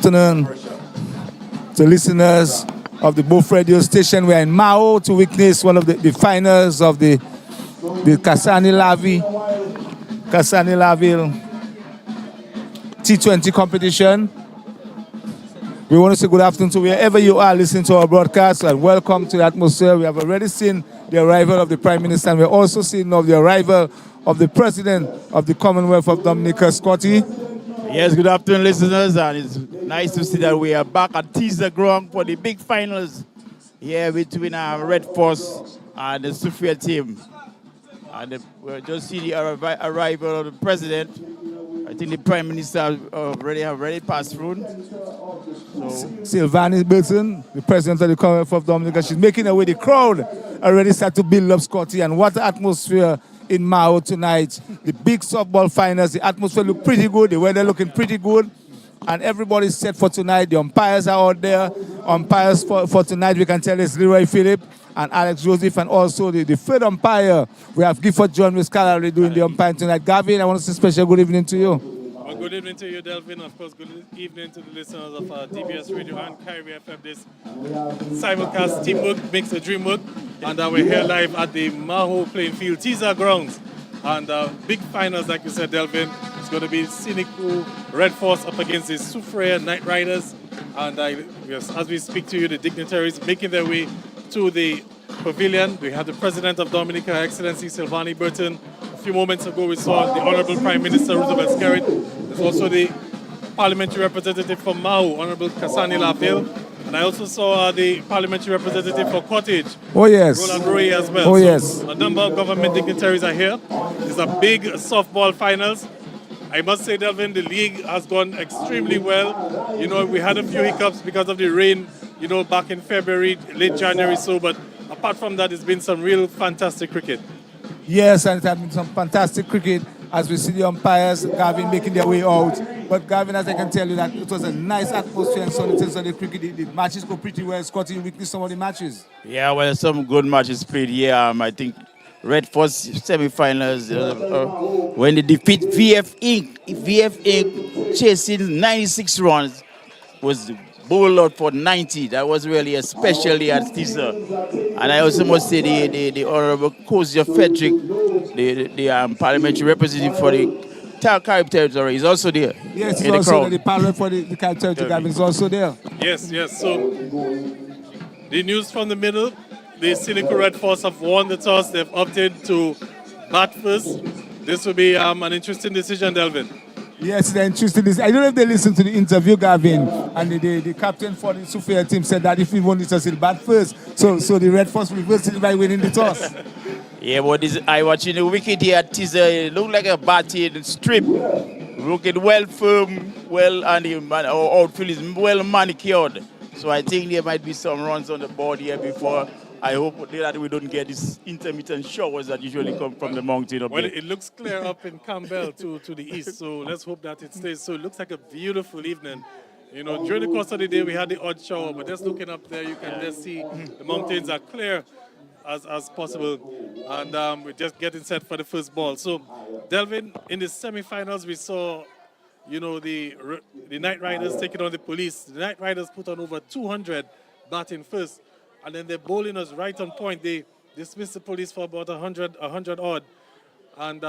afternoon to listeners of the both radio station. We are in Mahaut to witness one of the finals of the Cassani Laville T20 competition. We want to say good afternoon to wherever you are listening to our broadcast, and welcome to the atmosphere. We have already seen the arrival of the Prime Minister, and we're also seeing now the arrival of the President of the Commonwealth of Dominica, Scotty. Yes, good afternoon, listeners, and it's nice to see that we are back at teaser ground for the big finals here between our Red Force and the Sophia team. And we'll just see the arrival of the President. I think the Prime Minister already passed through. So. Sylvanie Burton, the President of the Commonwealth of Dominica, she's making her way. The crowd already start to build up, Scotty, and what atmosphere in Mahaut tonight. The big softball finals, the atmosphere look pretty good, the weather looking pretty good, and everybody's set for tonight. The umpires are out there. Umpires for tonight, we can tell it's Leroy Phillip and Alex Joseph, and also the third umpire, we have Gifford John Miscalary doing the umpiring tonight. Gavin, I want to say special good evening to you. Well, good evening to you, Delvin. Of course, good evening to the listeners of DBS Radio and Kyrie FM. This simulcast teamwork makes the dream work. And we're here live at the Mahaut playing field, teaser grounds. And big finals, like you said, Delvin. It's going to be Cynical Red Force up against the Soufriere Night Riders. And yes, as we speak to you, the dignitaries making their way to the pavilion. We have the President of Dominica, Her Excellency Sylvanie Burton. A few moments ago, we saw the Honorable Prime Minister Roosevelt Skerrit. There's also the Parliamentary Representative from Mahaut, Honorable Cassani Laville. And I also saw the Parliamentary Representative for Cottage, Roland Roy as well. Oh, yes. So a number of government dignitaries are here. These are big softball finals. I must say, Delvin, the league has gone extremely well. You know, we had a few hiccups because of the rain, you know, back in February, late January, but apart from that, it's been some real fantastic cricket. Yes, and it has been some fantastic cricket as we see the umpires, Gavin, making their way out. But Gavin, as I can tell you, that it was a nice atmosphere and so in terms of the cricket. The matches go pretty well. Scotty, you witnessed some of the matches. Yeah, well, some good matches played here. I think Red Force semi-finals, when they defeat VF Inc. Chasing 96 runs, was bowled out for 90. That was really a specialty at teaser. And I also must say the Honorable Kozia Frederick, the Parliamentary Representative for the Carib Territory, is also there. Yes, he's also there. The Parliament for the Carib Territory is also there. Yes. So the news from the middle, the Cynical Red Force have won the toss. They've opted to bat first. This will be an interesting decision, Delvin. Yes, they're interested. I don't know if they listened to the interview, Gavin, and the captain for the Soufriere team said that if we won the toss, he'll bat first. So the Red Force reversed it by winning the toss. Yeah, but I watching the wicket here at teaser. It looked like a batted strip. Looking well firm, and the outfield is well manicured. So I think there might be some runs on the board here before. I hope that we don't get these intermittent showers that usually come from the mountain up Well, there. it looks clear up in Campbell to the east, so let's hope that it stays. So it looks like a beautiful evening. You know, during the course of the day, we had the odd shower, but just looking up there, you can just see the mountains are clear as possible. And we're just getting set for the first ball. So, Delvin, in the semi-finals, we saw, you know, the Night Riders taking on the Police. The Night Riders put on over 200 batting first. And then they're bowling us right on point. They dismissed the Police for about 100 odd. And,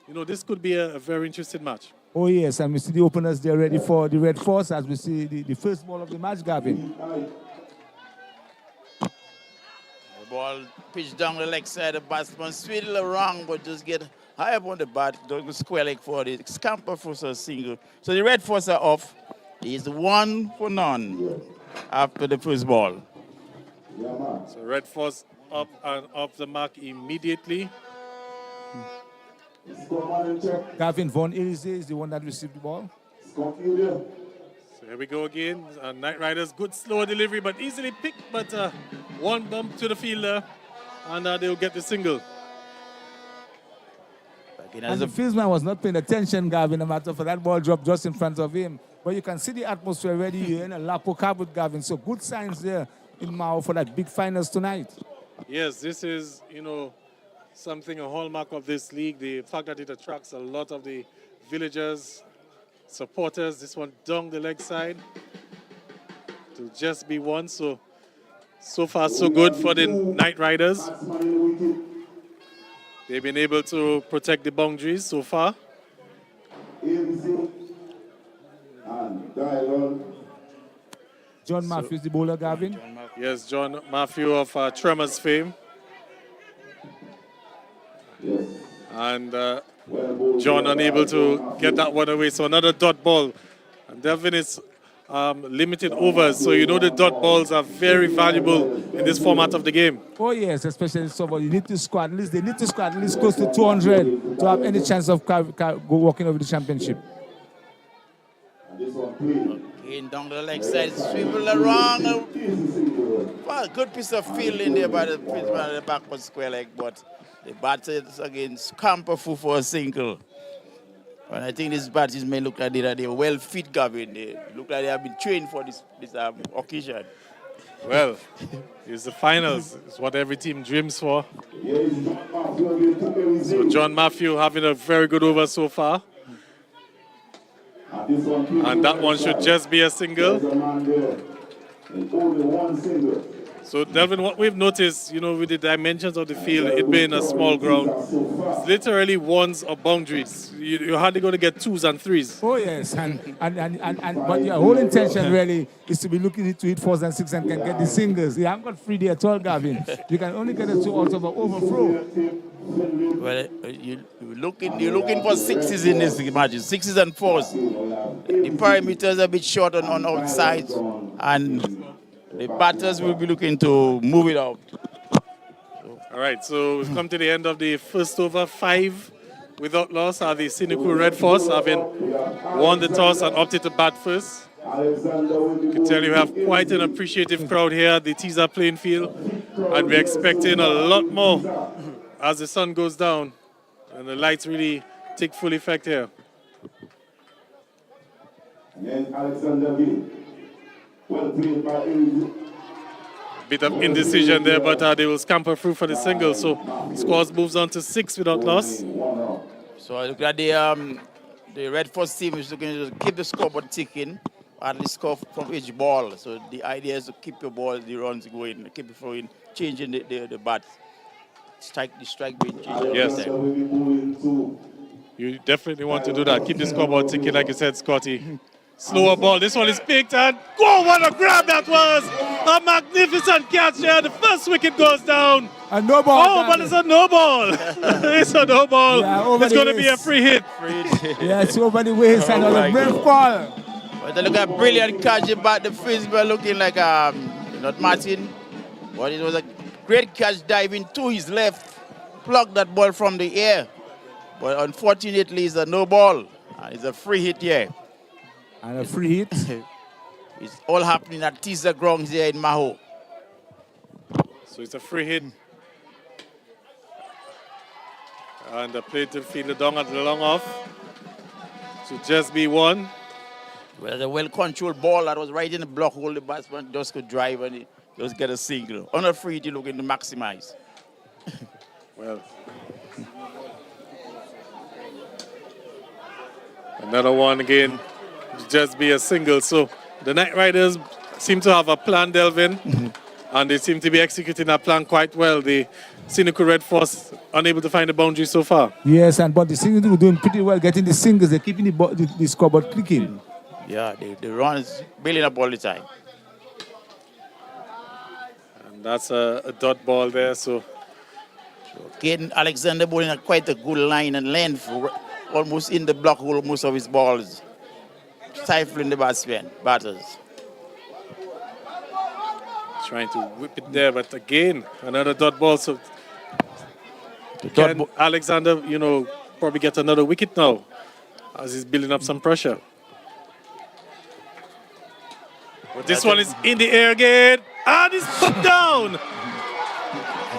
you know, this could be a very interesting match. Oh, yes, and we see the openers there ready for the Red Force as we see the first ball of the match, Gavin. The ball pitched down the leg side. The batsman swivel around, but just get high up on the bat. Don't go square leg for the scamper for a single. So the Red Force are off. It's 1-0 after the first ball. So Red Force up and off the mark immediately. Gavin Von Elise is the one that received the ball. So here we go again. Night Riders, good slow delivery, but easily picked. But one bump to the fielder, and they'll get the single. And the fieldsman was not paying attention, Gavin, no matter for that ball dropped just in front of him. But you can see the atmosphere already here in a Lapo Cab with Gavin. So good signs there in Mahaut for that big finals tonight. Yes, this is, you know, something, a hallmark of this league, the fact that it attracts a lot of the villagers, supporters. This one down the leg side. To just be one. So far so good for the Knight Riders. They've been able to protect the boundaries so far. John Matthews, the bowler, Gavin. Yes, John Matthew of Tremors fame. And John unable to get that one away. So another dot ball. And Delvin is limited overs. So you know the dot balls are very valuable in this format of the game. Oh yes, especially softball. You need to score at least. They need to score at least close to 200 to have any chance of walking over the championship. In down the leg side, swivel around. Well, good piece of fielding there by the backward square leg, but the batters again scamper for a single. And I think these batters may look like they're well fit, Gavin. They look like they have been trained for this occasion. Well, it's the finals. It's what every team dreams for. So John Matthew having a very good over so far. And that one should just be a single. So, Delvin, what we've noticed, with the dimensions of the field, it being a small ground, it's literally ones or boundaries. You're hardly going to get twos and threes. Oh, yes. But your whole intention really is to be looking to hit fours and six and can get the singles. You haven't got 3D at all, Gavin. You can only get a two out of an overthrow. Well, you're looking for sixes in this match, sixes and fours. The perimeters are a bit short on outside, and the batters will be looking to move it out. All right, so we've come to the end of the first over. 5 without loss are the Sinuku Red Force, having won the toss and opted to bat first. You can tell you have quite an appreciative crowd here at the teaser playing field, and we're expecting a lot more as the sun goes down and the lights really take full effect here. Bit of indecision there, but they will scamper through for the single. So scores moves on to 6 without loss. So I look at the Red Force team is looking to keep the scoreboard ticking, at least score from each ball. So the idea is to keep your ball, the runs going, keep it flowing, changing the bat. The strike rate. Yes. You definitely want to do that. Keep the scoreboard ticking, like you said, Scotty. Slower ball. This one is picked and go! What a grab that was! A magnificent catch there. The first wicket goes down. A no ball. Oh, but it's a no ball. It's a no ball. Yeah, it's going to be a free hit. Yeah, it's over the waist and on the brave ball. But look at brilliant catch about the frisbee, looking like not Martin, but it was a great catch diving to his left, plucked that ball from the air. But unfortunately, it's a no ball. It's a free hit here. And a free hit. It's all happening at teaser grounds here in Mahaut. So it's a free hit. And the play to fielder down at the long off. So just be one. Well, the well-controlled ball that was right in the block hole, the batsman just could drive and just get a single. On a free hit, you're looking to maximize. Well. Another one again. Just be a single. So the Knight Riders seem to have a plan, Delvin, and they seem to be executing that plan quite well. The Sinuku Red Force unable to find the boundary so far. Yes, but the singles are doing pretty well, getting the singles. They're keeping the scoreboard clicking. Yeah, the runs building up all the time. And that's a dot ball there. So Caden Alexander bowling quite a good line and length, almost in the block hole, most of his balls. Stifling the batters. Trying to whip it there, but again, another dot ball. So can Alexander, probably get another wicket now as he's building up some pressure. But this one is in the air again, and it's put down.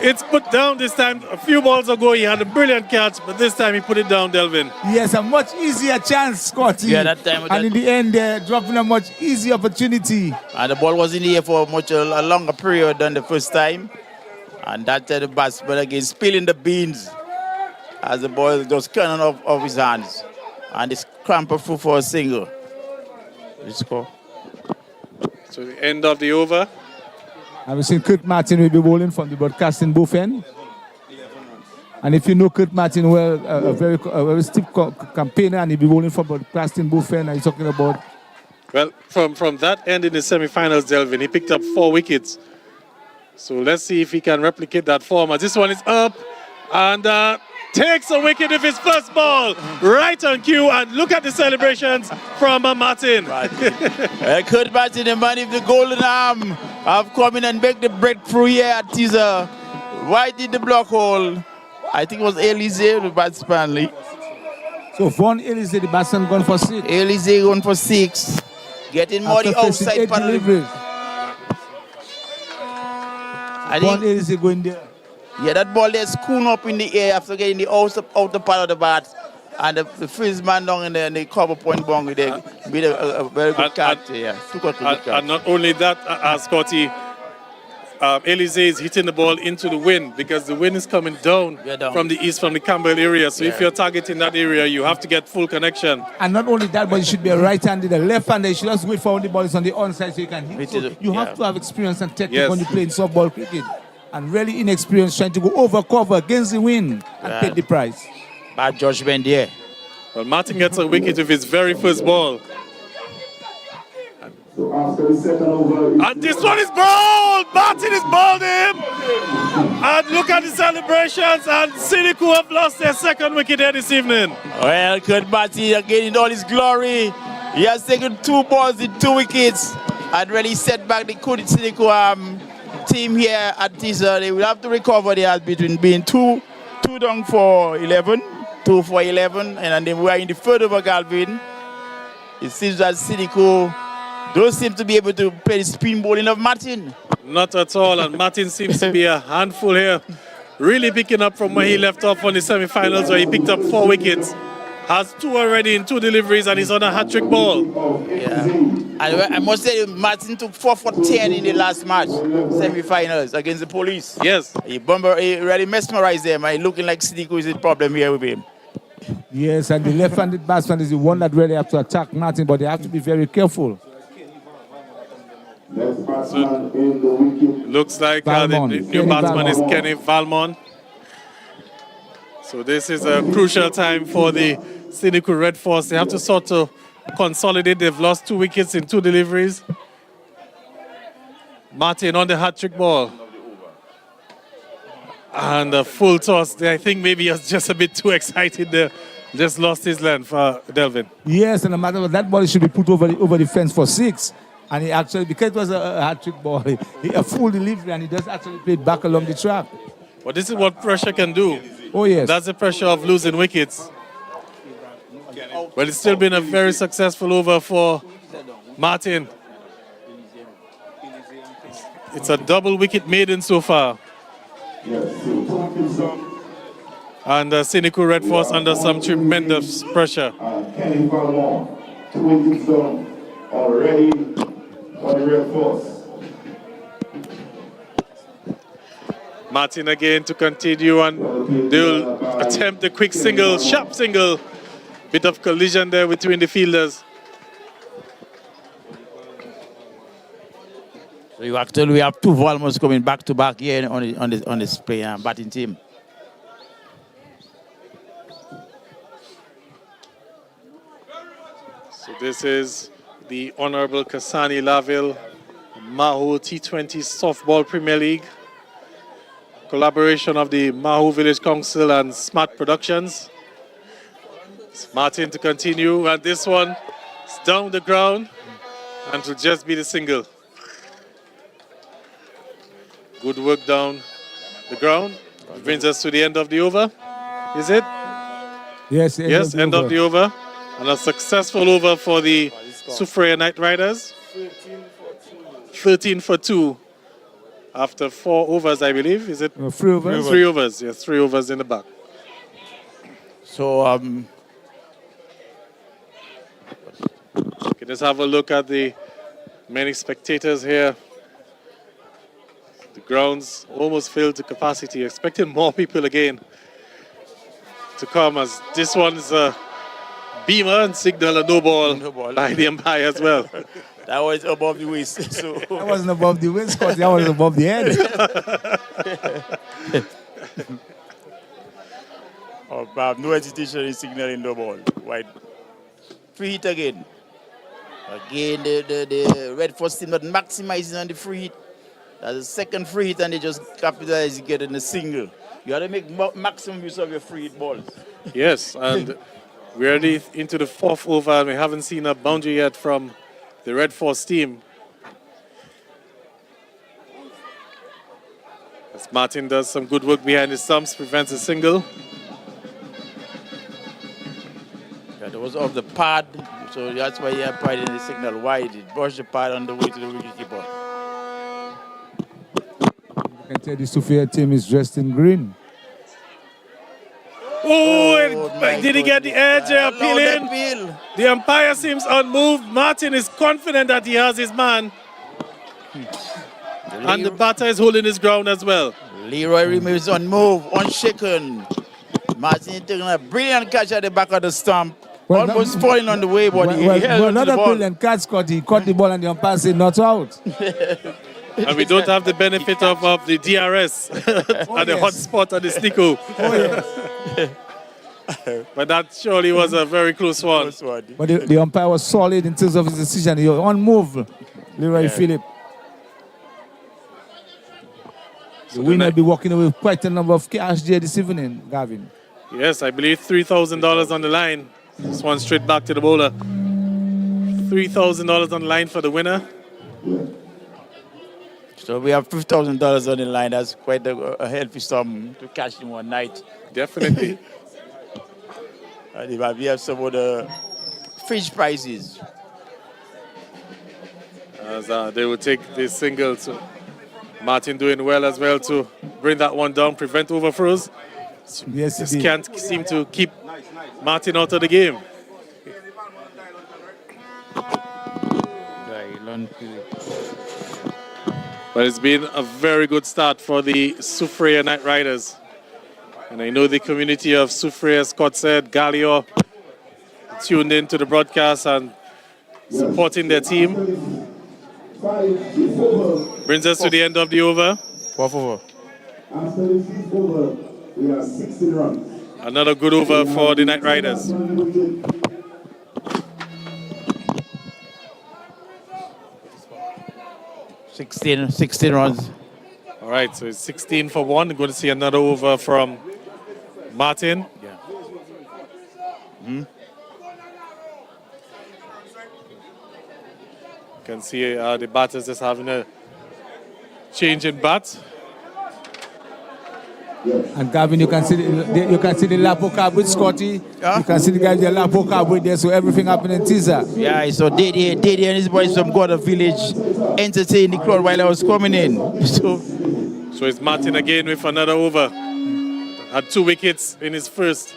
It's put down this time. A few balls ago, he had a brilliant catch, but this time he put it down, Delvin. Yes, a much easier chance, Scotty. Yeah, that time. And in the end, they're dropping a much easier opportunity. And the ball was in the air for a longer period than the first time. And that time the batsman again spilling the beans as the ball just turning off his hands. And it's cramper through for a single. The score. So the end of the over. And we see Kurt Martin will be bowling from the broadcasting booth end. And if you know Kurt Martin well, a very stiff campaigner, and he'll be bowling from broadcasting booth end, and he's talking about. Well, from that end in the semi-finals, Delvin, he picked up 4 wickets. So let's see if he can replicate that form. As this one is up and takes a wicket with his first ball right on cue. And look at the celebrations from Martin. Kurt Martin, the man with the golden arm, have come in and make the breakthrough here at teaser. Right in the block hole. I think it was Elise, the batsman. So Von Elise, the batsman, gone for 6. Elise going for 6. Getting more the outside part of the... Von Elise going there. Yeah, that ball there schoon up in the air after getting the outer part of the bat. And the first man down in the cover point bong there made a very good catch. Yeah, and not only that, Scotty, Elise is hitting the ball into the wind because the wind is coming down from the east, from the Campbell area. So if you're targeting that area, you have to get full connection. And not only that, but you should be a right-handed, a left-handed. You should just wait for all the balls on the onside so you can hit. So you have to have experience and technique when you play in softball cricket. And really inexperienced trying to go over cover against the wind and pay the price. Bad judgment there. Well, Martin gets a wicket with his very first ball. And this one is bowled! Martin is bowled him! And look at the celebrations, and Siniku have lost their second wicket here this evening. Well, Kurt Martin again in all his glory. He has taken 2 balls in 2 wickets and really set back the Siniku team here at teaser. They will have to recover there between being 2 down for 11, 2 for 11, and then we are in the third over, Galvin. It seems that Siniku don't seem to be able to play the spin bowling of Martin. Not at all, and Martin seems to be a handful here. Really picking up from where he left off on the semi-finals where he picked up 4 wickets. Has 2 already in 2 deliveries and he's on a hat-trick ball. Yeah. And I must say Martin took 4 for 10 in the last match, semi-finals against the Police. Yes. He really mesmerized them. Looking like Siniku is the problem here with him. Yes, and the left-handed batsman is the one that really have to attack Martin, but they have to be very careful. So, looks like the new batsman is Kenny Valmont. So this is a crucial time for the Siniku Red Force. They have to sort of consolidate. They've lost 2 wickets in 2 deliveries. Martin on the hat-trick ball. And a full toss. I think maybe he was just a bit too excited there. Just lost his length, Delvin. Yes, and no matter what, that ball should be put over the fence for 6. And he actually, because it was a hat-trick ball, a full delivery, and he does actually play it back along the track. But this is what pressure can do. Oh, yes. That's the pressure of losing wickets. But it's still been a very successful over for Martin. It's a double wicket maiden so far. And Siniku Red Force under some tremendous pressure. Kenny Valmont, 2 wickets down already on the Red Force. Martin again to continue, and they'll attempt a quick single, sharp single. Bit of collision there between the fielders. So you actually have 2 Valmos coming back to back here on this batting team. So this is the Honorable Cassani Laville Mahaut T20 Softball Premier League. Collaboration of the Mahaut Village Council and Smart Productions. Martin to continue, and this one is down the ground and will just be the single. Good work down the ground. Brings us to the end of the over. Is it? Yes, end of the over. And a successful over for the Soufriere Night Riders. 13 for 2. After 4 overs, I believe. Is it? 3 overs. 3 overs, yes, 3 overs in the back. So, okay, let's have a look at the many spectators here. The grounds almost filled to capacity. Expecting more people again to come, as this one is a beamer and signal a no ball, No ball. by the umpire as well. That was above the waist. So That wasn't above the waist, Scotty. That was above the head. no hesitation in signaling no ball. Wide. Free hit again. Again, the Red Force team not maximizing on the free hit. That's the second free hit, and they just capitalize getting a single. You got to make maximum use of your free hit balls. Yes, and we're already into the 4th over, and we haven't seen a boundary yet from the Red Force team. As Martin does some good work behind the stumps, prevents a single. Yeah, that was off the pad, so that's why he applied in the signal wide. It brushed the pad on the way to the wicketkeeper. You can tell the Sofia team is dressed in green. Did he get the edge? Appealing. The umpire seems unmoved. Martin is confident that he has his man. And the batter is holding his ground as well. Leroy remains unmoved, unshaken. Martin taking a brilliant catch at the back of the stump. Well, almost falling on the way, but he held on to not the a ball. brilliant catch, Scotty. He caught the ball and the umpire said not out. And we don't have the benefit of the DRS at the hot spot at the Snicko. But that surely was a very close one. But the umpire was solid in terms of his decision. He was unmoved, Leroy Phillip. The winner will be walking away with quite a number of cash there this evening, Gavin. Yes, I believe $3,000 on the line. This one straight back to the bowler. $3,000 on the line for the winner. So we have $5,000 on the line. That's quite a healthy sum to cash in one night. Definitely. And we have some of the fish prices. As they will take this single. So Martin doing well as well to bring that one down, prevent overthrows. Yes, Just can't seem to keep Martin out of the game. But it's been a very good start for the Soufriere Night Riders. And I know the community of Soufriere, as Scott said, Galio, tuned in to the broadcast and supporting their team. Brings us to the end of the over. Por favor. After the 5th over, we have 16 runs. Another good over for the Night Riders. Sixteen runs. All right, so it's 16 for 1. We're going to see another over from Martin. Yeah. You can see the batters just having a change in bat. And Gavin, you can see the Lapo cab with Scotty. Yeah. You can see the guy with the Lapo cab with there, so everything happening in Tiza. Yeah, so Dede and his boys from Gorda Village entertained the crowd while I was coming in. So it's Martin again with another over. Had 2 wickets in his first.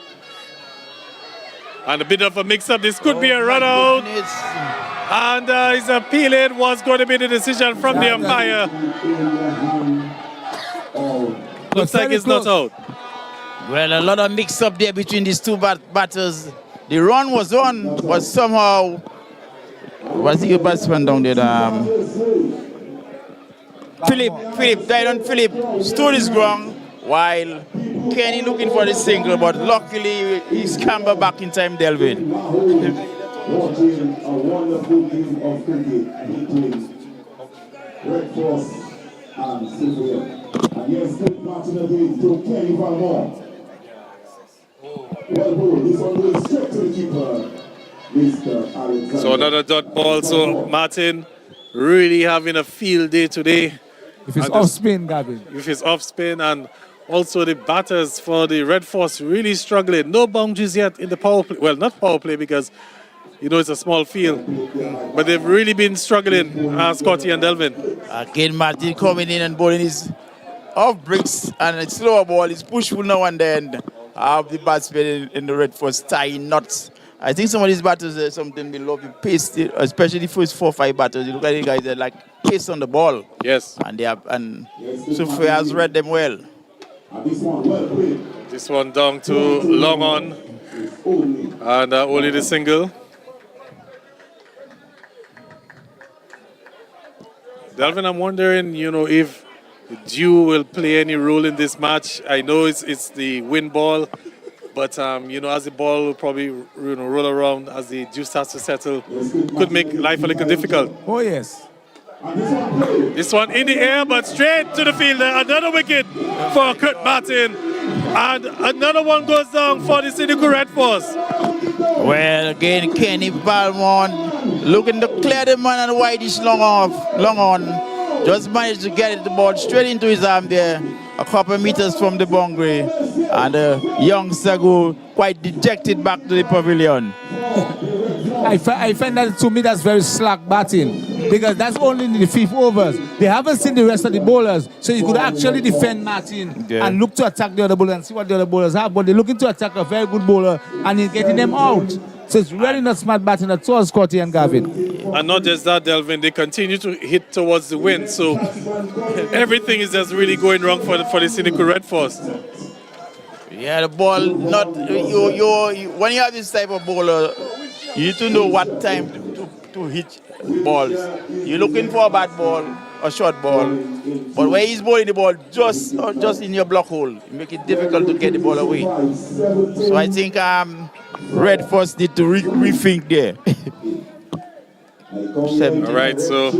And a bit of a mix-up. This could be a run out. And his appealing was going to be the decision from the umpire. Looks like it's not out. Well, a lot of mix-up there between these two batters. The run was on, but somehow, what's the batsman down there? Philip stood his ground while Kenny looking for the single, but luckily he's cambered back in time, Delvin. Watching a wonderful game of cricket between Red Force and Soufriere. And yes, good matching again to Kenny Valmont. Well put, this one goes straight to the keeper, Mr. Alexander. So another dot ball. So Martin really having a field day today. If it's off spin, Gavin. With his off spin, and also the batters for the Red Force really struggling. No boundaries yet in the power play. Well, not power play because you know it's a small field. But they've really been struggling, Scotty and Delvin. Again, Martin coming in and bowling his off bricks and a slower ball. He's pushful now and then. Have the batsmen in the Red Force tying knots. I think some of these batters, something they love the pace, especially the first 4 or 5 batters. You look at the guys, they're like pace on the ball. Yes. And Soufriere has read them well. This one down to long on. only. And only the single. Delvin, I'm wondering, if dew will play any role in this match. I know it's the wind ball, but as the ball will probably roll around as the dew starts to settle, could make life a little difficult. Oh, yes. This one in the air, but straight to the fielder. Another wicket for Kurt Martin. And another one goes down for the Cynical Red Force. Well, again, Kenny Balmont looking to clear the man and Whitish long on. Just managed to get the ball straight into his arm there, a couple of meters from the boundary. And the youngster go quite dejected back to the pavilion. I find that, to me, that's very slack batting, because that's only in the 5th overs. They haven't seen the rest of the bowlers, so you could actually defend Martin and look to attack the other bowler and see what the other bowlers have, but they're looking to attack a very good bowler and he's getting them out. So it's really not smart batting at all, Scotty and Gavin. And not just that, Delvin, they continue to hit towards the wind, so everything is just really going wrong for the Cynical Red Force. Yeah, the ball, when you have this type of bowler, you need to know what time to hit balls. You're looking for a bad ball, a short ball, but when he's bowling the ball just in your block hole, it makes it difficult to get the ball away. So I think Red Force need to rethink there. All right, so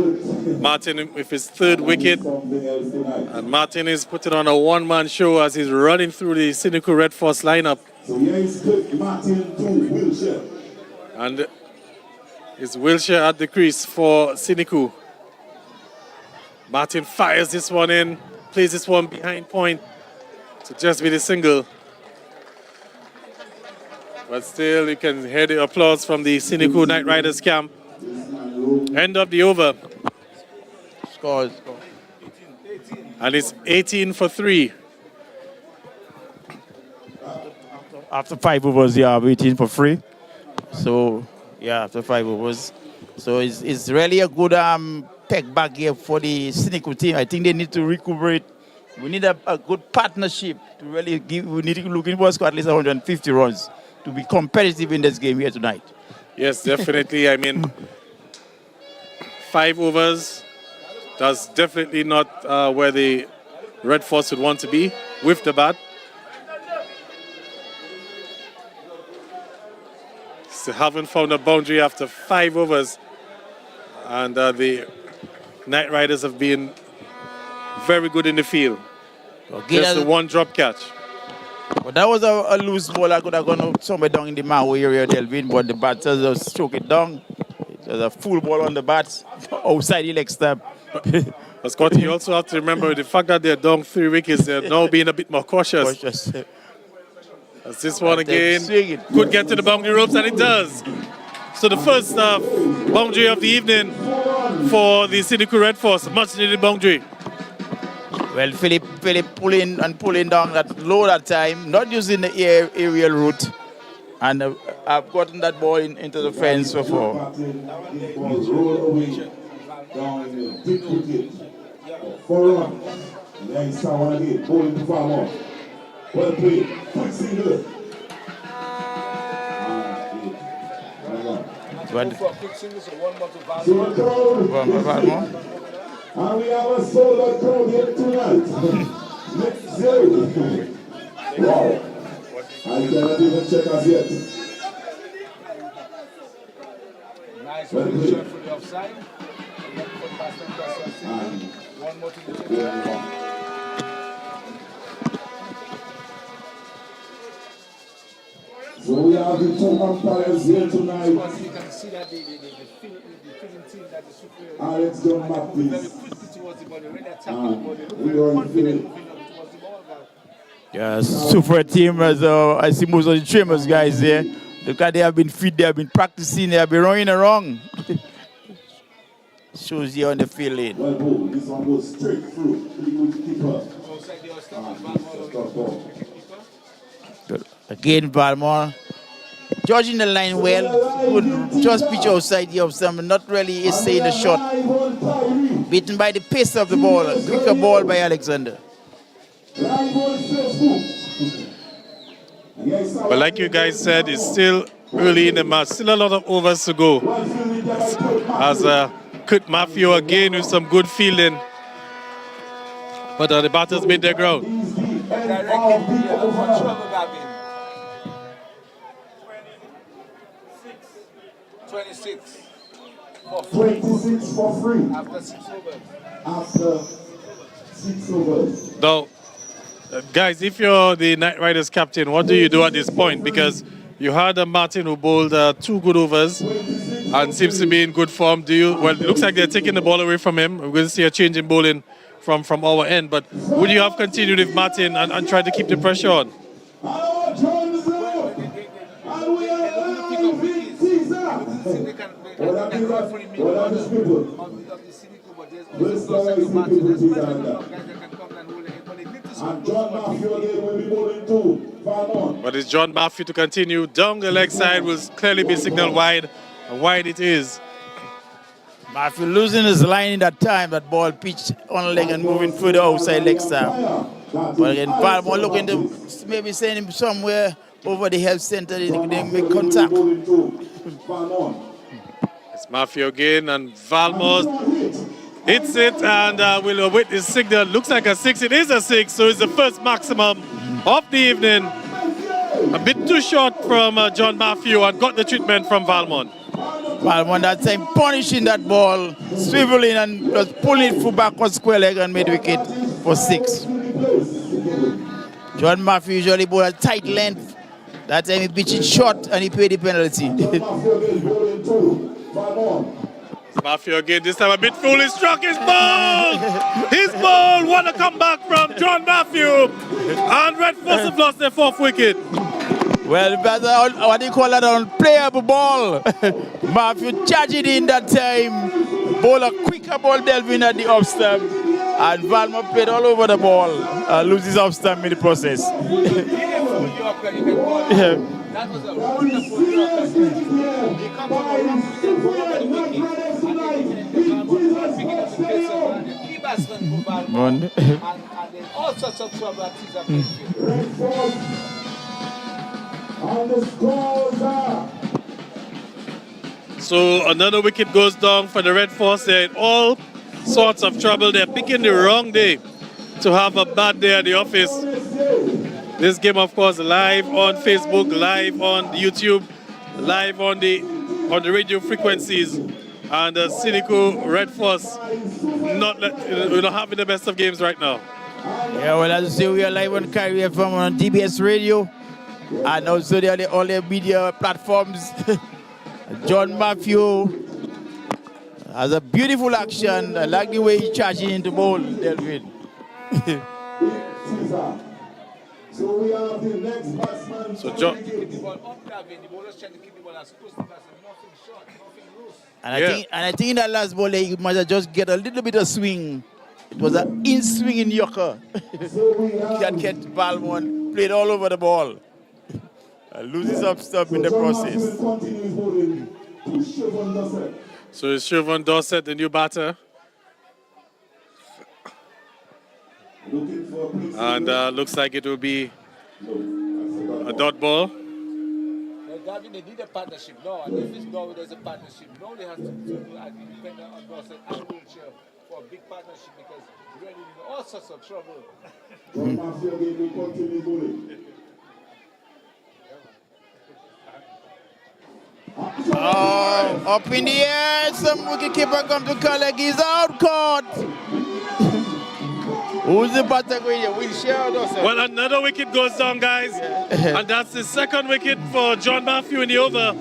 Martin with his 3rd wicket, and Martin is putting on a one-man show as he's running through the Cynical Red Force lineup. So here is Martin to Wilshire. And it's Wilshire at the crease for Cynical. Martin fires this one in, plays this one behind point to just be the single. But still, you can hear the applause from the Cynical Knight Riders camp. End of the over. Scores. And it's 18 for 3. After 5 overs, yeah, 18 for 3. So, yeah, after 5 overs. So it's really a good peg back here for the Cynical team. I think they need to recuperate. We need a good partnership to really we need to look for at least 150 runs to be competitive in this game here tonight. Yes, definitely. I mean, 5 overs, that's definitely not where the Red Force would want to be with the bat. So haven't found a boundary after 5 overs. And the Knight Riders have been very good in the field. Okay, just the one drop catch. But that was a loose ball. I could have gone somewhere down in the Mahaut area, Delvin, but the batters just struck it down. It was a full ball on the bat outside the leg stump. But Scotty, you also have to remember the fact that they're down 3 wickets, they're now being a bit more cautious. As this one again could get to the boundary ropes, and it does. So the first boundary of the evening for the Cynical Red Force, much needed boundary. Well, Philip pulling down that low that time, not using the aerial route. And I've gotten that ball into the fence before. Well played. Quick single. And we have a sold out crowd here tonight. Next zero. Wow. I cannot even check us yet. Nice position for the offside. One more to the So we have the 2 umpires here tonight. You can see that the filling team that is super. Alex John Baptist. Very quickly towards the body, really attacking the body. Very confident moving up towards the ball. Yeah, super team as I see most of the trainers guys there. Look at they have been fit, they have been practicing, they have been running around. Shows you on the field lane. Well, this one goes straight through. Keeper. Good. Again, Balmore. Judging the line well, good just pitch outside the some not really staying the shot. Beaten by the pace of the ball, quicker ball by Alexander. But like you guys said, it's still early in the match. Still a lot of overs to go. As Kurt Matthew again with some good fielding. But the batters made their ground. 26. 26 for free. After 6 overs. After 6 overs. Now, guys, if you're the Night Riders captain, what do you do at this point? Because you had a Martin who bowled 2 good overs and seems to be in good form. Well, it looks like they're taking the ball away from him. We're going to see a change in bowling from our end. But would you have continued with Martin and tried to keep the pressure on? But it's John Matthew to continue. Down the leg side will clearly be signaled wide. And wide it is. Matthew losing his line in that time, that ball pitched on leg and moving further outside leg side. But again, Valmont looking to maybe send him somewhere over the health center. They make contact. It's Matthew again, and Valmont hits it, and we'll await his signal. Looks like a 6. It is a 6, so it's the first maximum of the evening. A bit too short from John Matthew, and got the treatment from Valmont. Valmont that time punishing that ball, swiveling and just pulling it through backward square leg and made wicket for 6. John Matthew usually bowl a tight length. That time he pitched it short and he paid the penalty. Matthew again, this time a bit foolish, struck his ball! His ball! What a comeback from John Matthew! And Red Force have lost their 4th wicket. Well, that's what do you call that, unplayable ball. Matthew charged it in that time. Bowl a quicker ball delving at the off stump. And Valmont played all over the ball. Loses off stump in the process. That was a wonderful Yorker. He come on around with the ball over the wicket. And picking up the pace of the key batsman for Valmont. And then all sorts of trouble at his appearance. And the scores are... So another wicket goes down for the Red Force. They're in all sorts of trouble. They're picking the wrong day to have a bad day at the office. This game, of course, live on Facebook, live on YouTube, live on the radio frequencies. And the cynical Red Force not having the best of games right now. Yeah, well, as you see, we are live on Cassani FM on DBS Radio. And also all the media platforms. John Matthew has a beautiful action. I like the way he's charging into bowl, Delvin. So we have the next batsman. So John. And I think in that last ball, he must have just get a little bit of swing. It was an in-swing in Yorker. Can't get Valmont, played all over the ball. Loses up stuff in the process. So it's Siobhan Dorset, the new batter. And looks like it will be a dot ball. Well, Gavin, they need a partnership now. And if it's now there's a partnership, now they have to depend on Dorset and Wiltshire for a big partnership because we're in all sorts of trouble. Oh, up in the air, some wicketkeeper come to collect, he's out caught. Who's the batter going here? Wiltshire or Dorset? Well, another wicket goes down, guys. And that's the 2nd wicket for John Matthew in the over.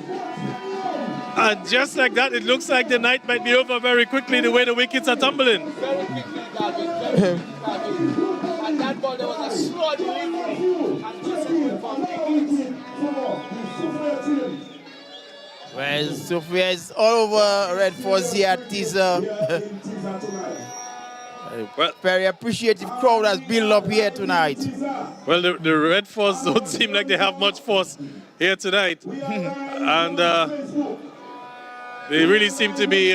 And just like that, it looks like the night might be over very quickly the way the wickets are tumbling. Very quickly, Gavin. Very quickly, Gavin. And that ball, there was a slow delivery. And just from wickets. Well, Sophia is all over Red Force here at Teaser. Well, very appreciative crowd has built up here tonight. Well, the Red Force don't seem like they have much force here tonight. And they really seem to be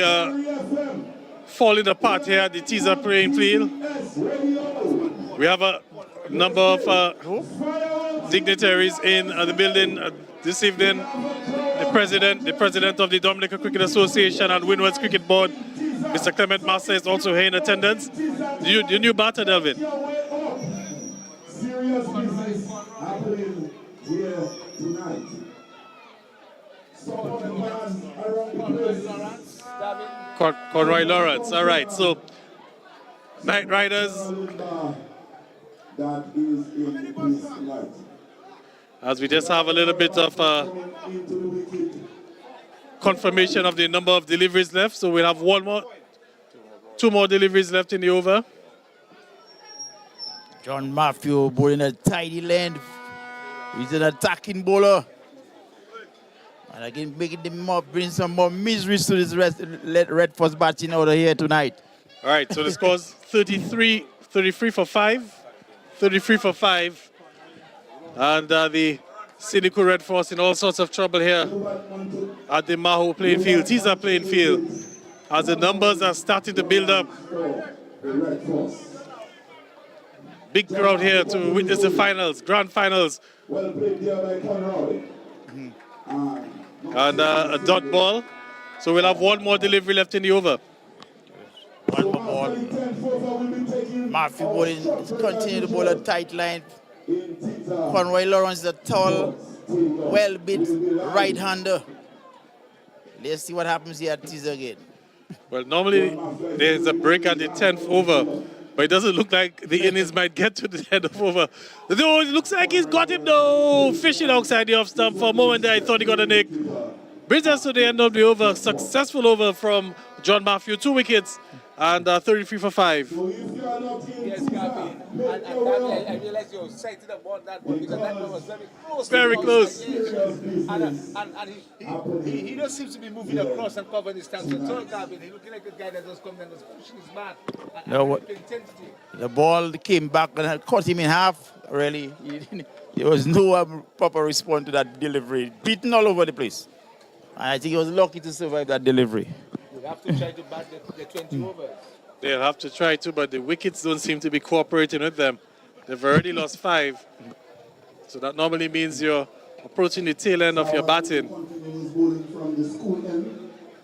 falling apart here at the Teaser playing field. We have a number of dignitaries in the building this evening. The president of the Dominican Cricket Association and Windward's Cricket Board, Mr. Clement Massa, is also here in attendance. The new batter, Delvin. Serious business happening here tonight. Supporting fans around the place. Conroy Lawrence. All right, so Night Riders. That is in this light. As we just have a little bit of confirmation of the number of deliveries left, so we'll have two more deliveries left in the over. John Matthew bowling a tidy length. He's an attacking bowler. And again, making them more, bring some more miseries to this Red Force batting out of here tonight. All right, so the score's 33 for 5. 33 for 5. And the cynical Red Force in all sorts of trouble here at the Mahaut playing field, teaser playing field, as the numbers are starting to build up. Big crowd here to witness the finals, grand finals. Well played there by Conroy. And a dot ball. So we'll have one more delivery left in the over. One more ball. Matthew bowling, continue to bowl a tight line. Conroy Lawrence is a tall, well-bit right-hander. Let's see what happens here at teaser again. Well, normally there's a break at the 10th over, but it doesn't look like the innings might get to the 10th over. No, it looks like he's got him though. Fishing outside the off stump. For a moment there, I thought he got a nick. Brings us to the end of the over. Successful over from John Matthew. 2 wickets and 33 for 5. Yes, Gavin. And Gavin, I realized you sighted about that one because that one was very close. Very close. And he just seems to be moving across and covering his stance. So, Gavin, he's looking like a guy that just comes and just pushing his bat. Intensity. The ball came back and cut him in half. Really, there was no proper response to that delivery. Beaten all over the place. And I think he was lucky to survive that delivery. You have to try to bat the 20 overs. They'll have to try to, but the wickets don't seem to be cooperating with them. They've already lost 5. So that normally means you're approaching the tail end of your batting.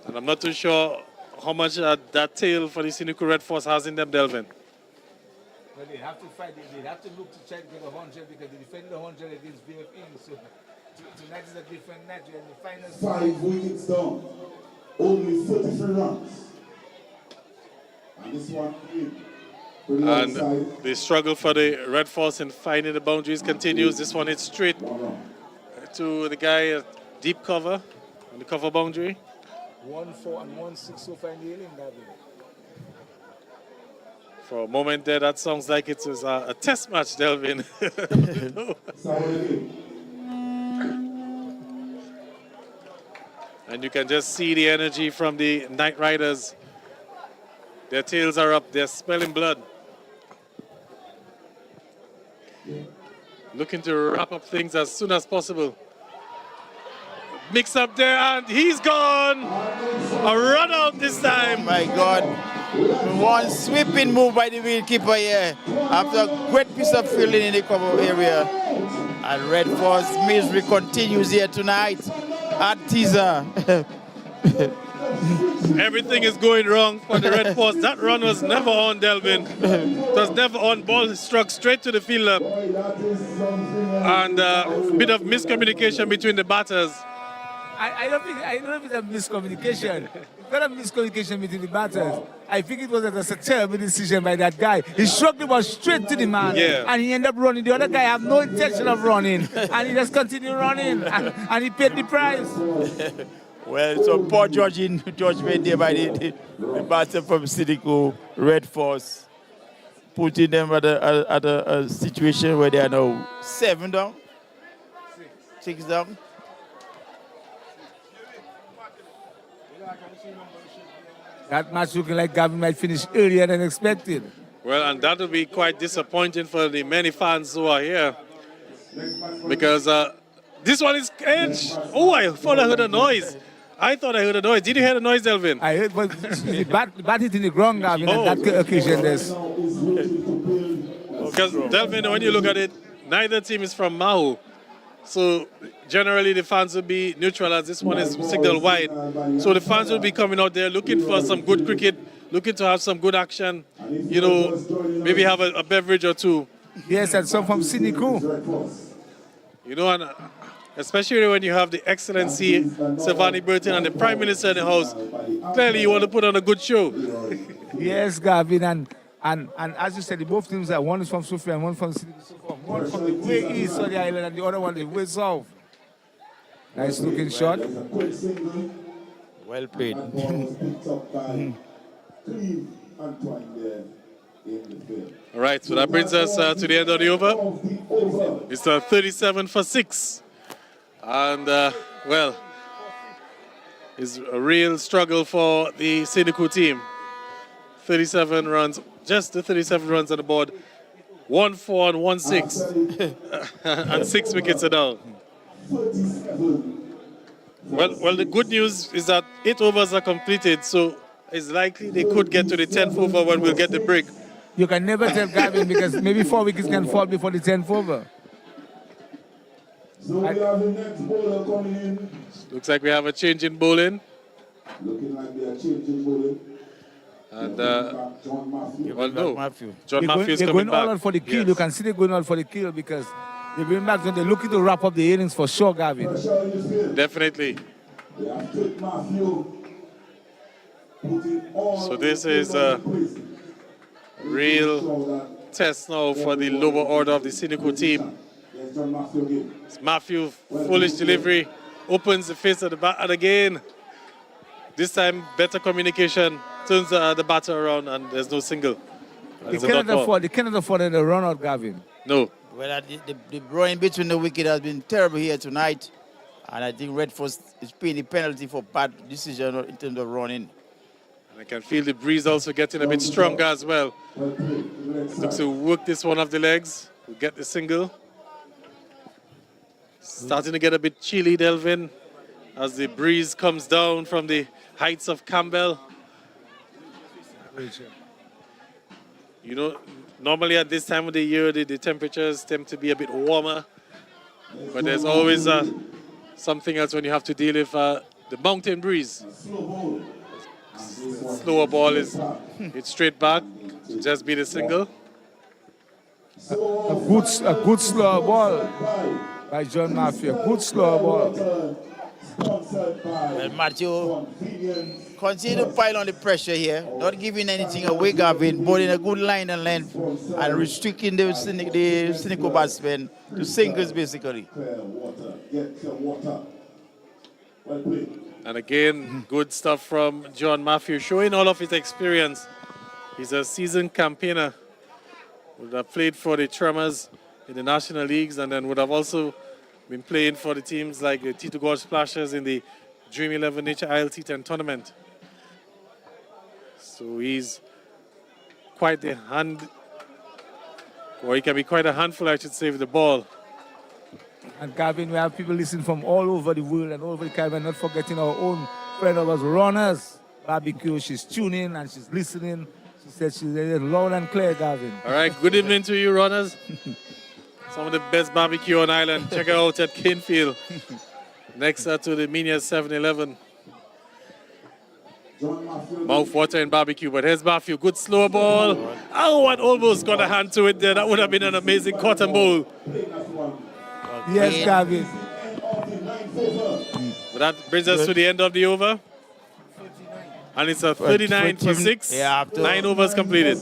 And I'm not too sure how much that tail for the cynical Red Force has in them, Delvin. Well, they have to fight. They have to look to try to get 100 because they defended 100 against VFA. So tonight is a different night. We're in the final. 5 wickets down. Only 33 runs. And this one and the struggle for the Red Force in finding the boundaries continues. This one is straight to the guy at deep cover on the cover boundary. 1-4 and 1-6 so far in the inning, David. For a moment there, that sounds like it was a test match, Delvin. No. And you can just see the energy from the Night Riders. Their tails are up, they're smelling blood. Looking to wrap up things as soon as possible. Mix up there, and he's gone. A run out this time. Oh my God. One sweeping move by the wicketkeeper here after a great piece of fielding in the cover area. And Red Force misery continues here tonight at teaser. Everything is going wrong for the Red Force. That run was never on, Delvin. It was never on. Ball struck straight to the fielder. And a bit of miscommunication between the batters. I don't know if it's a miscommunication. It's not a miscommunication between the batters. I think it was a terrible decision by that guy. He struck the ball straight to the man, and he ended up running. The other guy had no intention of running, and he just continued running, and he paid the price. Well, so poor judgment there by the batter from Sidiko, Red Force, putting them at a situation where they are now 7 down, 6 down. That match looking like Gavin might finish earlier than expected. Well, and that will be quite disappointing for the many fans who are here. Because this one is edge. Oh, I thought I heard a noise. Did you hear the noise, Delvin? I heard, but the bat hit in the ground, Gavin, on that occasion. Because, Delvin, when you look at it, neither team is from Mahaut. So generally the fans will be neutral as this one is signal wide. So the fans will be coming out there looking for some good cricket, looking to have some good action, you know, maybe have a beverage or two. Yes, and some from Siniku. You know, and especially when you have the Excellency Savani Burton and the Prime Minister in the house, clearly you want to put on a good show. Yes, Gavin, and as you said, the both teams are one is from Sofia and one from Siniku. One from the way east of the island and the other one the way south. Nice looking shot. Well played. All right, so that brings us to the end of the over. It's 37 for 6. And, well, it's a real struggle for the Siniku team. 37 runs, just the 37 runs on the board. 1 4 and 1 6. And 6 wickets are down. Well, the good news is that 8 overs are completed, so it's likely they could get to the 10th over when we'll get the break. You can never tell, Gavin, because maybe 4 wickets can fall before the 10th over. So we have the next bowler coming in. Looks like we have a change in bowling. Looking like they are changing bowling. And, John Matthew. well, no. John They're Matthews going coming all back. out for the kill. Yes. You can see they're going out for the kill because they're going back and they're looking to wrap up the innings for sure, Gavin. Pressure in the field. Definitely. They have Kit Matthew. Putting all So this is a real test now for the lower order of the Siniku team. There's John Matthew again. It's Matthew, foolish delivery, opens the face of the bat, and again, this time better communication, turns the batter around, and there's no single. And They it's a dot ball. cannot afford a run out, Gavin. No. Well, the run between the wicket has been terrible here tonight. And I think Redford is paying the penalty for bad decision in terms of running. I can feel the breeze also getting a bit stronger as well. Looks to work this one off the legs. We'll get the single. Starting to get a bit chilly, Delvin, as the breeze comes down from the heights of Campbell. You know, normally at this time of the year, the temperatures tend to be a bit warmer. But there's always something else when you have to deal with the mountain breeze. Slower ball it's straight back, just be the single. A good slow ball by John Matthew. A good slow ball. Well, Matthew, continue to pile on the pressure here, not giving anything away, Gavin, but in a good line and length and restricting the Siniku batsmen to singles, basically. And again, good stuff from John Matthew, showing all of his experience. He's a seasoned campaigner. Would have played for the Tremors in the National Leagues and then would have also been playing for the teams like the T2 God Splashers in the Dream 11 Nature ILT10 tournament. So he's quite a hand, or he can be quite a handful, I should say, with the ball. And Gavin, we have people listening from all over the world and all over the Caribbean, not forgetting our own friend of us, Runners Barbecue. She's tuning and she's listening. She said she's loud and clear, Gavin. All right, good evening to you, Runners. Some of the best barbecue on island. Check it out at Kinfield. Next to the Minia 7-Eleven. Mouth-water and barbecue, but here's Matthew. Good slow ball. Oh, and almost got a hand to it there. That would have been an amazing cotton bowl. Yes, Gavin. But that brings us to the end of the over. And it's a 39 for 6. Yeah, 9 overs completed.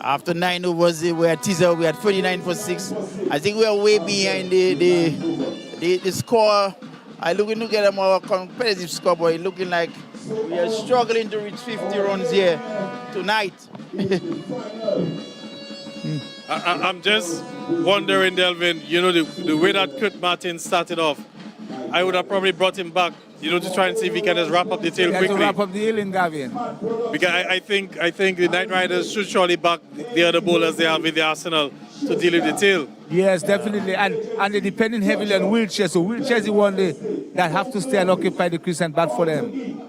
After 9 overs, we had teaser. We had 39 for 6. I think we are way behind the score. I looking to get a more competitive score, but it's looking like we are struggling to reach 50 runs here tonight. I'm just wondering, Delvin, you know, the way that Kurt Martin started off, I would have probably brought him back, you know, to try and see if he can just wrap up the tail quickly. To wrap up the inning, Gavin. Because I think the Night Riders should surely back the other bowlers they have in the arsenal to deal with the tail. Yes, definitely. And they're depending heavily on wheelchairs. So wheelchairs is the one that have to stay and occupy the crease and bat for them.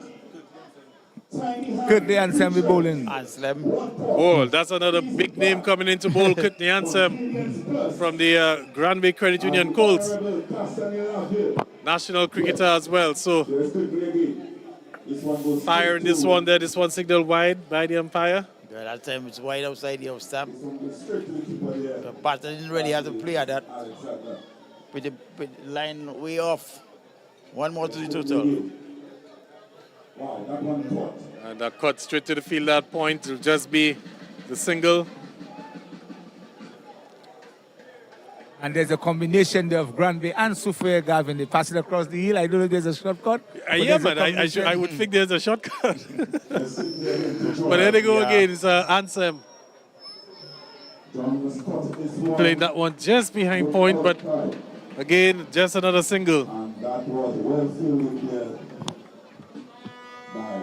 Curtly Ansem be bowling. Anselm. Ball. That's another big name coming into bowl. Cassani Ansem from the Grand Bay Credit Union Colts. National cricketer as well. So firing this one there. This one signaled wide by the umpire. Yeah, that time it's wide outside the off stamp. The batter didn't really have to play at that. With the line way off. One more to the total. And that cut straight to the field at point. It'll just be the single. And there's a combination there of Granby and Sufre Gavin. They pass it across the hill. I don't know if there's a shortcut. Yeah, man. I would think there's a shortcut. But there they go again. It's Ansem. Playing that one just behind point, but again, just another single. And that was well fielded there by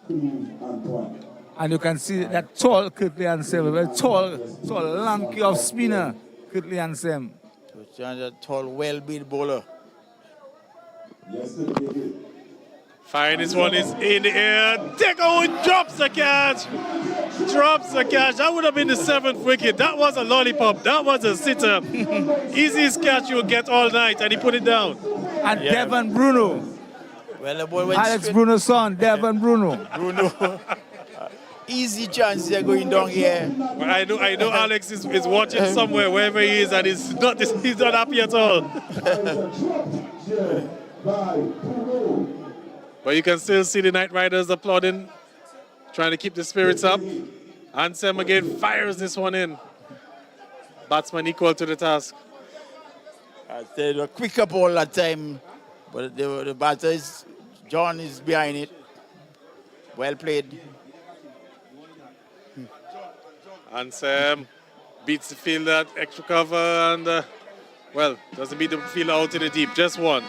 Cream and Point. And you can see that tall Curtly Ansem, very tall, lanky off spinner, Curtly Ansem. A tall, well-built bowler. Yes, they did. Fine, this one is in the air. Take out, drops the catch. Drops the catch. That would have been the 7th wicket. That was a lollipop. That was a sitter. Easiest catch you'll get all night, and he put it down. And Devon Bruno. Well, the ball went Alex straight. Bruno's son, Devon Bruno. Bruno. Easy chance they're going down here. Well, I know Alex is watching somewhere, wherever he is, and he's not happy at all. But you can still see the Night Riders applauding, trying to keep the spirits up. Ansem again fires this one in. Batsman equal to the task. They were quicker ball that time, but the batter is, John is behind it. Well played. Ansem beats the fielder, extra cover, and well, doesn't beat the fielder out in the deep, just one.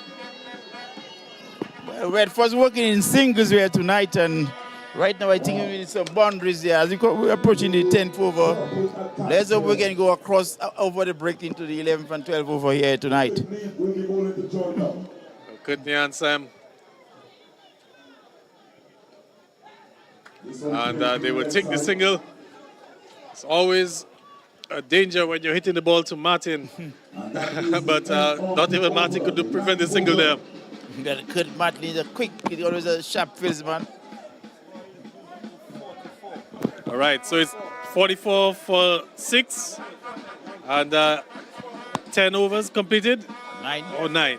Well, Redford's working in singles here tonight, and right now I think we need some boundaries there. As we're approaching the 10th over, let's hope we can go across over the break into the 11th and 12th over here tonight. Cassani Ansem. And they will take the single. It's always a danger when you're hitting the ball to Martin. But not even Martin could prevent the single there. Kurt Martin is a quick, he's always a sharp fieldsman. All right, so it's 44 for 6. And 10 overs completed? 9.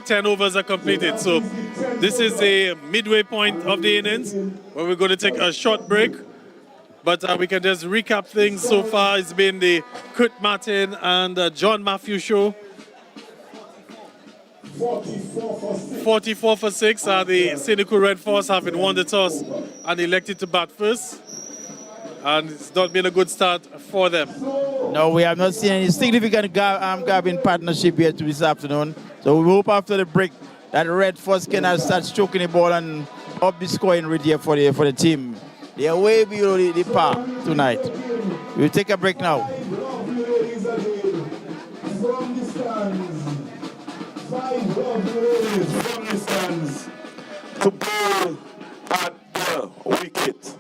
10 overs are completed. So this is the midway point of the innings where we're going to take a short break. But we can just recap things so far. It's been the Kurt Martin and John Matthew show. 44 for 6. The Cynical Red Force having won the toss and elected to bat first. And it's not been a good start for them. No, we have not seen any significant Gavin partnership yet this afternoon. So we hope after the break that Red Force can start stroking the ball and up the scoring rate here for the team. They are way below the par tonight. We'll take a break now. From the stands, 5 lovely ladies from the stands to bowl at the wicket.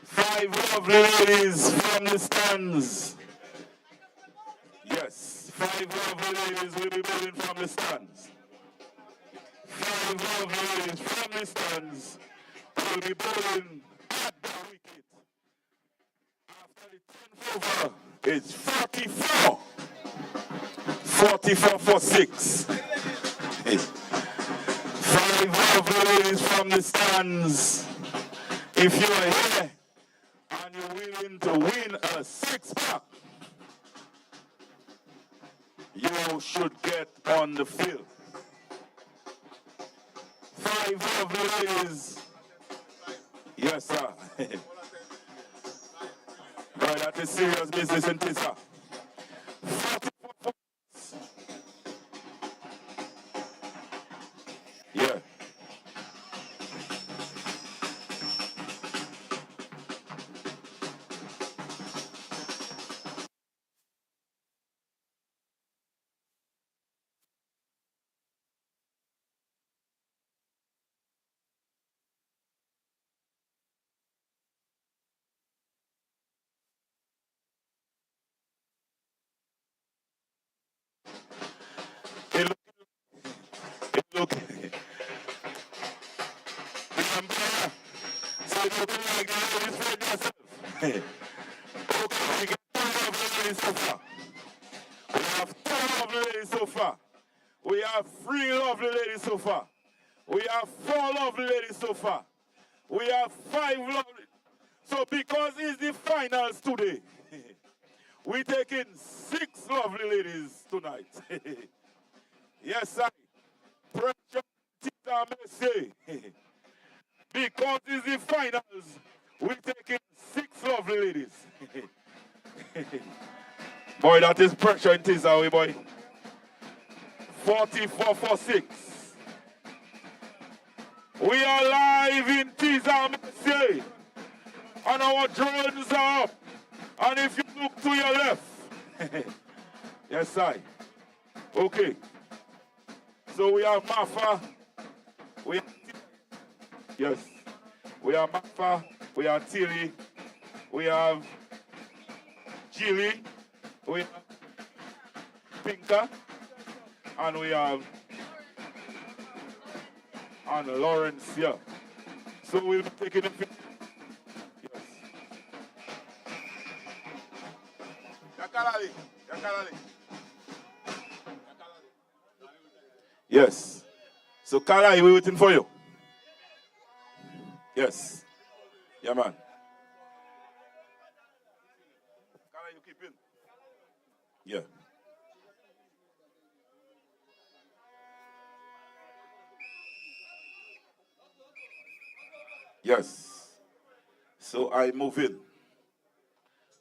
5 lovely ladies from the stands. Yes, 5 lovely ladies will be bowling from the stands. 5 lovely ladies from the stands will be bowling at the wicket. After the 10th over, it's 44. 44 for 6. 5 lovely ladies from the stands. If you are here and you're willing to win a 6-pack, you should get on the field. 5 lovely ladies. Yes, sir. Right, that is serious business, isn't it, sir? satisfied yourself? Okay, we get 2 lovely ladies so far. We have 2 lovely ladies so far. We have 3 lovely ladies so far. We have 4 lovely ladies so far. We have 5 lovely. So because it's the finals today, we're taking 6 lovely ladies tonight. Yes, I. Pressure Tita Messi. Because it's the finals, we're taking 6 lovely ladies. Boy, that is pressure in Tizawi, boy. 44 for 6. We are live in Messi. And our drones are up. And if you look to your left, yes, I. Okay. So we have Mafa. Yes. We have Mafa. We have Tilly. We have Jilly. We have Pinka. And we have Lawrence here. So we'll be taking a few. Yes. Yakalali. Yes. So Kalai, we're waiting for you. Yes. Yeah, man. Kalai, you keep in. Yeah. Yes. So I move in.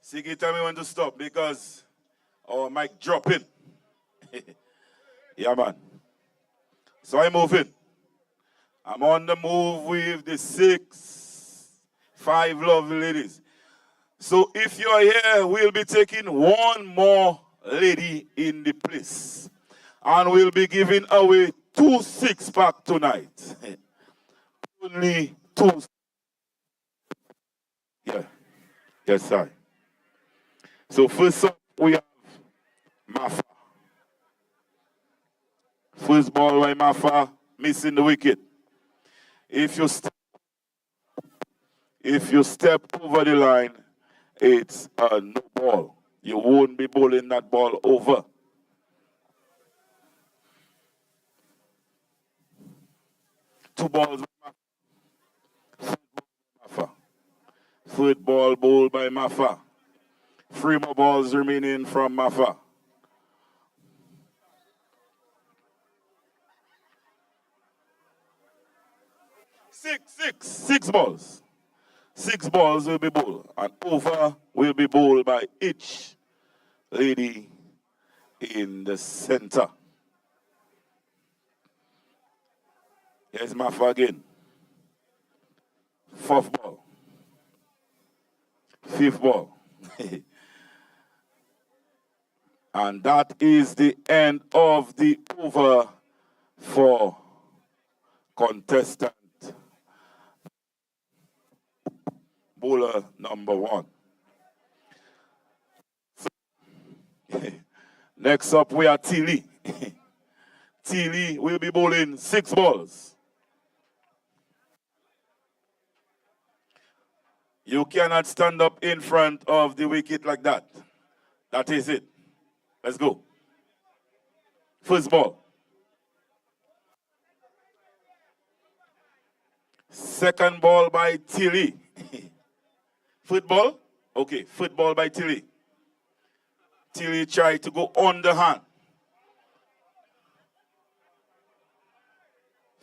Sigi, tell me when to stop because our mic drop in. Yeah, man. So I move in. I'm on the move with the 5 lovely ladies. So if you're here, we'll be taking 1 more lady in the place. And we'll be giving away 2 6-pack tonight. Only 2. Yeah. Yes, sir. So first up, we have Mafa. First ball by Mafa, missing the wicket. If you step over the line, it's a no ball. You won't be bowling that ball over. Two balls by Mafa. Third ball bowled by Mafa. 3 more balls remaining from Mafa. Six balls. 6 balls will be bowled. And over will be bowled by each lady in the center. Here's Mafa again. 4th ball. 5th ball. And that is the end of the over for contestant bowler number 1. So, next up, we are Tilly. Tilly will be bowling 6 balls. You cannot stand up in front of the wicket like that. That is it. Let's go. First ball. Second ball by Tilly. Football? Okay, football by Tilly. Tilly tried to go on the hand.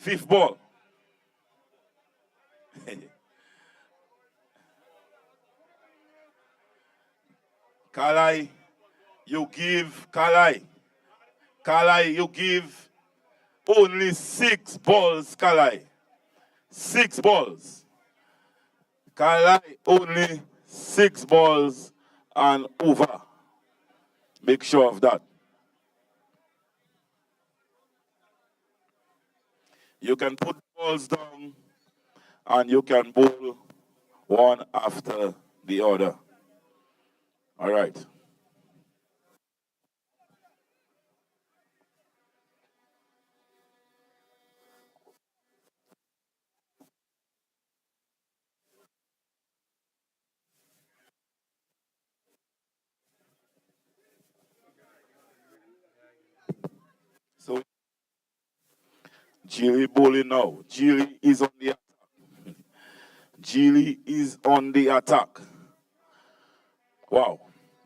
5th ball. Kalai, you give only 6 balls, Kalai. 6 balls. Kalai, only 6 balls and over. Make sure of that. You can put balls down and you can bowl one after the other. All right. Geely bowling now. Geely is on the attack. Geely is on the attack. Wow.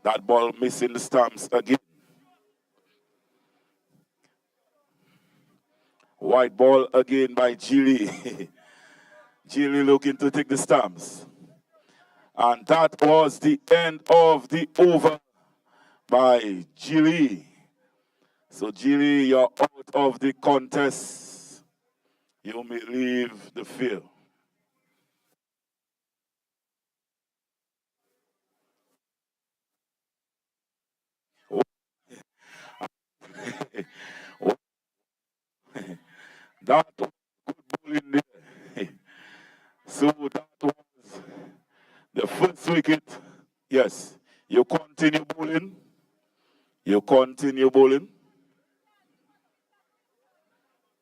That ball missing the stumps again. White ball again by Geely. Geely looking to take the stumps. And that was the end of the over by Geely. So Geely, you're out of the contest. You may leave the field. That was good bowling there. So that was the first wicket. Yes, you continue bowling. You continue bowling.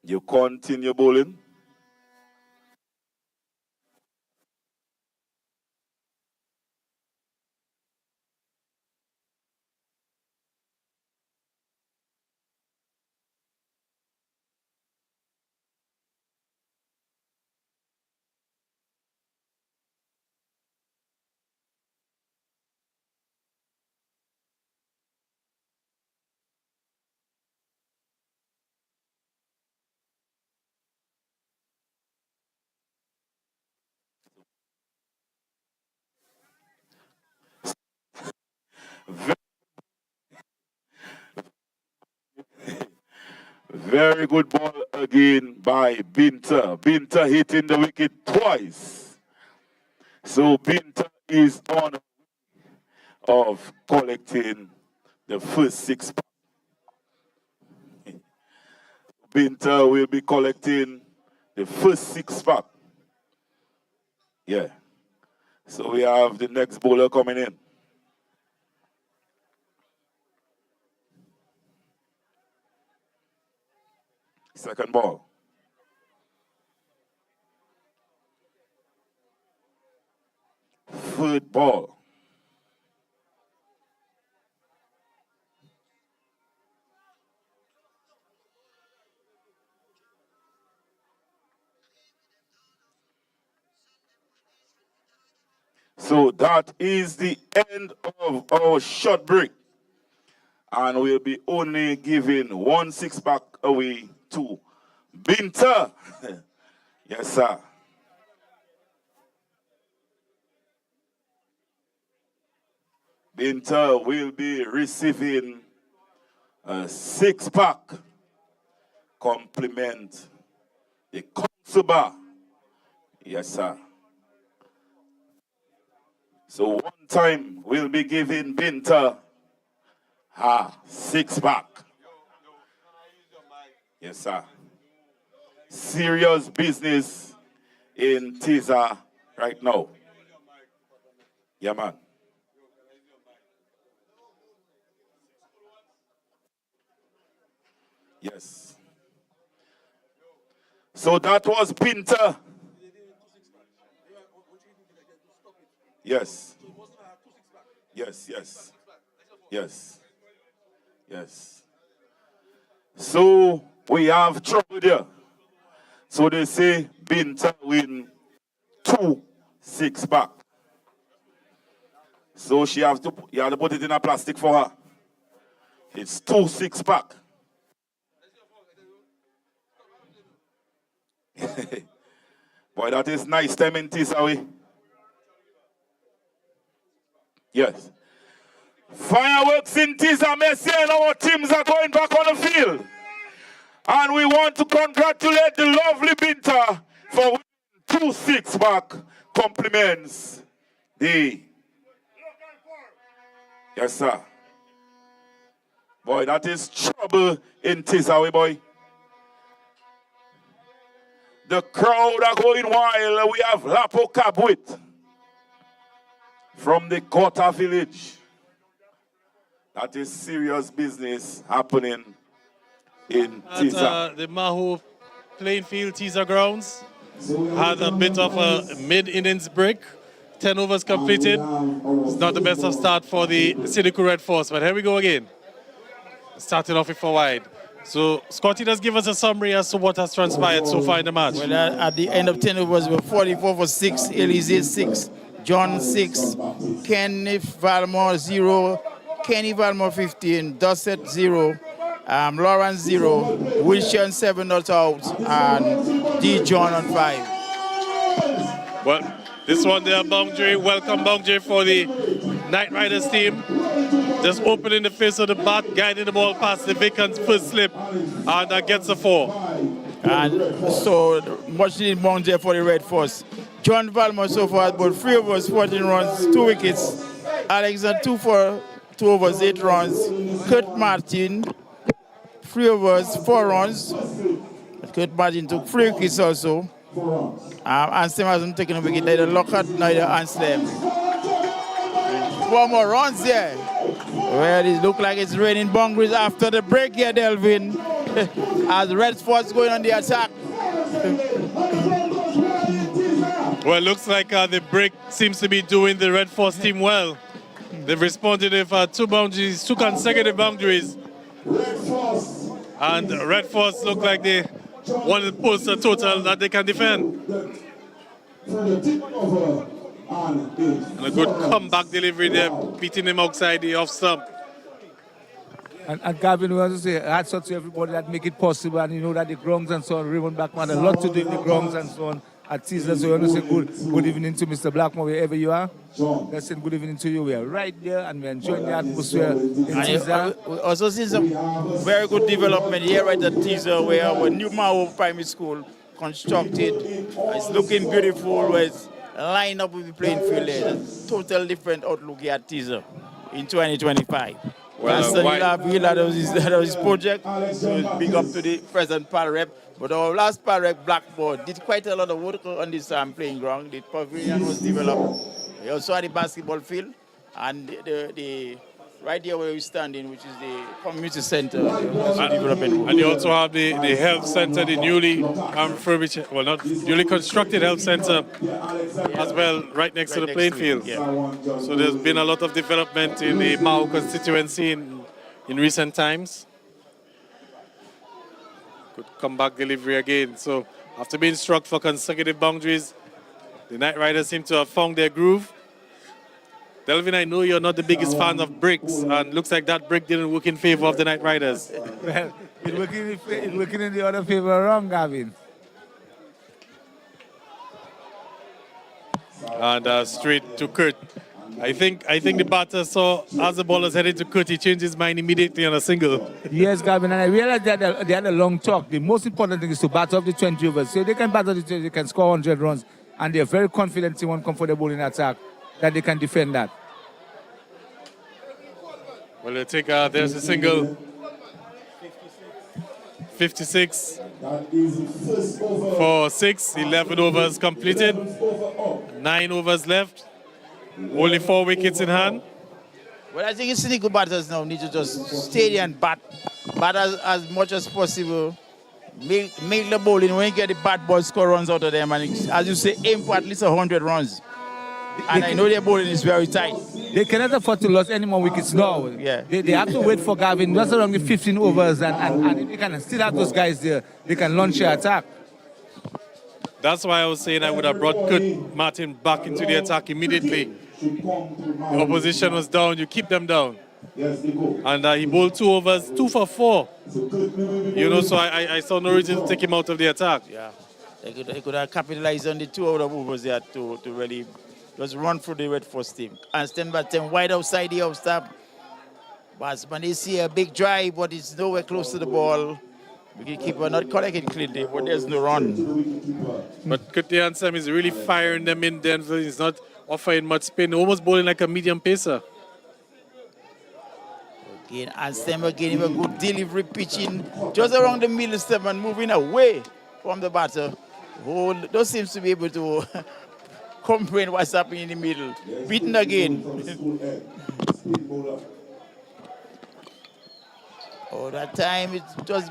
You continue bowling. Very good ball again by Binter. Binter hitting the wicket twice. So Binter is on of collecting the first 6 pack. Binter will be collecting the first 6 pack. Yeah. So we have the next bowler coming in. Second ball. Third ball. So that is the end of our short break. And we'll be only giving 1 6-pack away to Binter. Yes, sir. Binter will be receiving a 6-pack compliment. The Consuba. Yes, sir. So one time we'll be giving Binter a 6-pack. Yes, sir. Serious business in Tiza right now. Yeah, man. Yes. So that was Binter. Yes. Yes, yes. Yes. Yes. So we have trouble there. So they say Binter win 2 6-pack. So you have to put it in a plastic for her. It's 2 6-pack. Boy, that is nice time in Tisawi. Yes. Fireworks in Tisa, Messi, and our teams are going back on the field. And we want to congratulate the lovely Binter for winning 2 6-pack compliments. Yes, sir. Boy, that is trouble in Tisawi, boy. The crowd are going wild. We have Lapo Kabwit from the Kota village. That is serious business happening in Tiza. At the Mahaut playing field, Tiza grounds, had a bit of a mid-innings break. 10 overs completed. It's not the best of start for the Sidiku Red Force, but here we go again. Starting off with 4 wide. So, Scotty, just give us a summary as to what has transpired so far in the match. Well, at the end of 10 overs, we were 44 for 6, Elise 6, John 6, Kenneth Valmore 0, Kenny Valmore 15, Dorset 0, Lawrence 0, Wilson 7 not out, and D. John on 5. Well, this one there, boundary, welcome boundary for the Knight Riders team. Just opening the face of the bat, guiding the ball past the vacant first slip, and that gets a 4. And so, much needed boundary for the Red Force. John Valmore so far, about 3 overs, 14 runs, 2 wickets. Alexander 2 for 2 overs, 8 runs. Kurt Martin, 3 overs, 4 runs. Kurt Martin took 3 wickets also. Anselm hasn't taken a wicket, neither Lockhart, neither Anselm. 4 more runs there. Well, it looks like it's raining boundaries after the break here, Delvin. As Red Force going on the attack. Well, it looks like the break seems to be doing the Red Force team well. They've responded with 2 boundaries, 2 consecutive boundaries. And Red Force look like they want to post a total that they can defend. And a good comeback delivery there, beating him outside the off stump. And Gavin, we want to say hats off to everybody that make it possible, and you know that the grounds and so on, Raymond Blackman, a lot to do with the grounds and so on at Teaser. So we want to say good evening to Mr. Blackman, wherever you are. Let's say good evening to you. We are right there and we're enjoying the atmosphere in Teaser. We also see some very good development here right at Teaser, where our new Mahaut Primary School constructed. It's looking beautiful with a lineup will be playing field there. Total different outlook here at Teaser in 2025. Well, Cassani Laville, that was his project. So big up to the present PAL rep. But our last PAL rep, Blackboard, did quite a lot of work on this playing ground. The pavilion was developed. We also had the basketball field and the right here where we're standing, which is the community center. And you also have the health center, the newly refurbished, well, not newly constructed health center as well, right next to the playing field. Yeah. So there's been a lot of development in the Mahaut constituency in recent times. Good comeback delivery again. So after being struck for consecutive boundaries, the Knight Riders seem to have found their groove. Delvin, I know you're not the biggest fan of bricks, and looks like that brick didn't work in favor of the Knight Riders. Well, it's working in the other favor wrong, Gavin. And straight to Kurt. I think the batter saw as the ball was headed to Kurt, he changed his mind immediately on a single. Yes, Gavin, and I realized that they had a long talk. The most important thing is to bat off the 20 overs. So if they can bat off the 20, they can score 100 runs, and they're very confident in one comfortable in attack that they can defend that. Well, they take, there's a single. 56 for 6, 11 overs completed, 9 overs left, only 4 wickets in hand. Well, I think it's cynical batters now need to just stay there and bat as much as possible. Make the bowling, when you get the bad ball, score runs out of them, and as you say, aim for at least 100 runs. And I know their bowling is very tight. They cannot afford to lose any more wickets now. Yeah. They have to wait for Gavin just around the 15 overs, and if they can still have those guys there, they can launch their attack. That's why I was saying I would have brought Kurt Martin back into the attack immediately. The opposition was down, you keep them down. And he bowled 2 overs, 2 for 4. You know, so I saw no reason to take him out of the attack. Yeah, they could have capitalized on the 2 out of overs there to really just run through the Red Force team. And stand by 10 wide outside the off stump. But when they see a big drive, but it's nowhere close to the ball, the keeper not collecting cleanly, but there's no run. But Kurt Ansem is really firing them in Denver. He's not offering much spin, almost bowling like a medium pacer. Again, Ansem again with a good delivery pitching just around the middle stump and moving away from the batter. Those seems to be able to comprehend what's happening in the middle. Beaten again. That time it was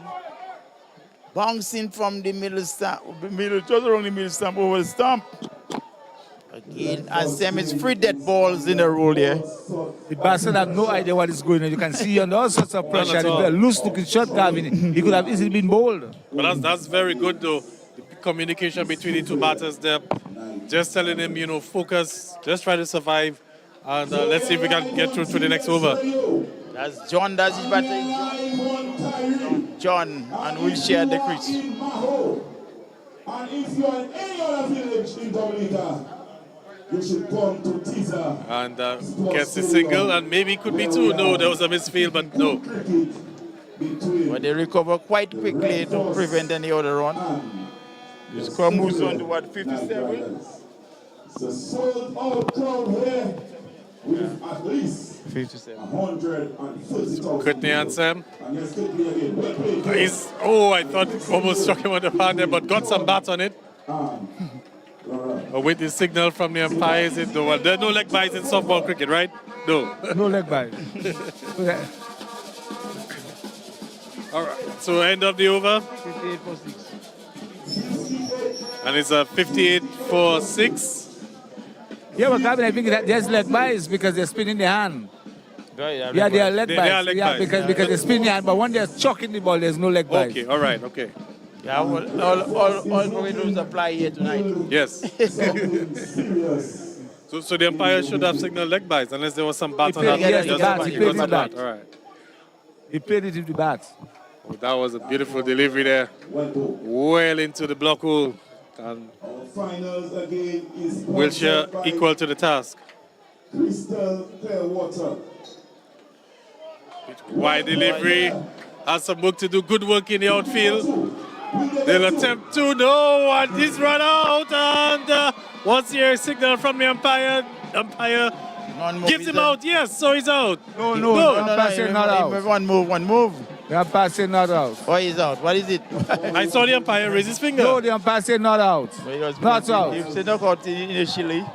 bouncing from the middle stump, just around the middle stump over the stump. Again, and Sam is 3 dead balls in a row there. The batsman have no idea what is going on. You can see under all sorts of pressure. at all. If a loose-looking shot, Gavin, he could have easily been bowled. But that's very good, though. The communication between the two batters there. Just telling him, you know, focus, just try to survive. And let's see if we can get through to the next over. That's John, that's his batting. John, and we'll share the crease. And if you are in any other village in Dominica, you should come to Tiza. And gets the single, and maybe it could be 2. No, there was a misfield, but no. But they recover quite quickly to prevent any other run. The score moves on to what, 57? It's a sold out crowd here with at least 57. 130,000. Courtney and Sam. And yes, Courtney again. Well played. I thought almost struck him on the hand there, but got some bat on it. With the signal from the umpire, is it? No, well, there are no leg byes in softball cricket, right? No. No leg by. All right. So end of the over. 58 for 6. And it's a 58 for 6. Yeah, but Gavin, I think that there's leg buys because they're spinning the hand. Yeah, they are leg They buys. are leg Yeah, buys. because they spin the hand, but when they're chucking the ball, there's no leg buys. Okay, all right, okay. Yeah, all the rules apply here tonight. Yes. So the umpire should have signaled leg byes unless there was some bat on that. Yes, Just- the bat. He he played got the some bat. All right. He played it into the bat. Oh, that was a beautiful delivery there. Well into the block hole. And Our finals again is Wilshire equal to the task. Crystal Clearwater. Wide delivery. Has some work to do. Good work in the outfield. They'll attempt to. No, and he's run out. And what's your signal from the umpire? Umpire gives him out. Yes, so he's out. No, No, umpire said not out. One move. The umpire said not out. Oh, he's out. What is it? I saw the umpire raise his finger. No, the umpire said not out. Not out. He said not out initially.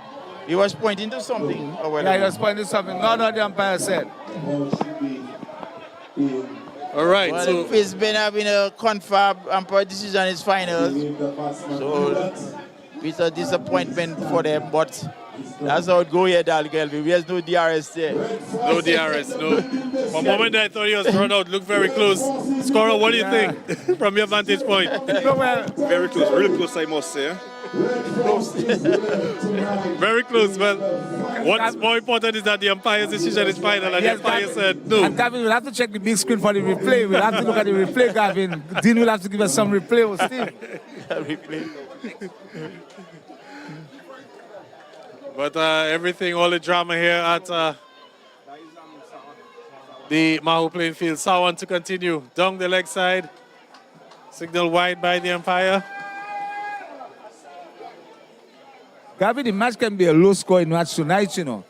He was pointing to something. Oh, well, Yeah, he was pointing to something. Not what the umpire said. Ball should be in All right, well, so it's been having a confab umpire decision in his finals. the batsman. So it's a disappointment for them, but that's how it go here, Dalgelby. There's no DRS there. no DRS, no. For a moment I thought he was run out. Looked very close. Scorer, what do you think from your vantage point? No, well, Very close, really close, I must say. Very close. Well, what's more important is that the umpire's decision is final, and the umpire said no. And Gavin, we'll have to check the big screen for the replay. We'll have to look at the replay, Gavin. Dean will have to give us some replay with Steve. But everything, all the drama here at the Mahaut playing field. Sawan to continue. Down the leg side. Signal wide by the umpire. Gavin, the match can be a low-scoring match tonight, you know.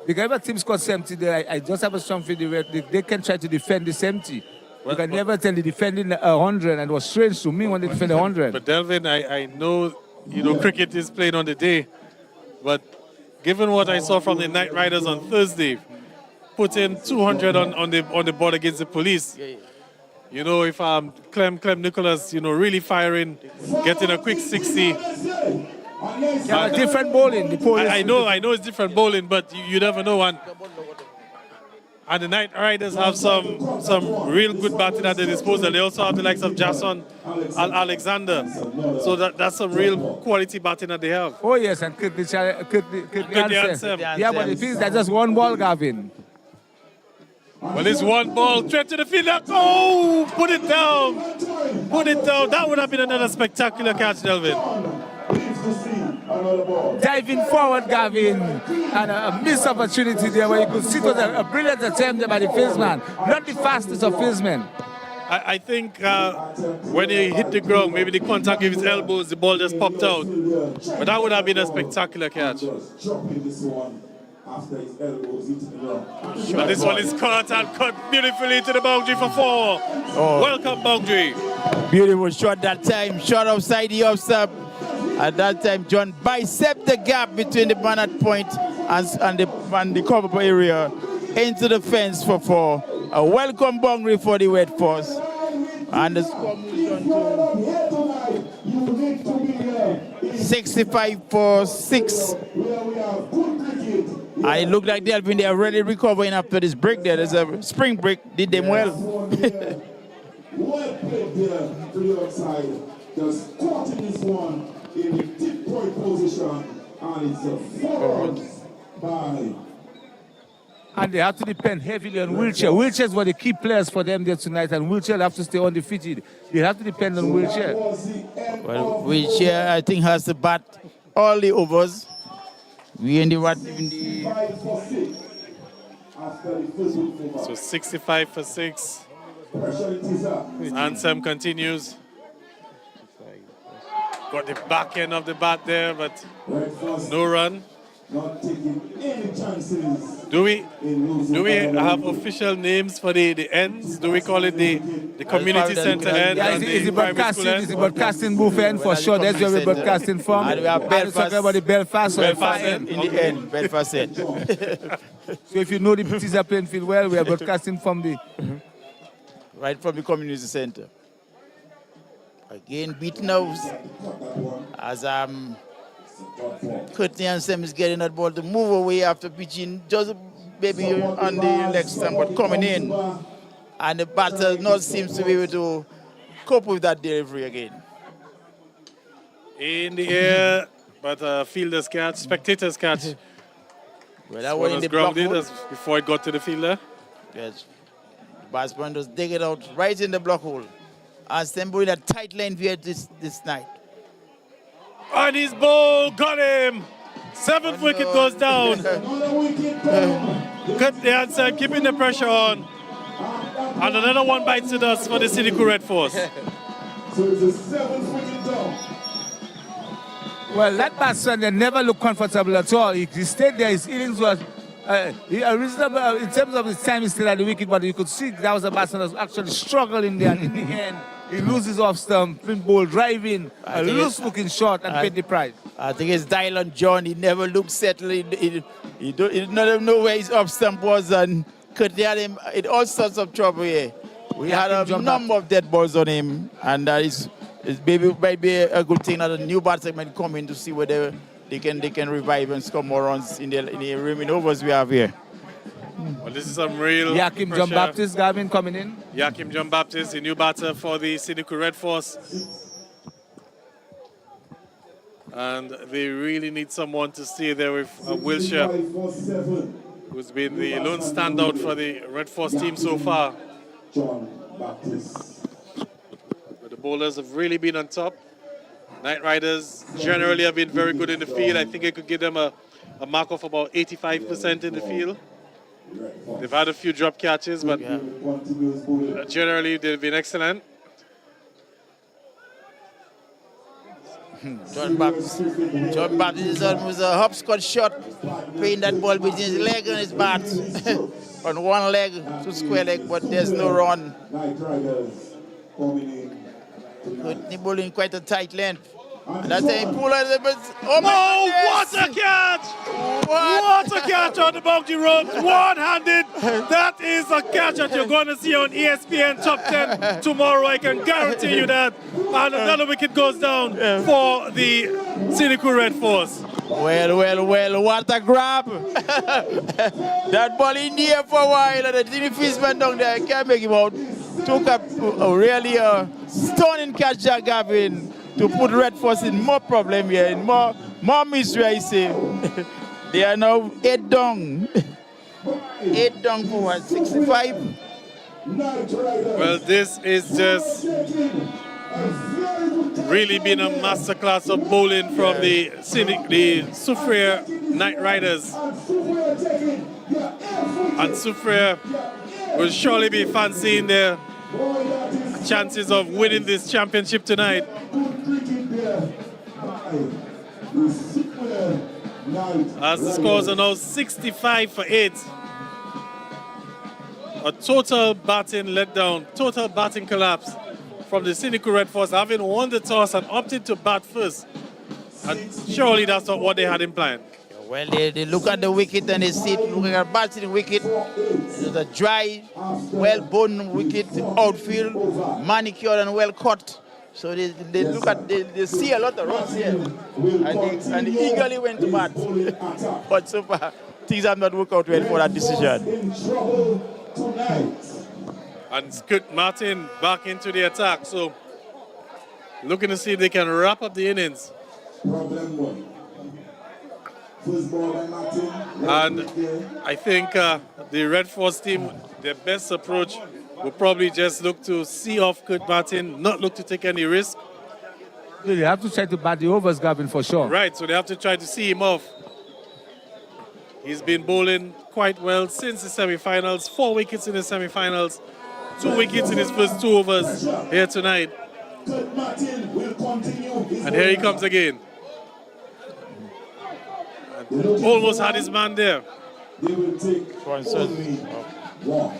Because if a team scores 70 there, I just have a strong feeling where they can try to defend this empty. You can never tell the defending 100, and it was strange to me when they defend 100. But Delvin, I know, cricket is played on the day. But given what I saw from the Knight Riders on Thursday, put in 200 on the board against the police. You know, if Clem Nicholas, really firing, getting a quick 60. Yeah, different bowling. The police. I know it's different bowling, but you never know. And the Knight Riders have some real good batting at their disposal. They also have the likes of Jason Alexander. So that's some real quality batting that they have. Oh, yes, and Courtney Ansem. Yeah, but the thing is that's just one ball, Gavin. Well, it's one ball, straight to the field. Oh, put it down. Put it down. That would have been another spectacular catch, Delvin. Diving forward, Gavin, and a missed opportunity there where you could see it was a brilliant attempt there by the fieldsman. Not the fastest of fieldsmen. I think when he hit the ground, maybe the contact with his elbows, the ball just popped out. But that would have been a spectacular catch. After his elbows hit the ground. But this one is caught and cut beautifully to the boundary for 4. Oh. Welcome, boundary. Beautiful shot that time. Shot outside the off sub. At that time, John bicep the gap between the Bernard point and the cover area into the fence for 4. A welcome boundary for the Red Force. And the score moves on to 65 for 6. I look like Delvin, they are really recovering after this break there. There's a spring break, did them well. Well played there to the outside. Just caught in this one in the deep point position. And it's a 4 runs by. And they have to depend heavily on Wheelchair. Wheelchairs were the key players for them there tonight, and Wheelchair have to stay undefeated. They have to depend on Wheelchair. Well, Wheelchair, I think, has to bat all the overs. We in the what? In the... So 65 for 6. Ansem continues. Got the back end of the bat there, but no run. Not taking any chances. Do we have official names for the ends? Do we call it the community center end? Yeah, and it's the broadcasting, broadcasting, it's the broadcasting booth end for sure. That's where we're broadcasting from. And we have Belfast. Talking about the Belfast end. In the end, Belfast end. So if you know the British are playing field well, we are broadcasting from the... Right from the community center. Again, beaten out as Courtney and Sam is getting that ball to move away after pitching just maybe on the next time, but coming in. And the batter not seems to be able to cope with that delivery again. In the air, but fielder's catch, spectator's catch. Well, that was in the grounded before it got to the fielder. Yes. The batsman just dig it out right in the block hole. And Stembo in a tight lane here this night. And his ball got him. 7th wicket goes down. Cut the answer, keeping the pressure on. And another one bites the dust for the Siniku Red Force. So it's a 7th wicket down. Well, that batsman they never looked comfortable at all. He stayed there. His innings was reasonable in terms of his time. He still at the wicket, but you could see that was a batsman that was actually struggling there. And in the end, he loses off stump, spin ball, driving, a loose-looking shot, and paid the price. I think it's Dylan John. He never looked settled. He didn't know where his off stump was, and could had him in all sorts of trouble here. We had a number of dead balls on him, and might be a good thing that a new batsman might come in to see whether they can revive and score more runs in the remaining overs we have here. Well, this is some real Yakim John Baptist, Gavin, coming in. Yakim John Baptist, the new batter for the Siniku Red Force. And they really need someone to stay there with Wilshire, who's been the lone standout for the Red Force team so far. John Baptist. But the bowlers have really been on top. Night Riders generally have been very good in the field. I think I could give them a mark of about 85% in the field. They've had a few drop catches, but generally they've been excellent. John Baptist is almost a hopscotch shot, playing that ball between his leg and his bat. On one leg to square leg, but there's no run. Courtney bowling quite a tight length. And that's a pull out of the oh, what a catch! What a catch on the boundary ropes, one-handed. That is a catch that you're going to see on ESPN Top 10 tomorrow. I can guarantee you that. And another wicket goes down for the Siniku Red Force. Well, what a grab. That ball in the air for a while, and the Tini Fishman down there, I can't make him out. Took up a really stunning catch, Jack Gavin, to put Red Force in more problem here, in more misery, I say. They are now 8 down. 8 down for what, 65? Well, this is just really been a masterclass of bowling from the Soufriere Night Riders. And Soufriere will surely be fancying their chances of winning this championship tonight. As the scores are now 65 for 8. A total batting letdown, total batting collapse from the Siniku Red Force, having won the toss and opted to bat first. And surely that's not what they had in plan. Well, they look at the wicket and they see it looking at batting wicket. It's a dry, well-born wicket, outfield, manicured and well cut. So they look at, they see a lot of runs here. And they eagerly went to bat. But so far, things have not worked out well for that decision. And Scott Martin back into the attack. So looking to see if they can wrap up the innings. And I think the Red Force team, their best approach will probably just look to see off Kurt Martin, not look to take any risk. They have to try to bat the overs, Gavin, for sure. Right, so they have to try to see him off. He's been bowling quite well since the semi-finals. 4 wickets in the semi-finals, 2 wickets in his first 2 overs here tonight. And here he comes again. And almost had his man there. They will take only one.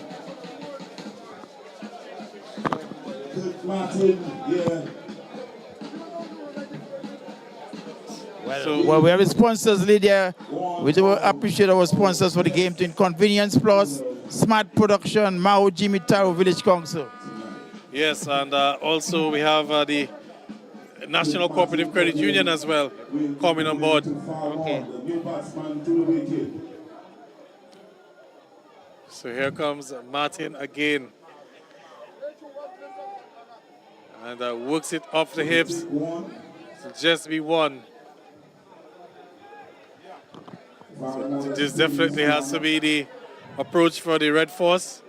Kurt Martin, yeah. Well, we have sponsors, Lydia. We do appreciate our sponsors for the game to Convenience Plus, Smart Production, Mahaut Jimmy Taro Village Council. Yes, and also we have the National Cooperative Credit Union as well coming on board. Okay. So here comes Martin again. And works it off the hips. So just be one. So this definitely has to be the approach for the Red Force.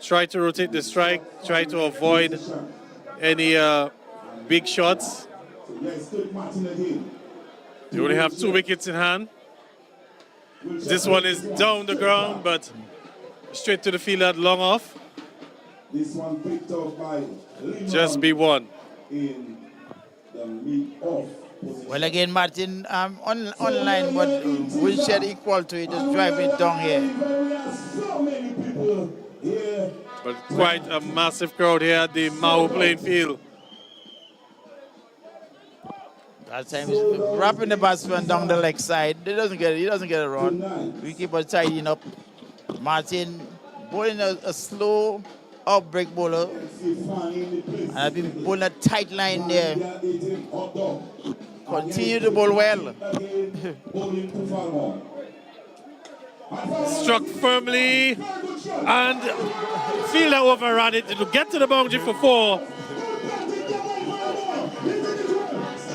Try to rotate the strike, try to avoid any big shots. They only have 2 wickets in hand. This one is down the ground, but straight to the field at long off. This one picked up by Just be one. in the mid-off. Well, again, Martin, online, but wheelchair equal to it, just driving it down here. So many people here. But quite a massive crowd here at the Mahaut playing field. That time he's wrapping the batsman down the leg side. He doesn't get a run. We keep on tidying up. Martin bowling a slow outbreak bowler. And I've been bowling a tight line there. Continue to bowl well. Struck firmly and fielder overran it to get to the boundary for 4.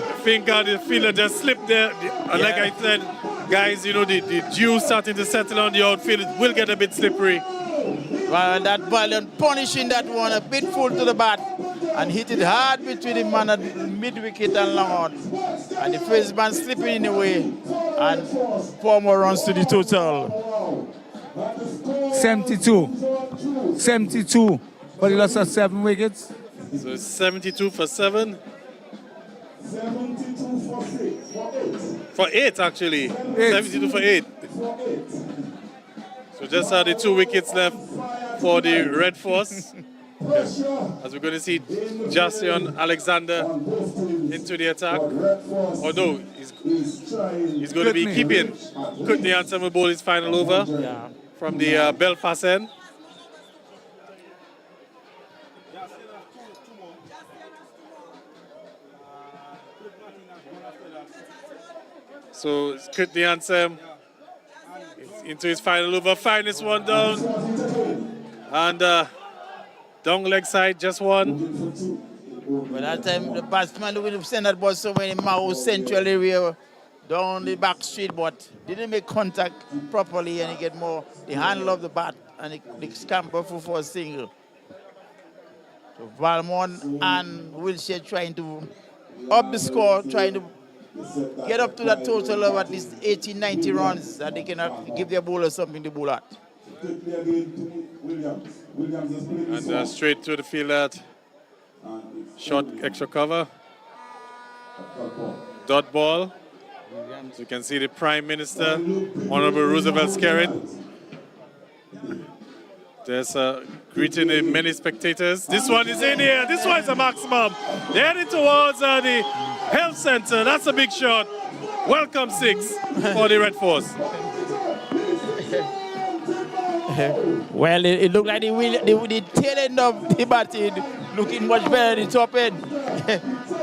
I think the fielder just slipped there. And like I said, guys, you know, the dew starting to settle on the outfield. It will get a bit slippery. Well, that Valiant punishing that one a bit full to the bat and hit it hard between the man at mid-wicket and long on. And the first man slipping in the way and 4 more runs to the total. 72, but he lost 7 wickets. So it's 72 for 7. 72 for 6, for 8. For 8, actually. 72 for 8. So just the 2 wickets left for the Red Force. As we're going to see Jason Alexander into the attack. Oh no, he's going to be keeping Kutni Ansem will bowl his final over from the Belfast end. So Kutni Ansem into his final over, finest one down. And down leg side, just one. But that time the batsman looking to send that ball somewhere in Mahaut central area down the back street, but didn't make contact properly and he get more the handle of the bat and the scamper for a single. So Valmont and Wilshire trying to up the score, trying to get up to that total of at least 80, 90 runs that they can give their bowler something to bowl at. And straight to the field at short extra cover. Dot ball. So you can see the Prime Minister, Honorable Roosevelt Skerritt. There's a greeting in many spectators. This one is in here. This one is a maximum. They're heading towards the health center. That's a big shot. Welcome 6 for the Red Force. Well, it looked like the tail end of the batting looking much better than the top end.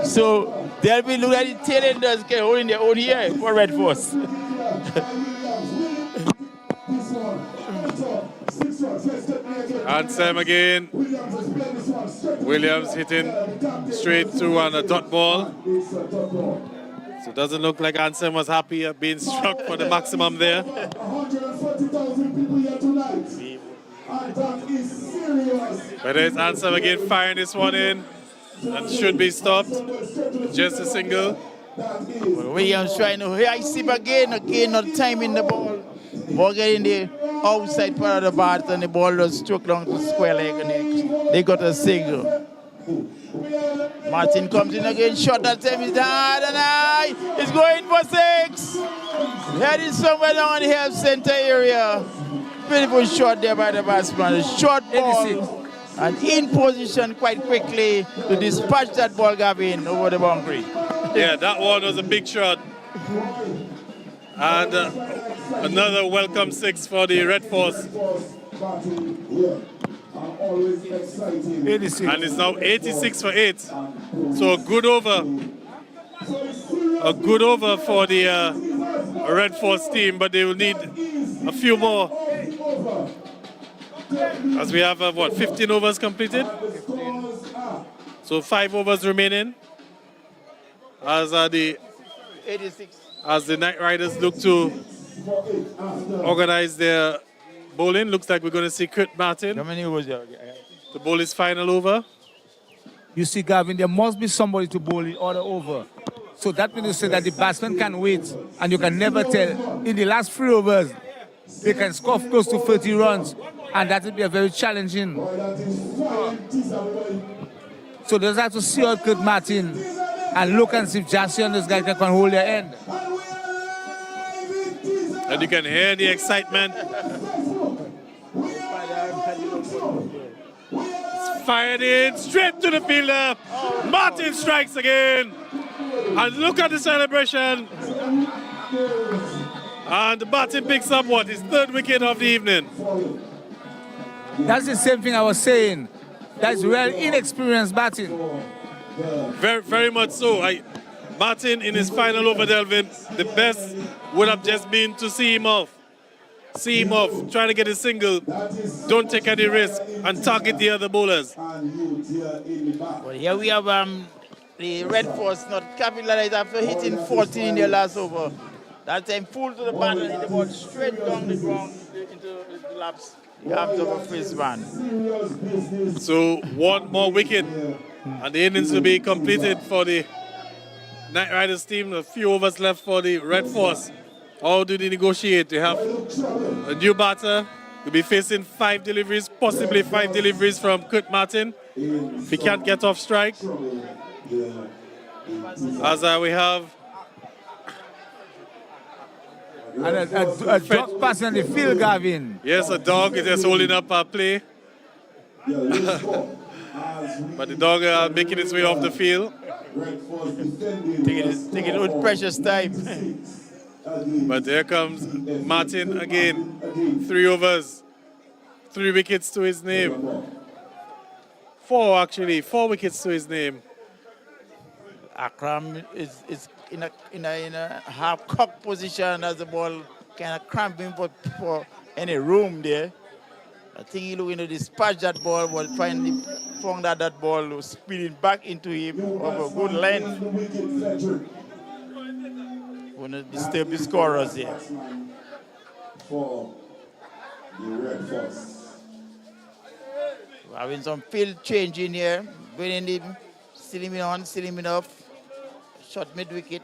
So they'll be looking at the tail enders holding their own here for Red Force. And Sam again. Williams hitting straight through on a dot ball. So it doesn't look like Ansem was happy at being struck for the maximum there. 140,000 people here tonight. And that is serious. But there's Ansem again firing this one in. And should be stopped. Just a single. Williams trying to ice him again, not timing the ball. Ball getting the outside part of the bat and the ball just struck down to square leg and they got a single. Martin comes in again, shot that time is hard and high. He's going for 6. Heading somewhere down the half center area. Beautiful shot there by the batsman. Short ball. And in position quite quickly to dispatch that ball, Gavin, over the boundary. Yeah, that one was a big shot. And another welcome 6 for the Red Force. 86. And it's now 86 for 8. So a good over. A good over for the Red Force team, but they will need a few more. As we have, 15 overs completed? So 5 overs remaining. As the 86. As the Night Riders look to organize their bowling, looks like we're going to see Kurt Martin. How many overs? The bowl is final over. You see, Gavin, there must be somebody to bowl the other over. So that means to say that the batsman can wait, and you can never tell. In the last 3 overs, they can score close to 30 runs, and that will be a very challenging. So they just have to see out Kurt Martin and look and see if Jassy and this guy can hold their end. And you can hear the excitement. It's fired in, straight to the fielder. Martin strikes again. And look at the celebration. And Martin picks up his 3rd wicket of the evening. That's the same thing I was saying. That's real inexperienced batting. Very, very much so. Martin in his final over, Delvin, the best would have just been to see him off. See him off, trying to get a single. Don't take any risk and target the other bowlers. Well, here we have the Red Force not capitalized after hitting 14 in their last over. That time full to the bat and hit the ball straight down the ground into the laps. The arms of a first man. So 1 more wicket and the innings will be completed for the Night Riders team. A few overs left for the Red Force. How do they negotiate? They have a new batter. They'll be facing 5 deliveries, possibly 5 deliveries from Kurt Martin. If he can't get off strike. As we have And a drop pass on the field, Gavin. yes, a dog is just holding up our play. But the dog making its way off the field. Taking it with precious time. But there comes Martin again. 3 overs, 3 wickets to his name. 4 actually, 4 wickets to his name. Akram is in a half-cocked position as the ball kind of cramping for any room there. I think he looking to dispatch that ball, but finally found that ball was speeding back into him over a good length. Want to disturb the scorers here. For the Red Force. We're having some field change in here. Bringing him, stealing him on, stealing him off. Shot mid-wicket.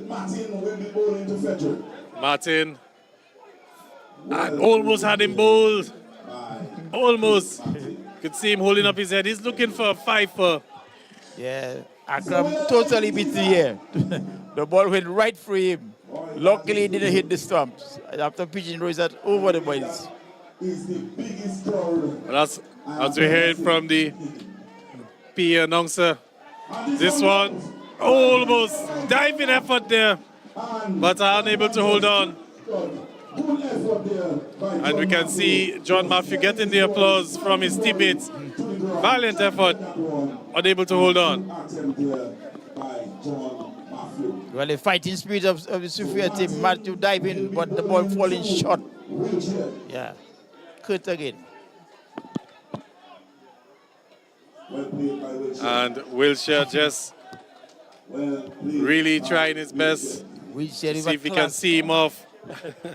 Martin will be bowling to Fletcher. Martin. And almost had him bowled. Almost. Could see him holding up his head. He's looking for a 5-for. Yeah, Akram totally beat the air. The ball went right through him. Luckily, it didn't hit the stumps. After pitching that over the boys. Is the biggest crowd. That's as we heard from the PA announcer. This one almost diving effort there, but unable to hold on. And we can see John Matthew getting the applause from his teammates. Valiant effort, unable to hold on. Well, the fighting spirit of the Sophia team. Matthew diving, but the ball falling short. Yeah. Cut again. And Wilshire just really trying his best. See if we can see him off.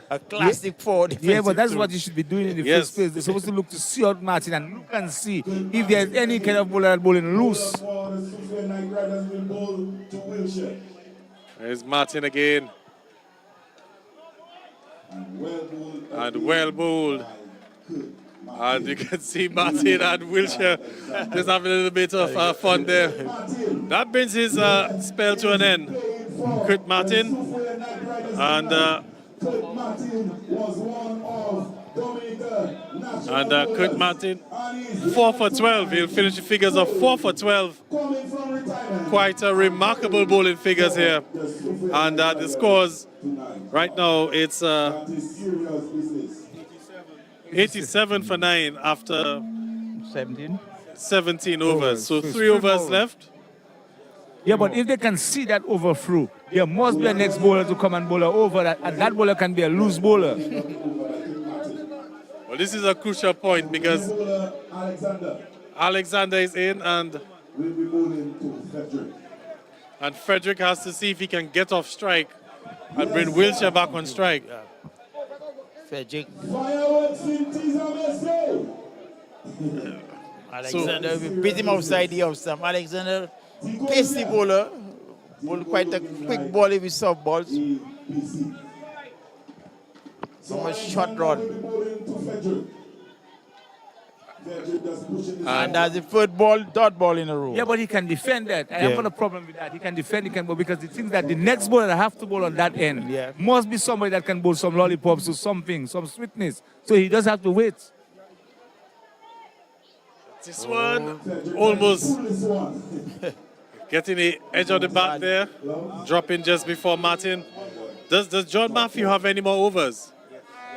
A classic four. Yeah, but that's what you should be doing in the first place. They're supposed to look to see out Martin and look and see if there's any kind of bowler bowling loose. There's Martin again. And well bowled. And you can see Martin and Wilshire just having a little bit of fun there. That brings his spell to an end. Kurt Martin. And Kurt Martin, 4 for 12. He'll finish the figures of 4 for 12. Quite a remarkable bowling figures here. And the scores right now, it's 87 for 9 after 17 overs. So 3 overs left. Yeah, but if they can see that over through, there must be a next bowler to come and bowl over, and that bowler can be a loose bowler. Well, this is a crucial point because Alexander is in, and Frederick has to see if he can get off strike and bring Wilshire back on strike. Frederick. Alexander, we beat him outside the off stump. Alexander, pasty bowler, bowled quite a quick ball with soft balls. From a short run. And that's the third ball, dot ball in a row. Yeah, but he can defend that. I have got a problem with that. He can defend, he can bowl, because the thing that the next bowler that have to bowl on that end must be somebody that can bowl some lollipops or something, some sweetness. So he does have to wait. This one almost getting the edge of the bat there, dropping just before Martin. Does John Matthew have any more overs?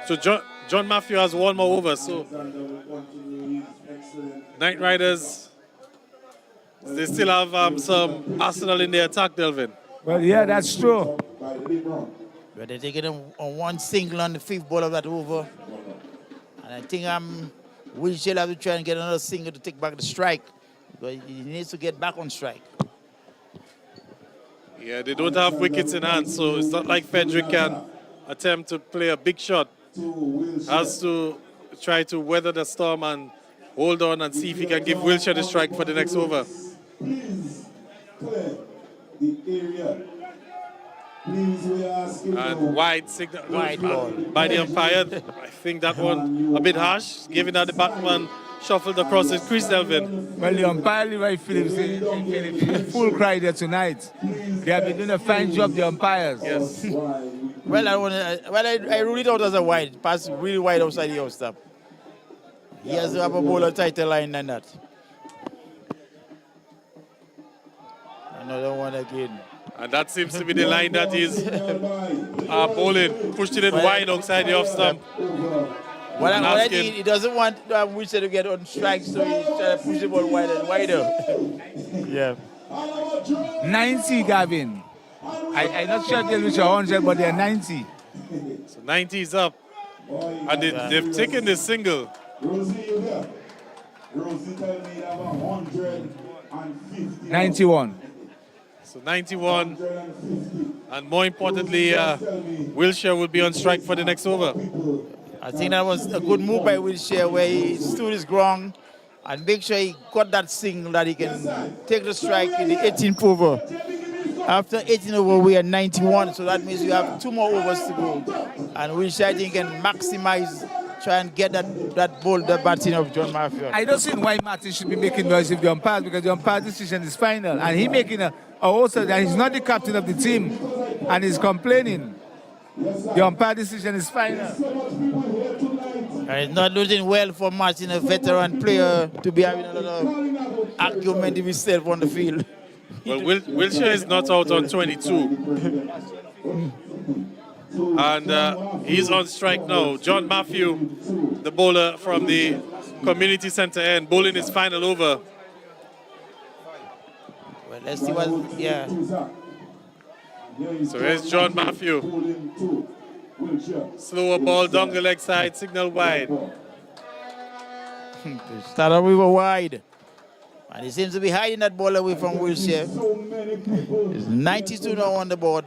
So John Matthew has 1 more over. So Knight Riders, they still have some arsenal in their attack, Delvin. Well, yeah, that's true. But they're taking him on 1 single on the 5th ball of that over. And I think Wilshire will have to try and get another single to take back the strike. But he needs to get back on strike. Yeah, they don't have wickets in hand, so it's not like Frederick can attempt to play a big shot. Has to try to weather the storm and hold on and see if he can give Wilshire the strike for the next over. Please clear the area. Please, we are asking and wide signal by the umpire. I think that one a bit harsh, given that the batsman shuffled across the crease, Delvin. Well, the umpire, Levi Phillips, in full cry there tonight. They have been doing a fine job, the umpires. Yes. Well, I rule it out as a wide. Pass really wide outside the off stump. He has to have a bowler tighter line than that. Another one again. And that seems to be the line that is bowling, pushed it wide outside the off stump. Well, he doesn't want Wilshire to get on strike, so he's trying to push the ball wider and wider. Yeah. 90, Gavin. I'm not sure they'll reach 100, but they're 90. So 90 is up. And they've taken the single. Rosie, you there? Rosie tell me you have 150. 91. So 91. And more importantly, Wilshire will be on strike for the next over. I think that was a good move by Wilshire, where he stood his ground and make sure he got that single that he can take the strike in the 18th over. After 18 over, we are 91, so that means we have 2 more overs to go. And Wilshire, I think, can maximize, try and get that ball, the batting of John Matthew. I don't see why Martin should be making noise with the umpire, because the umpire decision is final. And he making also that he's not the captain of the team, and he's complaining. The umpire decision is final. And it's not looking well for Martin, a veteran player, to be having another argument with himself on the field. Well, Wilshire is not out on 22. And he's on strike now. John Matthew, the bowler from the community center end, bowling his final over. Well, let's see what, yeah. So here's John Matthew. Slower ball down the leg side, signal wide. Started we were wide. And he seems to be hiding that ball away from Wilshire. It's 92 now on the board.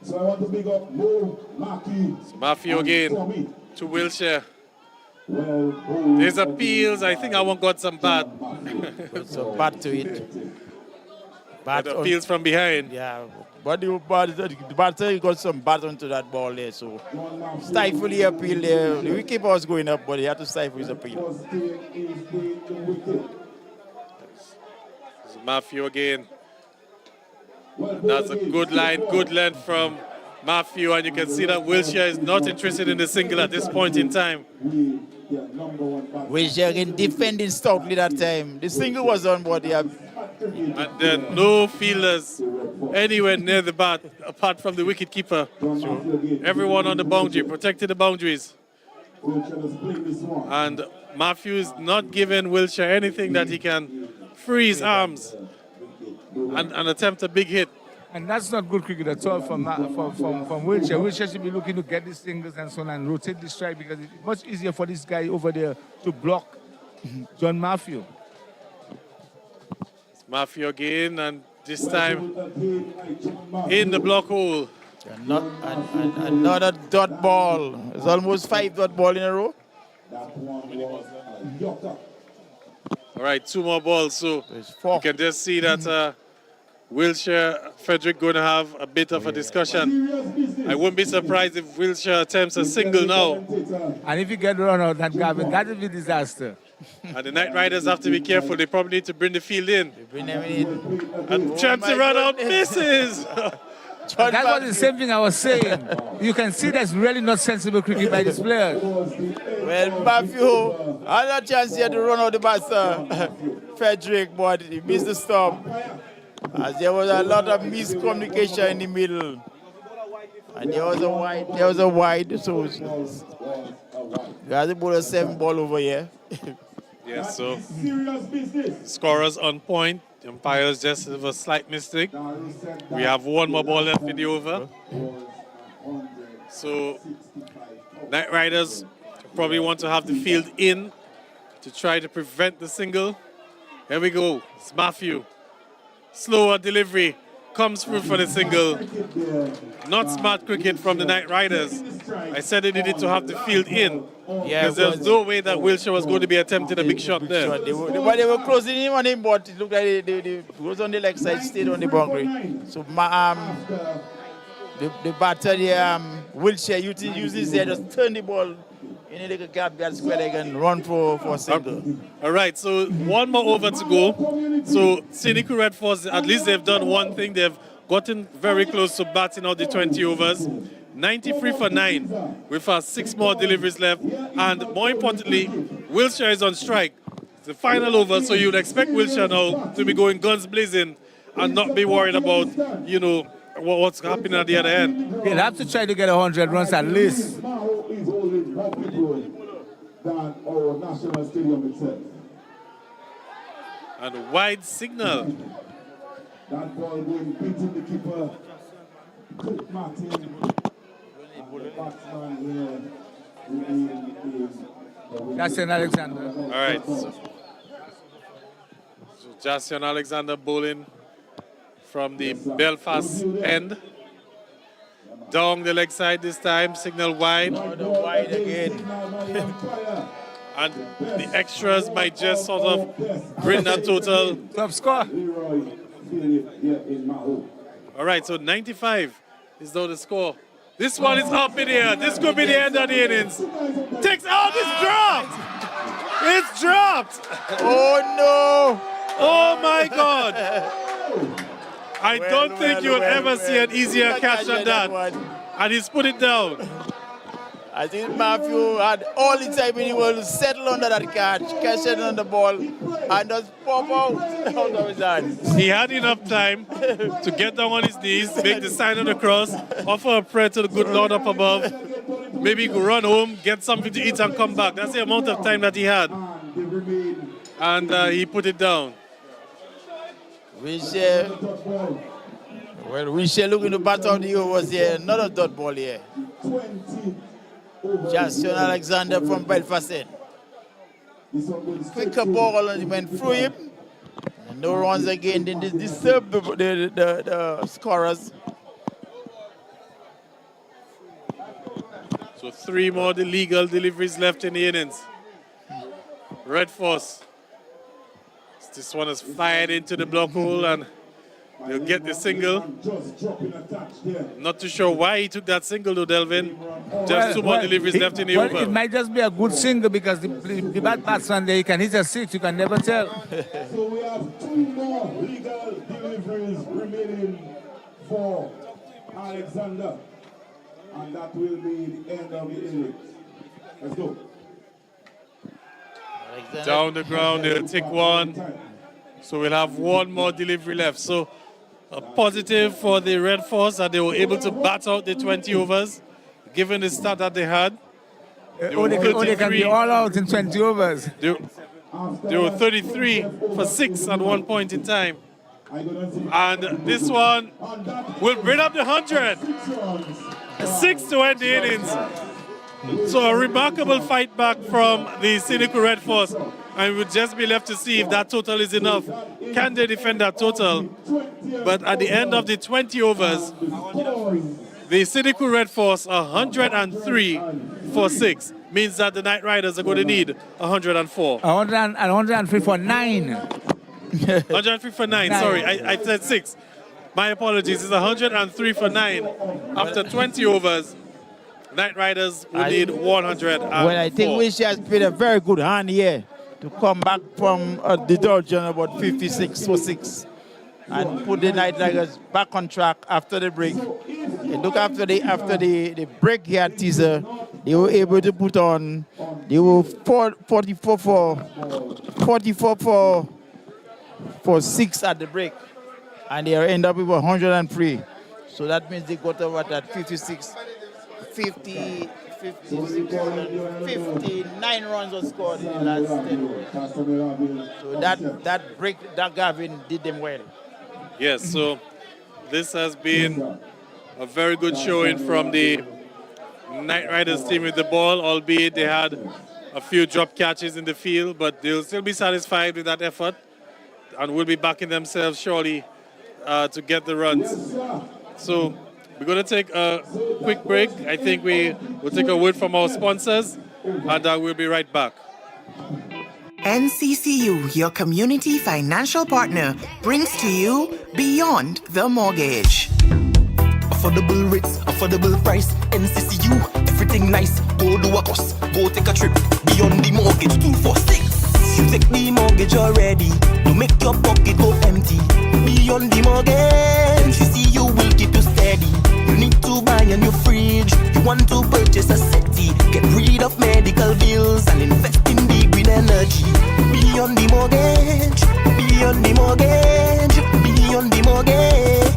So I want to big up Mo Maki. So Matthew again to Wilshire. There's appeals. I think I want got some bat. So bat to it. But appeals from behind. Yeah. But the batter got some bat onto that ball there. So stifle the appeal there. The wicket was going up, but he had to stifle his appeal. So Matthew again. That's a good line, good length from Matthew, and you can see that Wilshire is not interested in the single at this point in time. Wilshire again defending stoutly that time. The single was on, but and there are no fielders anywhere near the bat apart from the wicketkeeper. So everyone on the boundary, protecting the boundaries. And Matthew is not giving Wilshire anything that he can free his arms and attempt a big hit. And that's not good cricket at all from Wilshire. Wilshire should be looking to get the singles and so on and rotate the strike, because it's much easier for this guy over there to block John Matthew. It's Matthew again, and this time in the block hole. Another dot ball. It's almost 5 dot ball in a row. All right, 2 more balls. So you can just see that Wilshire, Frederick going to have a bit of a discussion. I wouldn't be surprised if Wilshire attempts a single now. And if you get run out, that will be disaster. And the Night Riders have to be careful. They probably need to bring the field in. Bring them in. And chance to run out misses. That was the same thing I was saying. You can see that's really not sensible cricket by these players. Well, Matthew, another chance here to run out the batter. Frederick, but he missed the stop. As there was a lot of miscommunication in the middle. And there was a wide, so we had to put a 7 ball over here. Yes, so scorers on point. The umpires just have a slight mistake. We have 1 more ball left in the over. So Night Riders probably want to have the field in to try to prevent the single. Here we go. It's Matthew. Slower delivery comes through for the single. Not smart cricket from the Night Riders. I said they needed to have the field in. Yeah, because there's no way that Wilshire was going to be attempting a big shot there. They were closing in on him, but it looked like they was on the leg side, stayed on the boundary. So the batter there, Wilshire uses his head, just turn the ball in a little gap, got square leg and run for a single. All right, so 1 more over to go. So Cynical Red Force, at least they've done one thing. They've gotten very close to batting out the 20 overs. 93 for 9 with 6 more deliveries left. And more importantly, Wilshire is on strike. It's the final over, so you'd expect Wilshire now to be going guns blazing and not be worried about, you know, what's happening at the other end. They'll have to try to get 100 runs at least. Than our national stadium itself. And a wide signal. That ball going beating the keeper. Quick Martin. And the batsman here. Jason Alexander. All right. So Jason Alexander bowling from the Belfast end. Down the leg side this time, signal wide. Wide again. And the extras might just sort of bring that total. Top score. All right, so 95 is now the score. This one is up in here. This could be the end of the innings. Takes out, it's dropped. It's dropped. Oh no. Oh my God. I don't think you'll ever see an easier catch than that. And he's put it down. I think Matthew had all the time in the world to settle under that catch it on the ball, and just pop out of his hands. He had enough time to get down on his knees, make the sign of the cross, offer a prayer to the good Lord up above. Maybe he could run home, get something to eat, and come back. That's the amount of time that he had. And he put it down. We shall look in the battle of the overs here. Another dot ball here. Jason Alexander from Belfast. Quicker ball and it went through him. And no runs again. Then they disturb the scorers. So 3 more illegal deliveries left in the innings. Red Force. This one is fired into the block hole and they'll get the single. Not too sure why he took that single though, Delvin. Just 2 more deliveries left in the over. It might just be a good single because the bad batsman there, he can hit a 6, you can never tell. So we have 2 more legal deliveries remaining for Alexander. And that will be the end of the innings. Let's go. Down the ground, they'll take 1. So we'll have 1 more delivery left. So a positive for the Red Force that they were able to bat out the 20 overs, given the start that they had. They can be all out in 20 overs. They were 33 for 6 at one point in time. And this one will bring up the 100. 6 to end the innings. So a remarkable fight back from the cynical Red Force. And we'll just be left to see if that total is enough. Can they defend that total? But at the end of the 20 overs, the cynical Red Force 103 for 6 means that the Night Riders are going to need 104. 103 for 9. 103 for 9, sorry, I said 6. My apologies, it's 103 for 9. After 20 overs, Night Riders will need 104. Well, I think Wish has played a very good hand here to come back from the Dodger about 56 for 6 and put the Night Riders back on track after the break. And look, after the break here at teaser, they were able to put on, they were 44 for 6 at the break, and they end up with 103. So that means they got over at 56, 59 runs were scored in the last 10 overs. So that break, that Gavin did them well. Yes, so this has been a very good showing from the Night Riders team with the ball, albeit they had a few drop catches in the field, but they'll still be satisfied with that effort and will be backing themselves surely to get the runs. So we're going to take a quick break. I think we will take a word from our sponsors, and we'll be right back. NCCU, your community financial partner, brings to you Beyond the Mortgage. Affordable rates, affordable price, NCCU, everything nice. Go do a course, go take a trip. Beyond the Mortgage 246. You take the mortgage already, you make your pocket go empty. Beyond the Mortgage, NCCU will keep you steady. You need to buy a new fridge, you want to purchase a settee. Get rid of medical bills and invest in the green energy. Beyond the Mortgage, beyond the Mortgage, beyond the Mortgage.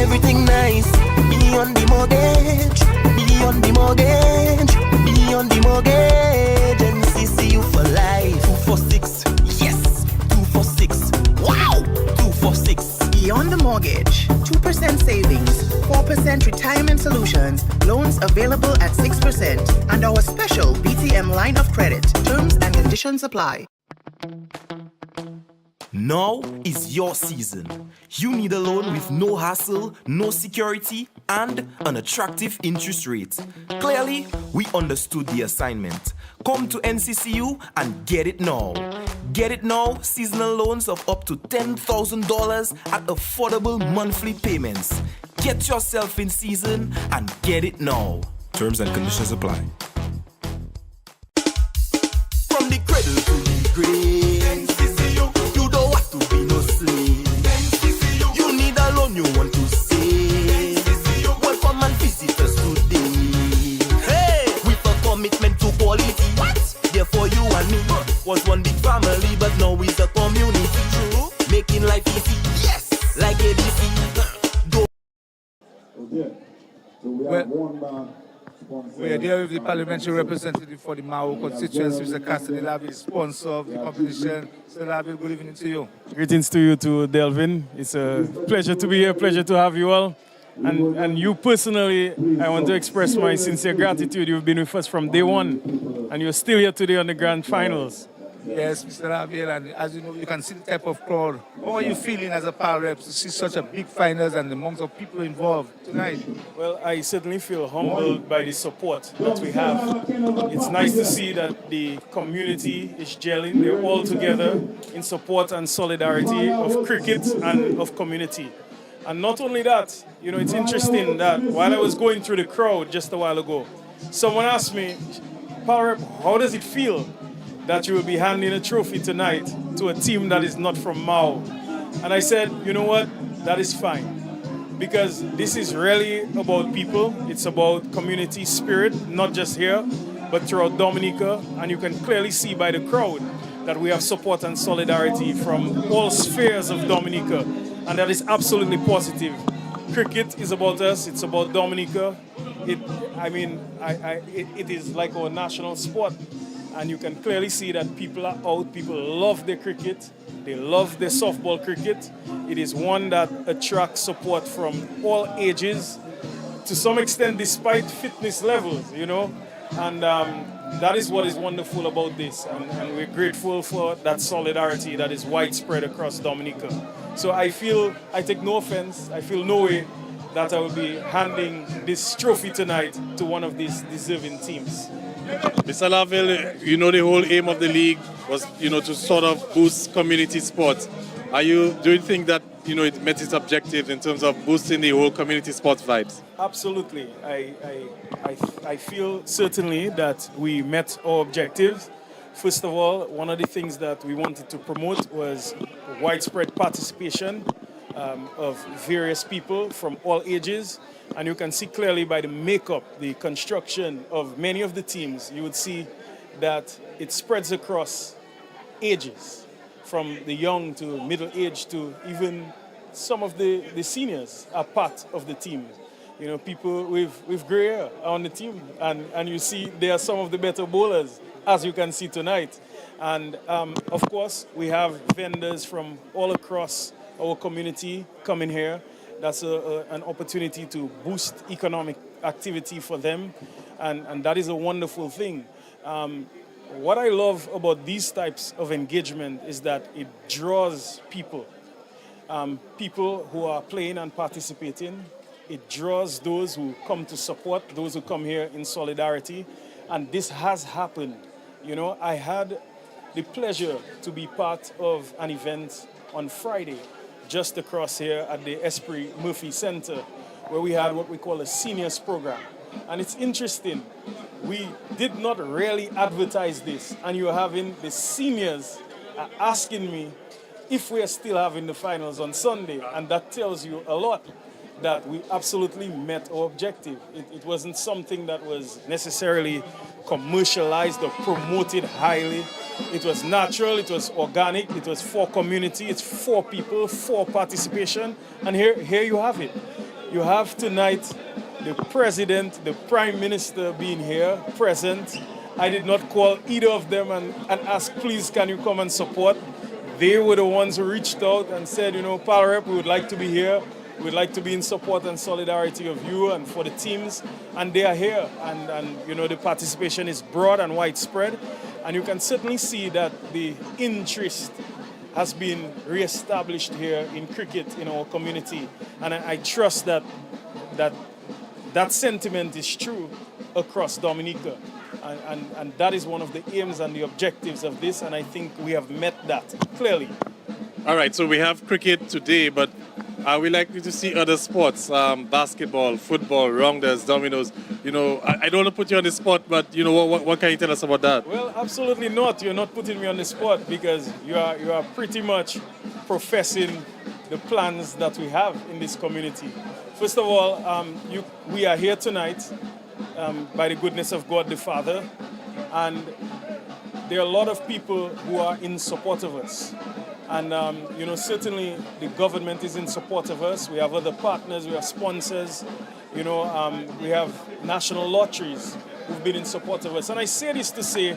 Everything nice, beyond the Mortgage, beyond the Mortgage, beyond the Mortgage. NCCU for life. 246, yes, 246. Wow, 246. Beyond the Mortgage, 2% savings, 4% retirement solutions, loans available at 6%, and our special BTM line of credit. Terms and conditions apply. Now is your season. You need a loan with no hassle, no security, and an attractive interest rate. Clearly, we understood the assignment. Come to NCCU and get it now. Get it now, seasonal loans of up to $10,000 at affordable monthly payments. Get yourself in season and get it now. Terms and conditions apply. From the cradle to the grave, NCCU, you don't have to be no slave. NCCU, you need a loan you want to save. NCCU, welcome and visit us today. Hey, but now it's a community. True. Making life easy, yes, like ABC. We are there with the parliamentary representative for the Mahaut constituency, Mr. Cassani Laville, sponsor of the competition. Mr. Laville, good evening to you. Greetings to you too, Delvin. It's a pleasure to be here, pleasure to have you all. And you personally, I want to express my sincere gratitude. You've been with us from day one, and you're still here today on the grand finals. Yes, Mr. Laville, and as you know, you can see the type of crowd. How are you feeling as a PAL rep to see such a big finals and the amount of people involved tonight? Well, I certainly feel humbled by the support that we have. It's nice to see that the community is gelling. They're all together in support and solidarity of cricket and of community. And not only that, you know, it's interesting that while I was going through the crowd just a while ago, someone asked me, PAL rep, how does it feel that you will be handing a trophy tonight to a team that is not from Mahaut? And I said, you know what, that is fine. Because this is really about people. It's about community spirit, not just here, but throughout Dominica. And you can clearly see by the crowd that we have support and solidarity from all spheres of Dominica. And that is absolutely positive. Cricket is about us, it's about Dominica. It is like our national sport. And you can clearly see that people are out, people love their cricket, they love their softball cricket. It is one that attracts support from all ages, to some extent despite fitness levels, you know. And that is what is wonderful about this. And we're grateful for that solidarity that is widespread across Dominica. So I take no offense, I feel no way that I will be handing this trophy tonight to one of these deserving teams. Mr. Laville, you know the whole aim of the league was, you know, to sort of boost community sports. Do you think that, you know, it met its objectives in terms of boosting the whole community sports vibes? Absolutely. I feel certainly that we met our objectives. First of all, one of the things that we wanted to promote was widespread participation of various people from all ages. And you can see clearly by the makeup, the construction of many of the teams, you would see that it spreads across ages, from the young to middle age to even some of the seniors are part of the team. You know, people with gray hair on the team, and you see they are some of the better bowlers, as you can see tonight. And of course, we have vendors from all across our community coming here. That's an opportunity to boost economic activity for them, and that is a wonderful thing. What I love about these types of engagement is that it draws people, people who are playing and participating. It draws those who come to support, those who come here in solidarity, and this has happened. You know, I had the pleasure to be part of an event on Friday, just across here at the Esprit Murphy Center, where we had what we call a seniors program. And it's interesting, we did not really advertise this, and you're having the seniors asking me if we are still having the finals on Sunday, and that tells you a lot, that we absolutely met our objective. It wasn't something that was necessarily commercialized or promoted highly. It was natural, it was organic, it was for community, it's for people, for participation. And here you have it. You have tonight the president, the prime minister being here, present. I did not call either of them and ask, please, can you come and support? They were the ones who reached out and said, you know, PAL rep, we would like to be here. We'd like to be in support and solidarity of you and for the teams. And they are here. And you know, the participation is broad and widespread. And you can certainly see that the interest has been reestablished here in cricket in our community. And I trust that sentiment is true across Dominica. And that is one of the aims and the objectives of this. And I think we have met that clearly. All right, so we have cricket today, but we likely to see other sports, basketball, football, rounders, dominoes. You know, I don't want to put you on the spot, but you know, what can you tell us about that? Well, absolutely not. You're not putting me on the spot because you are pretty much professing the plans that we have in this community. First of all, we are here tonight by the goodness of God the Father, and there are a lot of people who are in support of us. And, certainly the government is in support of us. We have other partners, we have sponsors, we have national lotteries who've been in support of us. And I say this to say,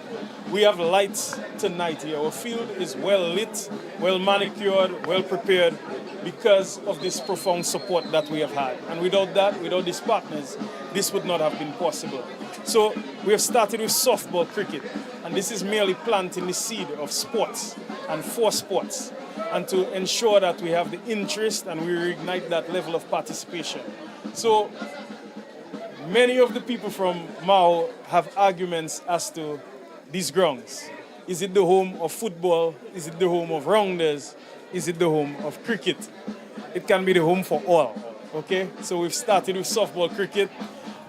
we have lights tonight here. Our field is well lit, well manicured, well prepared because of this profound support that we have had. And without that, without these partners, this would not have been possible. So we have started with softball cricket, and this is merely planting the seed of sports and for sports, and to ensure that we have the interest and we reignite that level of participation. So many of the people from Mahaut have arguments as to these grounds. Is it the home of football? Is it the home of rounders? Is it the home of cricket? It can be the home for all, okay? So we've started with softball cricket.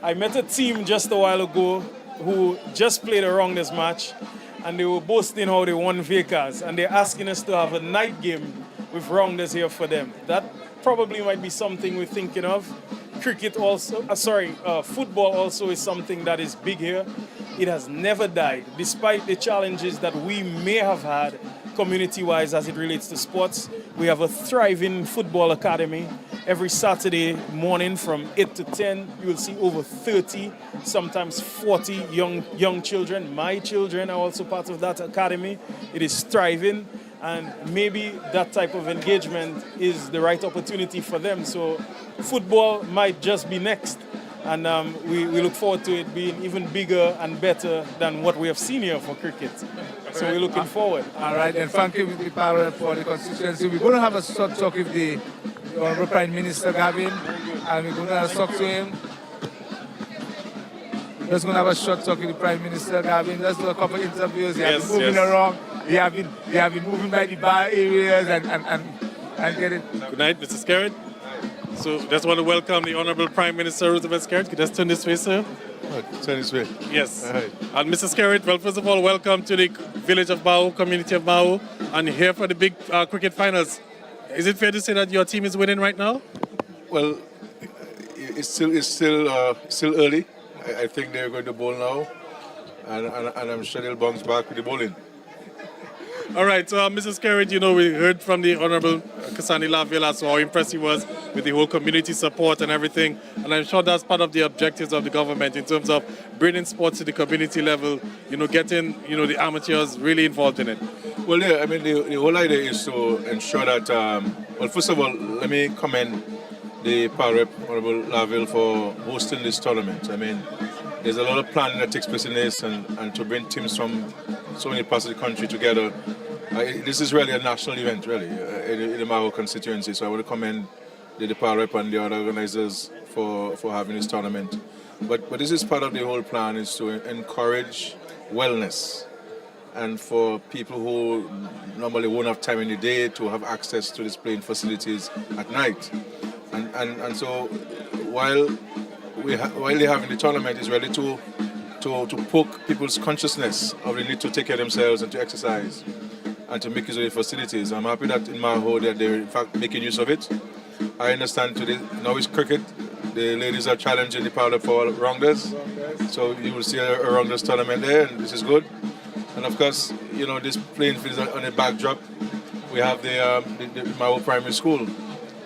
I met a team just a while ago who just played a rounders match, and they were boasting how they won vehicles, and they're asking us to have a night game with rounders here for them. That probably might be something we're thinking of. Cricket also, football also is something that is big here. It has never died, despite the challenges that we may have had community-wise as it relates to sports. We have a thriving football academy. Every Saturday morning from 8 to 10, you will see over 30, sometimes 40 young children. My children are also part of that academy. It is thriving, and maybe that type of engagement is the right opportunity for them. So football might just be next. And we look forward to it being even bigger and better than what we have seen here for cricket. So we're looking forward. All right, and thank you, Mr. Parrot, for the constituency. We're going to have a short talk with the Honorable Prime Minister Gavin, and we're going to talk to him. Just going to have a short talk with the Prime Minister Gavin. Let's do a couple of interviews. He has been moving around. He have been moving by the bar areas and get it. Good night, Mr. Skerritt. So just want to welcome the Honorable Prime Minister Roosevelt Skerritt. Could you just turn this way, sir? Turn this way. Yes. All right. And Mr. Skerritt, well, first of all, welcome to the village of Mahaut, community of Mahaut, and here for the big cricket finals. Is it fair to say that your team is winning right now? Well, it's still early. I think they're going to bowl now, and I'm sure they'll bounce back with the bowling. All right, so Mrs. Skerritt, we heard from the Honorable Cassani Laville as to how impressed he was with the whole community support and everything, and I'm sure that's part of the objectives of the government in terms of bringing sports to the community level, getting, the amateurs really involved in it. Well, yeah, I mean, the whole idea is to ensure that, well, first of all, let me commend the Rep Honorable Laville for hosting this tournament. I mean, there's a lot of planning that takes place in this, and to bring teams from so many parts of the country together. This is really a national event, really, in the Mahaut constituency. So I want to commend the Rep and the other organizers for having this tournament. But this is part of the whole plan, is to encourage wellness, and for people who normally won't have time in the day to have access to these playing facilities at night. And so while they're having the tournament, is really to poke people's consciousness of the need to take care of themselves and to exercise and to make use of the facilities. I'm happy that in Mahaut that they're in fact making use of it. I understand today, now it's cricket. The ladies are challenging the powder for rounders. So you will see a rounders tournament there, and this is good. And of course, this playing field on the backdrop, we have the Mahaut Primary School,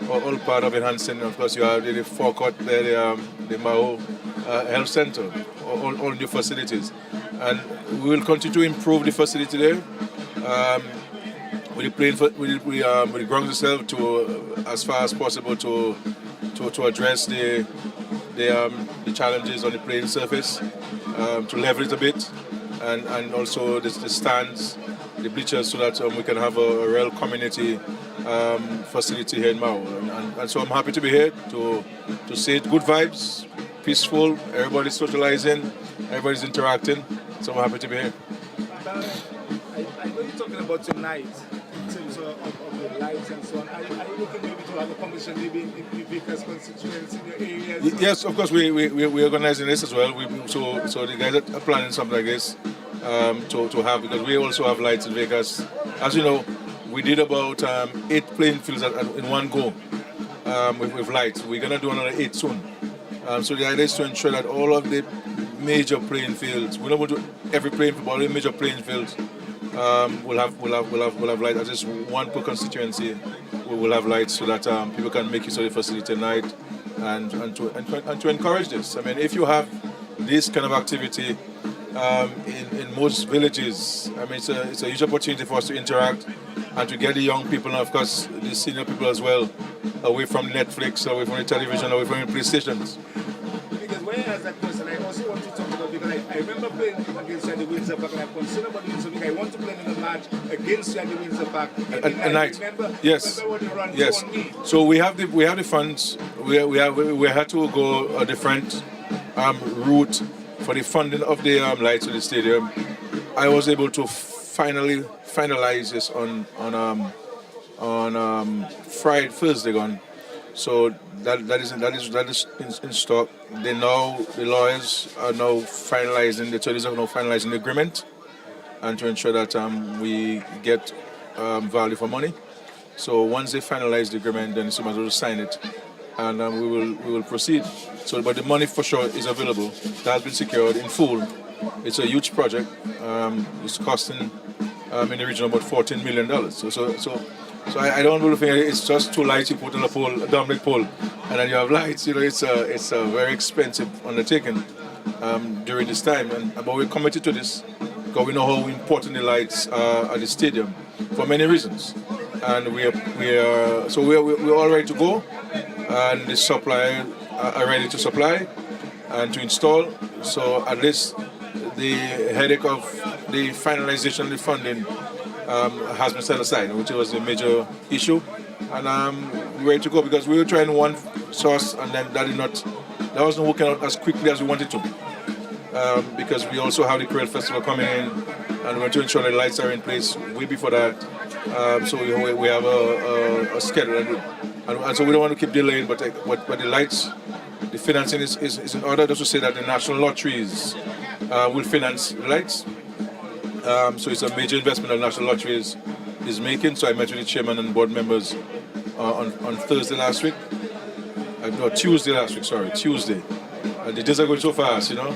all part of enhancing. Of course, you have the forecourt there, the Mahaut Health Center, all new facilities. And we will continue to improve the facility there. With the grounds itself, to as far as possible to address the challenges on the playing surface, to level it a bit, and also the stands, the bleachers, so that we can have a real community facility here in Mahaut. And so I'm happy to be here to see it. Good vibes, peaceful, everybody's socializing, everybody's interacting, so I'm happy to be here. I know you're talking about tonight in terms of the lights and so on. Are you looking maybe to have a conversation maybe in the Vickers constituency in your areas? Yes, of course, we're organizing this as well. So the guys are planning something like this to have, because we also have lights in Vegas. As you know, we did about 8 playing fields in one go with lights. We're going to do another 8 soon. So the idea is to ensure that all of the major playing fields, we're not going to every playing field, but all the major playing fields will have lights. At least one per constituency will have lights so that people can make use of the facility at night and to encourage this. I mean, if you have this kind of activity in most villages, I mean, it's a huge opportunity for us to interact and to get the young people and, of course, the senior people as well away from Netflix, away from the television, away from the PlayStations. Because when I asked that question, I also want to talk about, because I remember playing against you at the Windsor Park, and I'm concerned about the Windsor Park. I want to play in a match against you at the Windsor Park. At night. Yes. Remember when you Yes. on me? So we have the funds. We had to go a different route for the funding of the lights of the stadium. I was able to finally finalize this on Thursday gone. So that is in stock. The lawyers are now finalizing, the attorneys are now finalizing the agreement, and to ensure that we get value for money. So once they finalize the agreement, then somebody will sign it, and we will proceed. So, but the money for sure is available. That has been secured in full. It's a huge project. It's costing in the region of about $14 million. So I don't really think it's just two lights you put on a pole, a dominant pole, and then you have lights. You know, it's a very expensive undertaking during this time. But we're committed to this because we know how important the lights are at the stadium for many reasons. And we're all ready to go, and the supplier are ready to supply and to install. So at least the headache of the finalization of the funding has been set aside, which was a major issue, and we're ready to go because we were trying one source, and then that wasn't working out as quickly as we wanted to, because we also have the Creole Festival coming in, and we want to ensure the lights are in place way before that. So we have a schedule, and so we don't want to keep delaying, but the lights, the financing is in order. Just to say that the national lotteries will finance the lights. So it's a major investment that National Lotteries is making. So I met with the chairman and board members on Thursday last week. No, Tuesday last week, sorry, Tuesday. The days are going so fast, you know.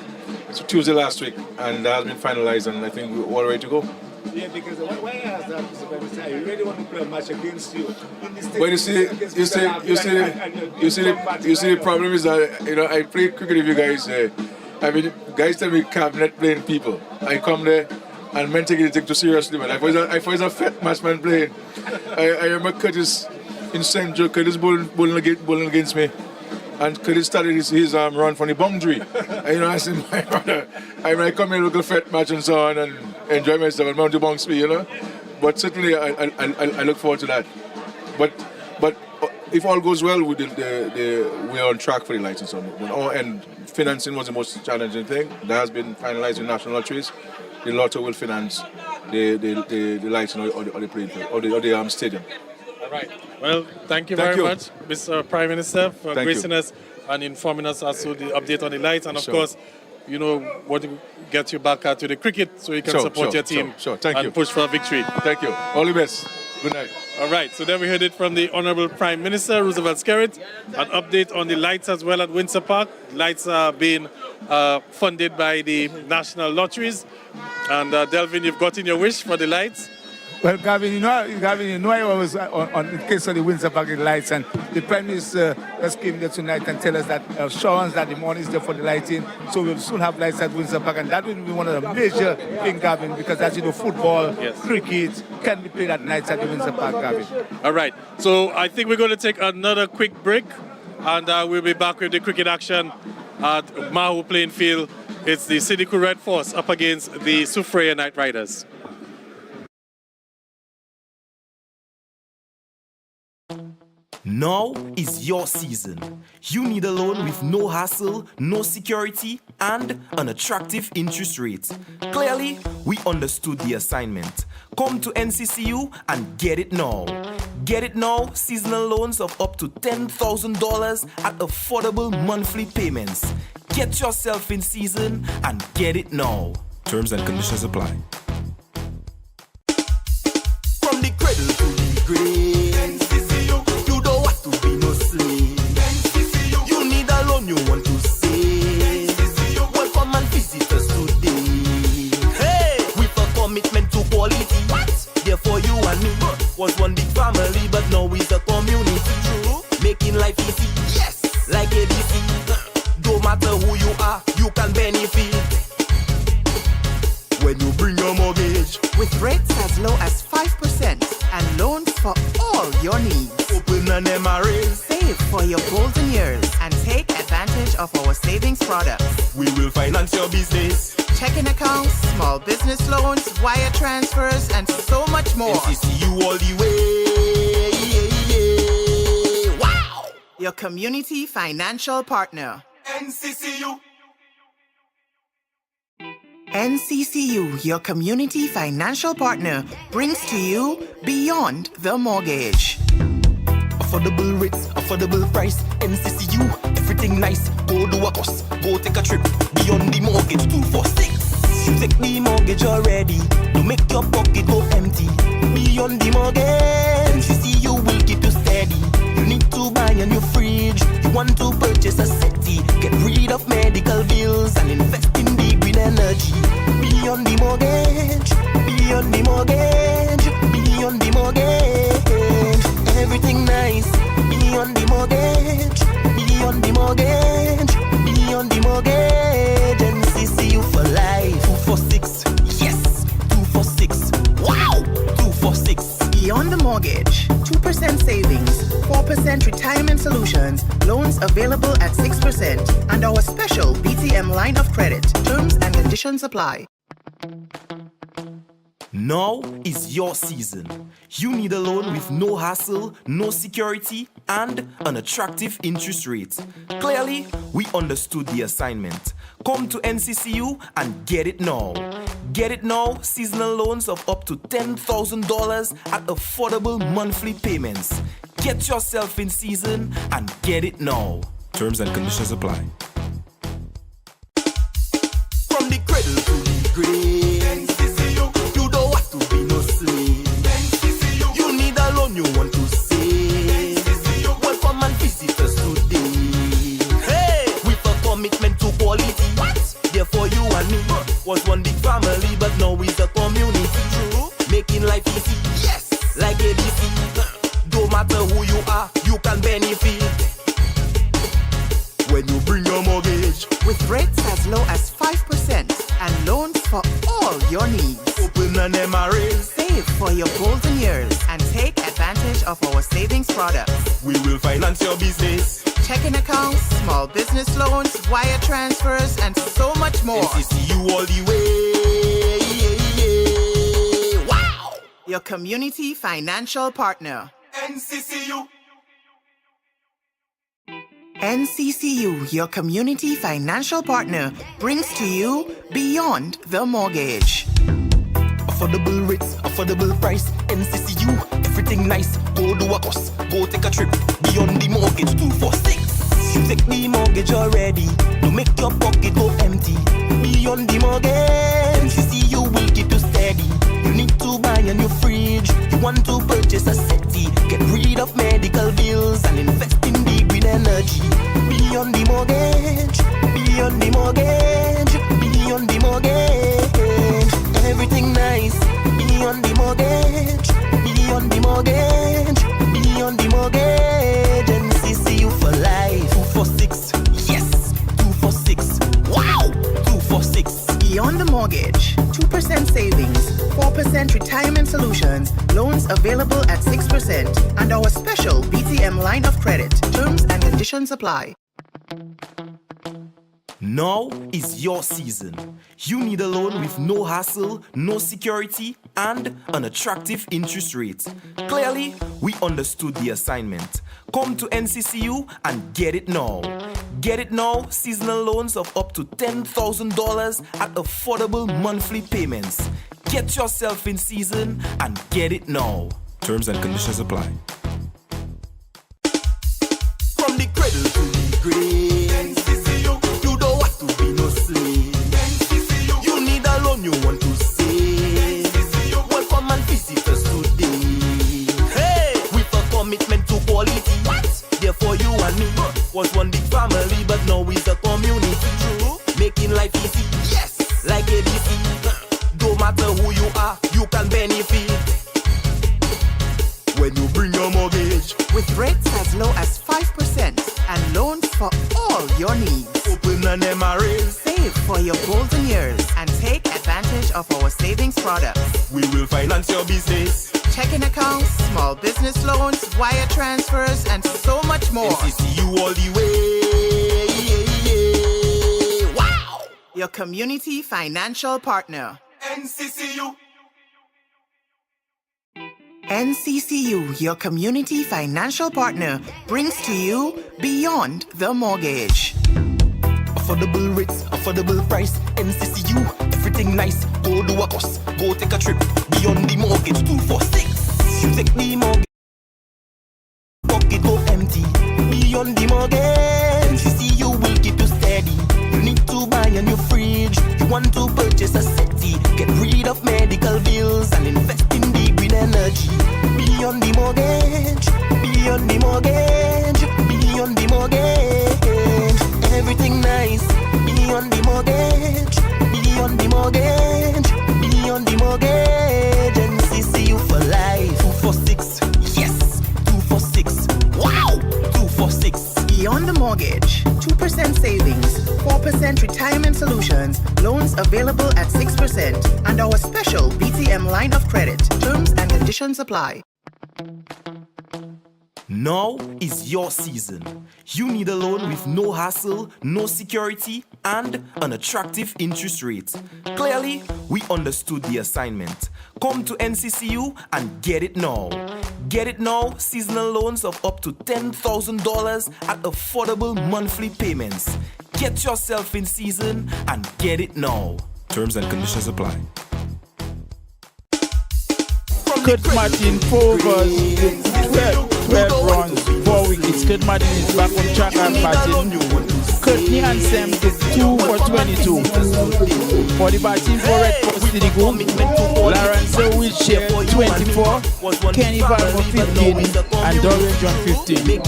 So Tuesday last week, and that has been finalized, and I think we're all ready to go. Yeah, because when I asked that, Mr. President, I really want to play a match against you. But you see, the problem is that, you know, I play cricket with you guys. I mean, guys tell me cabinet playing people. I come there and men take it too seriously, man. I was a fat matchman playing. I remember Curtis in St. Joe, Curtis bowling against me. And Curtis started his run from the boundary. And, you know, I said, my brother, I come here, look a fat match and so on, and enjoy myself and mount to bounce me, you know. But certainly, I look forward to that. But if all goes well, we're on track for the lights and so on. And financing was the most challenging thing. That has been finalized in national lotteries. The lotto will finance the lights or the playing field or the stadium. All right. Well, thank you very much, Mr. Prime Minister, for gracing us and informing us as to the update on the lights. And of course, you know, want to get you back to the cricket so you can support your team and push for a victory. Thank you. All the best. Good night. All right. So then we heard it from the Honorable Prime Minister, Roosevelt Skerrit, an update on the lights as well at Windsor Park. Lights are being funded by the national lotteries. And Delvin, you've gotten your wish for the lights. Well, Gavin, you know I was on the case of the Windsor Park lights, and the Prime Minister just came there tonight and tell us that assurance that the money is there for the lighting, so we'll soon have lights at Windsor Park, and that will be one of the major things, Gavin, because as you know, football, cricket can be played at nights at the Windsor Park, Gavin. All right, so I think we're going to take another quick break, and we'll be back with the cricket action at Mahaut playing field. It's the Siddiqui Red Force up against the Soufriere Night Riders. Now is your season. You need a loan with no hassle, no security, and an attractive interest rate. Clearly, we understood the assignment. Come to NCCU and get it now. Get it now, seasonal loans of up to $10,000 at affordable monthly payments. Get yourself in season and get it now. Terms and conditions apply. From the cradle to the grave, NCCU, you don't want to be no slave. NCCU, you need a loan, you want to benefit when you bring your mortgage. With rates as low as 5% and loans for all your needs. Open an MRA. Save for your golden years and take advantage of our savings products. We will finance your business. Checking accounts, small business loans, wire transfers, and so much more. NCCU all the way. Wow! Your community financial partner. NCCU. NCCU, your community financial partner, brings to you Beyond the Mortgage. Affordable rates, affordable price. NCCU, everything nice. Go do a course, go take a trip. Beyond the mortgage, 246. You take the mortgage already. You make your pocket go empty. Beyond the mortgage, NCCU will keep you steady. You need to buy a new fridge. You want to purchase a settee. Get rid of medical bills and invest in the green energy. Beyond the mortgage, beyond the mortgage, beyond the mortgage. Everything nice. Beyond the mortgage, beyond the mortgage, beyond the mortgage. NCCU for life. 246, yes, 246. Wow, 246. Beyond the Mortgage, 2% savings, 4% retirement solutions, loans available at 6%, and our special BTM line of credit. Terms and conditions apply. Now is your season. You need a loan with no hassle, no security, and an attractive interest rate. Clearly, we understood the assignment. Come to NCCU and get it now. Get it now, seasonal loans of up to $10,000 at affordable monthly payments. Get yourself in season and get it now. Terms and conditions apply. From the cradle to the grave, NCCU, you don't have to be no slave. NCCU, you need a loan you want to save. NCCU, welcome and visitors today. Hey, with a commitment to quality. What? Therefore you and me was one big family, but now it's a community. True, making life easy. Yes, like ABC. No matter who you are, you can benefit when you bring your mortgage. With rates as low as 5% and loans for all your needs. Open an MRA. Save for your golden years and take advantage of our savings products. We will finance your business. Checking accounts, small business loans, wire transfers, and so much more. NCCU all the way. Wow! Your community financial partner. NCCU. NCCU, your community financial partner, brings to you Beyond the Mortgage. Affordable rates, affordable price. NCCU, everything nice. Go do a course, go take a trip. Beyond the mortgage, 246. You take the mortgage already. You make your pocket go empty. Beyond the mortgage, NCCU will keep you steady. You need to buy a new fridge. You want to purchase a settee. Get rid of medical bills and invest in the green energy. Beyond the mortgage, beyond the mortgage, beyond the mortgage. Everything nice. Beyond the mortgage, beyond the mortgage, beyond the mortgage. NCCU for life. 246, yes, 246. Wow, 246. Beyond the Mortgage, 2% savings, 4% retirement solutions, loans available at 6%, and our special BTM line of credit. Terms and conditions apply. Now is your season. You need a loan with no hassle, no security, and an attractive interest rate. Clearly, we understood the assignment. Come to NCCU and get it now. Get it now, seasonal loans of up to $10,000 at affordable monthly payments. Get yourself in season and get it now. Terms and conditions apply. From the cradle to the grave, NCCU, you don't have to be no slave. NCCU, you need a loan you want to save. NCCU, welcome and visitors today. Hey, with a commitment to quality. What? Therefore you and me was one big family, but now it's a community. True, making life easy. Yes, like ABC. No matter who you are, you can benefit when you bring your mortgage. With rates as low as 5% and loans for all your needs. Open an MRA. Save for your golden years and take advantage of our savings products. We will finance your business. Checking accounts, small business loans, wire transfers, and so much more. NCCU all the way. Wow! Your community financial partner. NCCU. NCCU, your community financial partner, brings to you Beyond the Mortgage. Affordable rates, affordable price. NCCU, everything nice. Go do a course, go take a trip. Beyond the Mortgage 246. You take the mortgage, pocket go empty. Beyond the Mortgage, NCCU will keep you steady. You need to buy a new fridge. You want to purchase a settee. Get rid of medical bills and invest in the green energy. Beyond the Mortgage, beyond the mortgage, beyond the mortgage. Everything nice. Beyond the Mortgage, beyond the mortgage, beyond the mortgage. NCCU for life. 246, yes, 246. Wow, 246. Beyond the Mortgage, 2% savings, 4% retirement solutions, loans available at 6%, and our special BTM line of credit. Terms and conditions apply. Now is your season. You need a loan with no hassle, no security, and an attractive interest rate. Clearly, we understood the assignment. Come to NCCU and get it now. Get it now, seasonal loans of up to $10,000 at affordable monthly payments. Get yourself in season and get it now. Terms and conditions apply. Kurt Martin, 4 overs, 12 runs, 4 wickets. Kurt Martin is back on track and batting. Courtney Ansem is 2 for 22. For the batting for Red Fox Sinico, Lawrence Wilshire 24, Kenny Valmo 15, and Dorian John 15.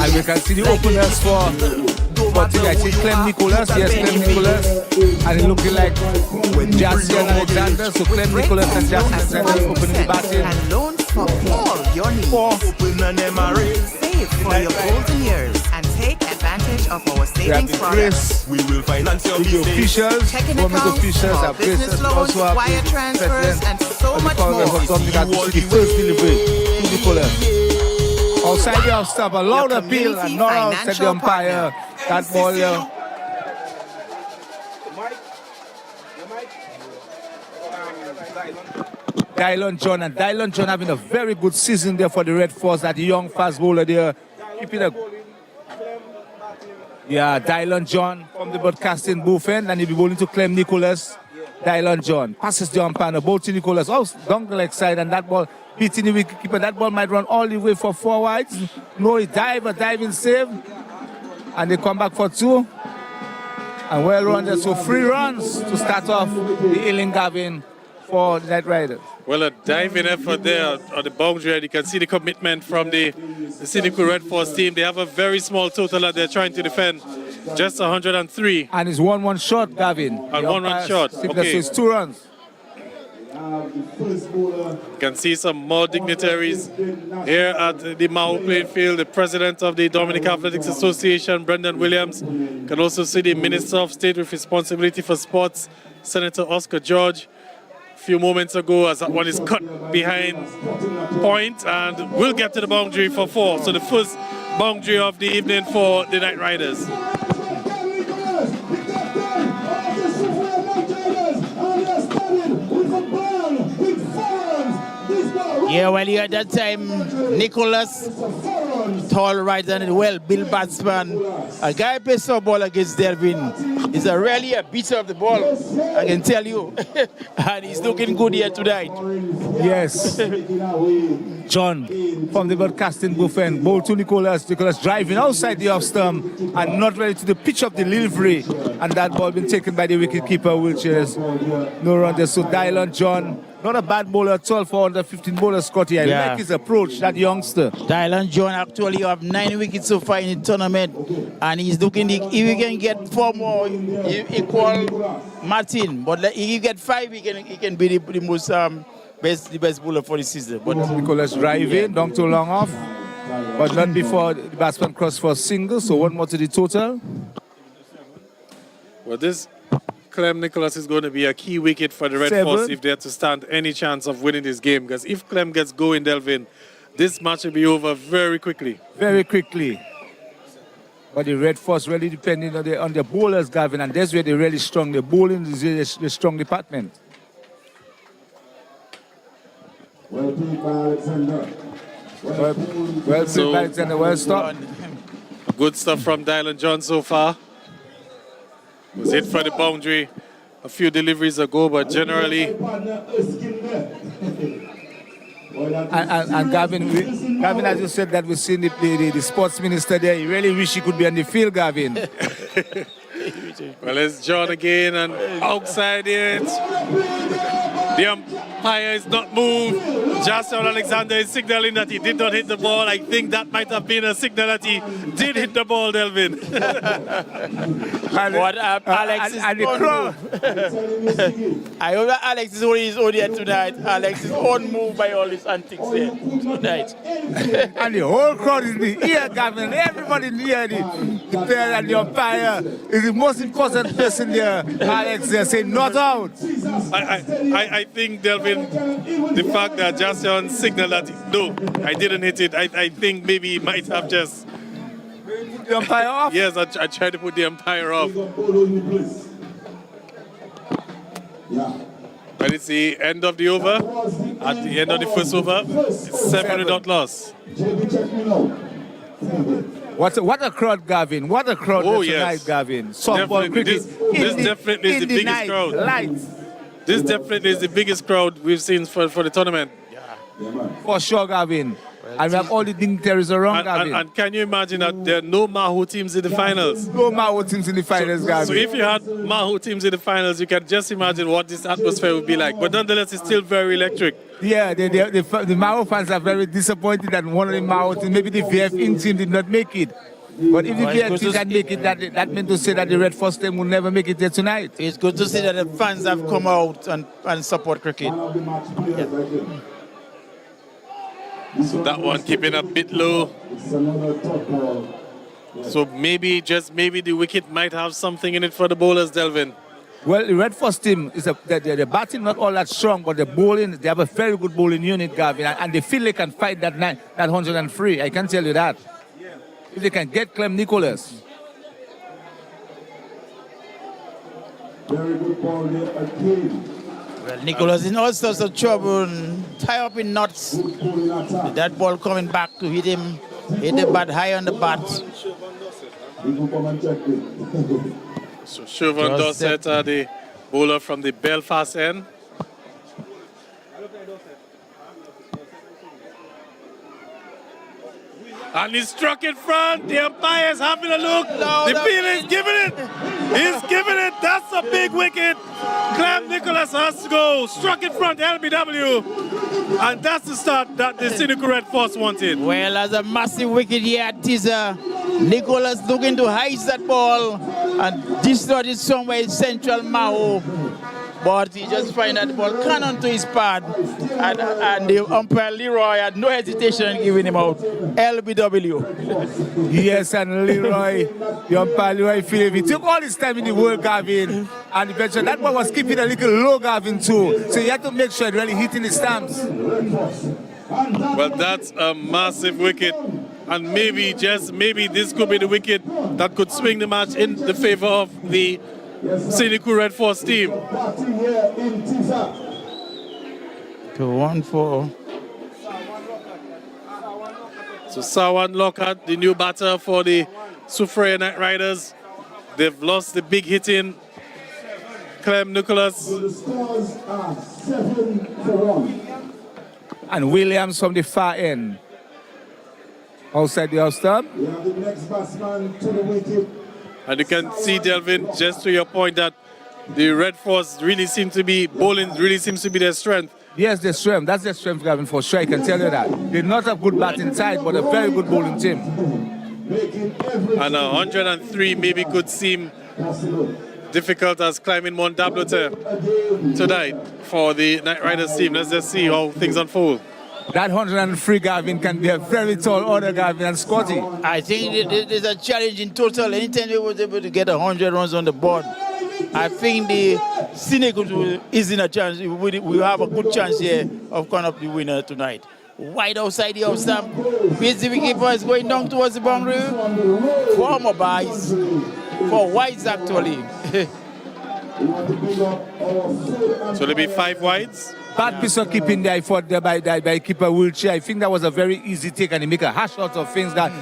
And we can see the openers for I see Clem Nicholas, yes, Clem Nicholas. And it looking like Jassy and Alexander, so Clem Nicholas and Jassy Alexander opening the batting. And loans for all your needs. Save for your golden years and take advantage of our savings products. We will finance your the officials, Checking government accounts, officials, small have business loans, also have wire transfers, and so much Congress more. of Government has to see the first delivery to Nicholas. Outside the off-stop, a loud appeal and not outside the umpire. That ball Dylan John, and Dylan John having a very good season there for the Red Force, that young fast bowler there. Keeping a Dylan John from the broadcasting booth end, and he'll be bowling to Clem Nicholas. Dylan John passes the umpire, ball to Nicholas, down the leg side, and that ball hitting the wicketkeeper. That ball might run all the way for 4 wides. No, he diving save. And they come back for 2. And well run there. So 3 runs to start off the Illingavin for the Night Riders. Well, a diving effort there on the boundary. You can see the commitment from the Sinico Red Force team. They have a very small total that they're trying to defend. Just 103. And it's 1-1 shot, Gavin. And 1-1 shot. Okay. So it's 2 runs. You can see some more dignitaries here at the Mahaut playing field. The president of the Dominican Athletics Association, Brendan Williams. You can also see the Minister of State with responsibility for sports, Senator Oscar George. A few moments ago, as that one is cut behind point, and we'll get to the boundary for 4. So the first boundary of the evening for the Night Riders. Yeah, well, at that time, Nicholas, tall right and well-built batsman. A guy plays for ball against Delvin. He's really a beater of the ball, I can tell you. And he's looking good here tonight. Yes. John, from the broadcasting booth end, ball to Nicholas. Nicholas driving outside the off-stump and not ready to the pitch of delivery. And that ball been taken by the wicketkeeper, which is no run there. So Dylan John, not a bad bowler at all for under 15 bowler, Scotty. I like his approach, that youngster. Dylan John actually have 9 wickets so far in the tournament, and he's looking, if he can get 4 more, equal Martin. But if he get 5, he can be the most the best bowler for the season. But Nicholas driving, down too long off, but not before the batsman crossed for a single, so 1 more to the total. Well, this Clem Nicholas is going to be a key wicket for the Red 7. Force if they're to stand any chance of winning this game. Because if Clem gets going, Delvin, this match will be over very quickly. Very quickly. But the Red Force really depending on the bowlers, Gavin, and that's where they're really strong. The bowling is really the strong department. Well played by Alexander. Well played by Alexander. Well stopped. Good stuff from Dylan John so far. Was hit for the boundary a few deliveries ago, but generally... And Gavin, Gavin, as you said, that we've seen the sports minister there. He really wish he could be on the field, Gavin. Well, it's John again, and outside it. The umpire is not moved. Jason Alexander is signaling that he did not hit the ball. I think that might have been a signal that he did hit the ball, Delvin. What Alex is and the crowd. I hope that Alex is only his audience tonight. Alex is unmoved by all his antics there tonight. And the whole crowd is in the ear, Gavin. Everybody in the ear, the player and the umpire is the most important person there. Alex there saying not out. I think, Delvin, the fact that Jason signaled that, no, I didn't hit it, I think maybe he might have just... Put the umpire off? Yes, I tried to put the umpire off. But it's the end of the over. At the end of the first over, it's 7 without loss. What a crowd, Gavin. What a crowd tonight, yes. Gavin. Softball cricket. This definitely is the biggest crowd. Lights. This definitely is the biggest crowd we've seen for the tournament. For sure, Gavin. And we have all the dignitaries around, Gavin. And can you imagine that there are no Mahaut teams in the finals? No Mahaut teams in the finals, Gavin. So if you had Mahaut teams in the finals, you can just imagine what this atmosphere would be like. But nonetheless, it's still very electric. Yeah, the Mahaut fans are very disappointed that one of the Mahaut teams, maybe the VF team did not make it. But if the VF team can make it, that meant to say that the Red Force team will never make it there tonight. It's good to see that the fans have come out and support cricket. So that one keeping a bit low. So maybe, just maybe, the wicket might have something in it for the bowlers, Delvin. Well, the Red Force team is the batting not all that strong, but the bowling, they have a very good bowling unit, Gavin, and they feel they can fight that 103. I can tell you that. If they can get Clem Nicholas. Very good ball there again. Well, Nicholas in all sorts of trouble, tie up in knots. With that ball coming back to hit him, hit the bat high on the bat. So Siobhan Dorset, the bowler from the Belfast end. And he struck in front. The umpire's having a look. The field is giving it. He's giving it. That's a big wicket. Clem Nicholas has to go. Struck in front, LBW. And that's the start that the cynical Red Force wanted. Well, as a massive wicket here at teaser, Nicholas looking to heist that ball and dislodge it somewhere in central Mahaut. But he just find that the ball cannon to his pad. And the umpire Leroy had no hesitation in giving him out. LBW. Yes, and Leroy, the umpire Leroy Philip, he took all his time in the world, Gavin. And eventually that ball was keeping a little low, Gavin, too. So he had to make sure it really hitting the stamps. Well, that's a massive wicket. And maybe, just maybe, this could be the wicket that could swing the match in the favor of the cynical Red Force team. 2-1-4. So Sawan Lockhart, the new batter for the Soufriere Knight Riders. They've lost the big hitting Clem Nicholas. The scores are 7-1. And Williams from the far end. Outside the off stump. We have the next batsman to the wicket. And you can see, Delvin, just to your point, that the Red Force really seem to be, bowling really seems to be their strength. Yes, their strength. That's their strength, Gavin, for sure. I can tell you that. They're not a good batting side, but a very good bowling team. And 103 maybe could seem difficult as climbing Mont Dabloteur tonight for the Knight Riders team. Let's just see how things unfold. That 103, Gavin, can be a very tall order, Gavin, and Scotty. I think there's a challenge in total. Anytime they was able to get 100 runs on the board, I think the Senegal is in a chance. We have a good chance here of coming up the winner tonight. Wide outside the off stamp. The keeper is going down towards the boundary. 4 more buys. 4 wides actually. So there'll be 5 wides. Bad piece of keeping there fought there by keeper Wiltshire. I think that was a very easy take and he make a hash out of things that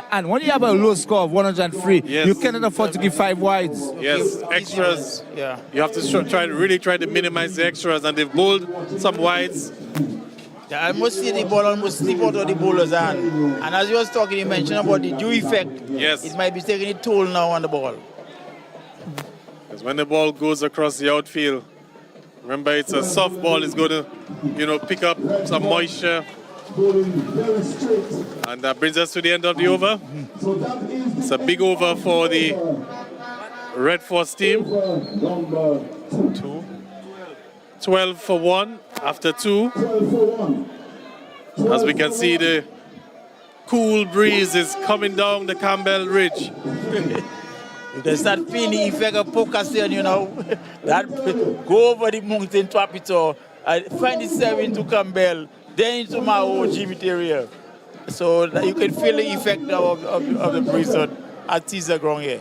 and when you have a low score of 103, you cannot afford to give 5 wides. Yes, extras. Yeah. You have to really try to minimize the extras, and they've bowled some wides. Yeah, I must see the ball almost slip out of the bowler's hand. And as you was talking, you mentioned about the dew effect. Yes. It might be taking a toll now on the ball. Because when the ball goes across the outfield, remember it's a soft ball, it's going to, pick up some moisture. And that brings us to the end of the over. It's a big over for the Red Force team. 12 for 1 after 2. As we can see, the cool breeze is coming down the Campbell Ridge. You can start feeling the effect of Pocassion, that go over the mountain, trap it all, find itself into Campbell, then into Mahaut, Jimmy area. So that you can feel the effect of the breeze at teaser ground here.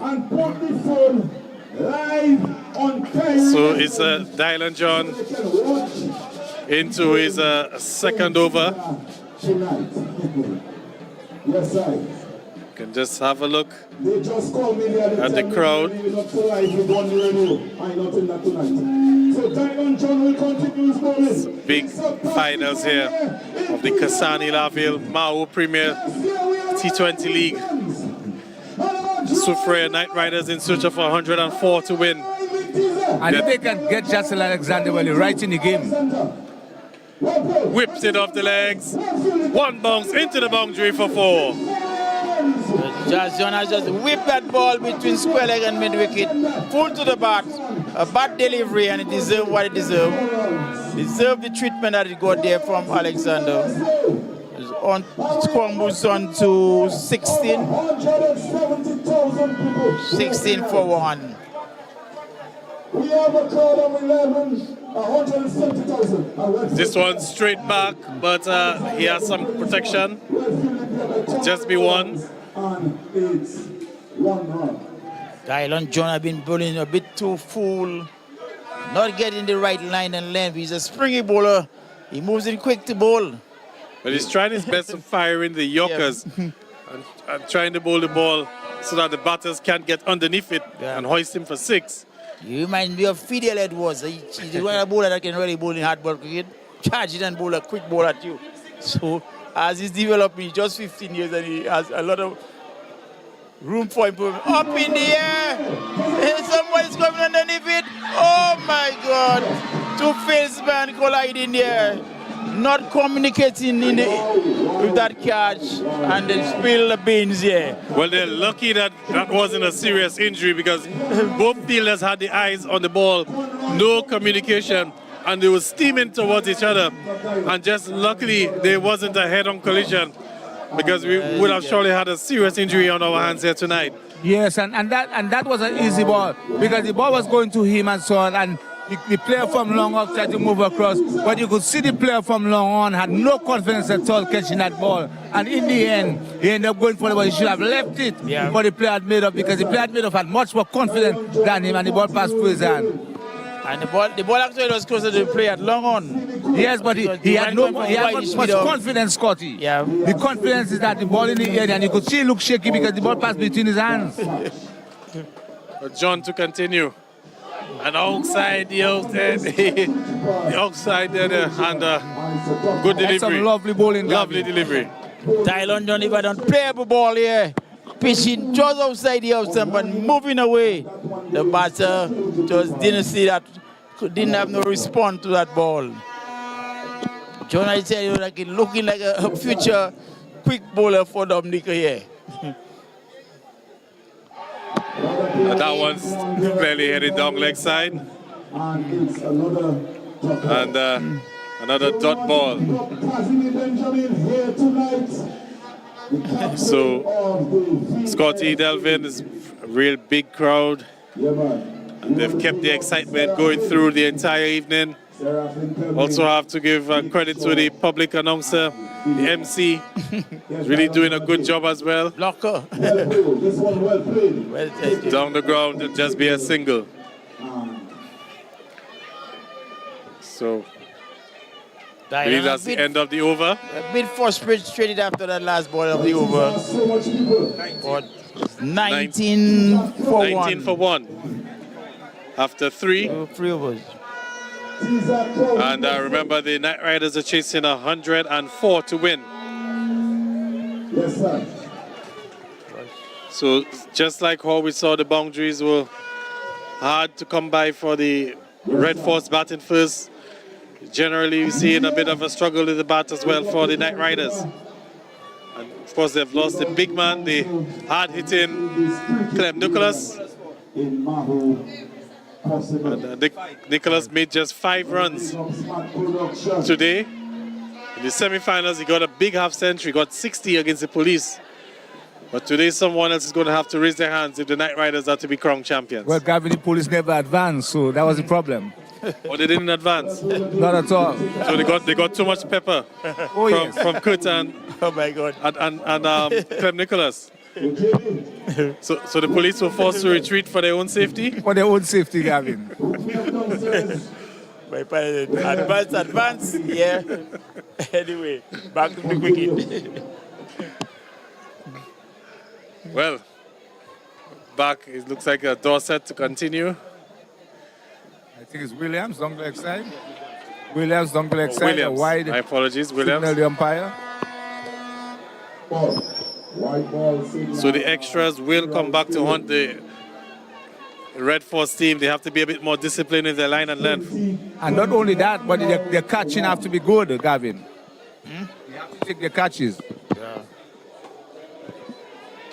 So it's Dylan John into his second over. Yes, sir. You can just have a look at the crowd. Big finals here of the Cassani Laville Mahaut Premier T20 League. Soufriere Knight Riders in search of 104 to win. And if they can get Justin Alexander Wally right in the game. Whips it off the legs. 1 bounce into the boundary for 4. John has just whipped that ball between square leg and mid wicket, full to the bat. A bad delivery, and it deserved what it deserved. Deserved the treatment that it got there from Alexander. Score moves on to 16. 16 for 1. We have a crowd of 170,000. This one straight back, but he has some protection. Just be 1. And it's 1 Dylan John has been bowling a bit too full, not getting the right line and length. He's a springy bowler. He moves in quick to bowl. But he's trying his best to fire in the Yorkers and trying to bowl the ball so that the batters can't get underneath it and hoist him for 6. You remind me of Fidel Edwards. He's the one bowler that can really bowl in hard ball cricket, charge it and bowl a quick ball at you. So as he's developing, he's just 15 years and he has a lot of room for improvement. Up in the air! Somebody's coming underneath it. Oh my God! 2 face man colliding there. Not communicating with that catch, and they spill the beans here. Well, they're lucky that wasn't a serious injury because both fielders had the eyes on the ball, no communication, and they were steaming towards each other. And just luckily, there wasn't a head-on collision because we would have surely had a serious injury on our hands here tonight. Yes, and that was an easy ball because the ball was going to him and so on, and the player from long off tried to move across, but you could see the player from long on had no confidence at all catching that ball. And in the end, he ended up going for the ball. He should have left it for the player had made up because the player had made up had much more confidence than him, and the ball passed through his hand. And the ball actually was closer to the player at long on. Yes, but he had much confidence, Scotty. Yeah. The confidence is that the ball in the air, and you could see he look shaky because the ball passed between his hands. But John to continue. And outside the outside there, and good delivery. That's some lovely bowling. Lovely delivery. Dylan John even don't play a ball here. Pitching just outside the outside, but moving away. The batter just didn't see that, didn't have no response to that ball. John, I tell you, like looking like a future quick bowler for Dominica here. And that one's clearly headed down leg side. And it's another dot ball. So Scotty Delvin is a real big crowd. And they've kept the excitement going through the entire evening. Also have to give credit to the public announcer, the MC. He's really doing a good job as well. Blocker. Down the ground, it'll just be a single. So, I believe that's the end of the over. Mid first pitch straight after that last ball of the over. But 19 for 1. 19 for 1. After 3. 3 overs. And remember, the Night Riders are chasing 104 to win. Yes, sir. So just like how we saw the boundaries were hard to come by for the Red Force batting first, generally we see a bit of a struggle in the bat as well for the Night Riders. And of course they've lost the big man, the hard-hitting Clem Nicholas. And Nicholas made just 5 runs today. In the semi-finals, he got a big half-century, got 60 against the Police. But today, someone else is going to have to raise their hands if the Night Riders are to be crowned champions. Well, Gavin, the Police never advanced, so that was the problem. Or they didn't advance? Not at all. So they got too much pepper from Kurt and, oh my God. and Clem Nicholas. So the Police were forced to retreat for their own safety? For their own safety, Gavin. Advance, yeah. Anyway, back to the wicket. Well, back, it looks like a Dorset to continue. I think it's Williams, don't go side. Williams, don't go side. Williams, Wide. my apologies, Williams. Signal the umpire. So the extras will come back to hunt the Red Force team. They have to be a bit more disciplined in their line and length. And not only that, but their catching have to be good, Gavin. You have to take their catches. Yeah.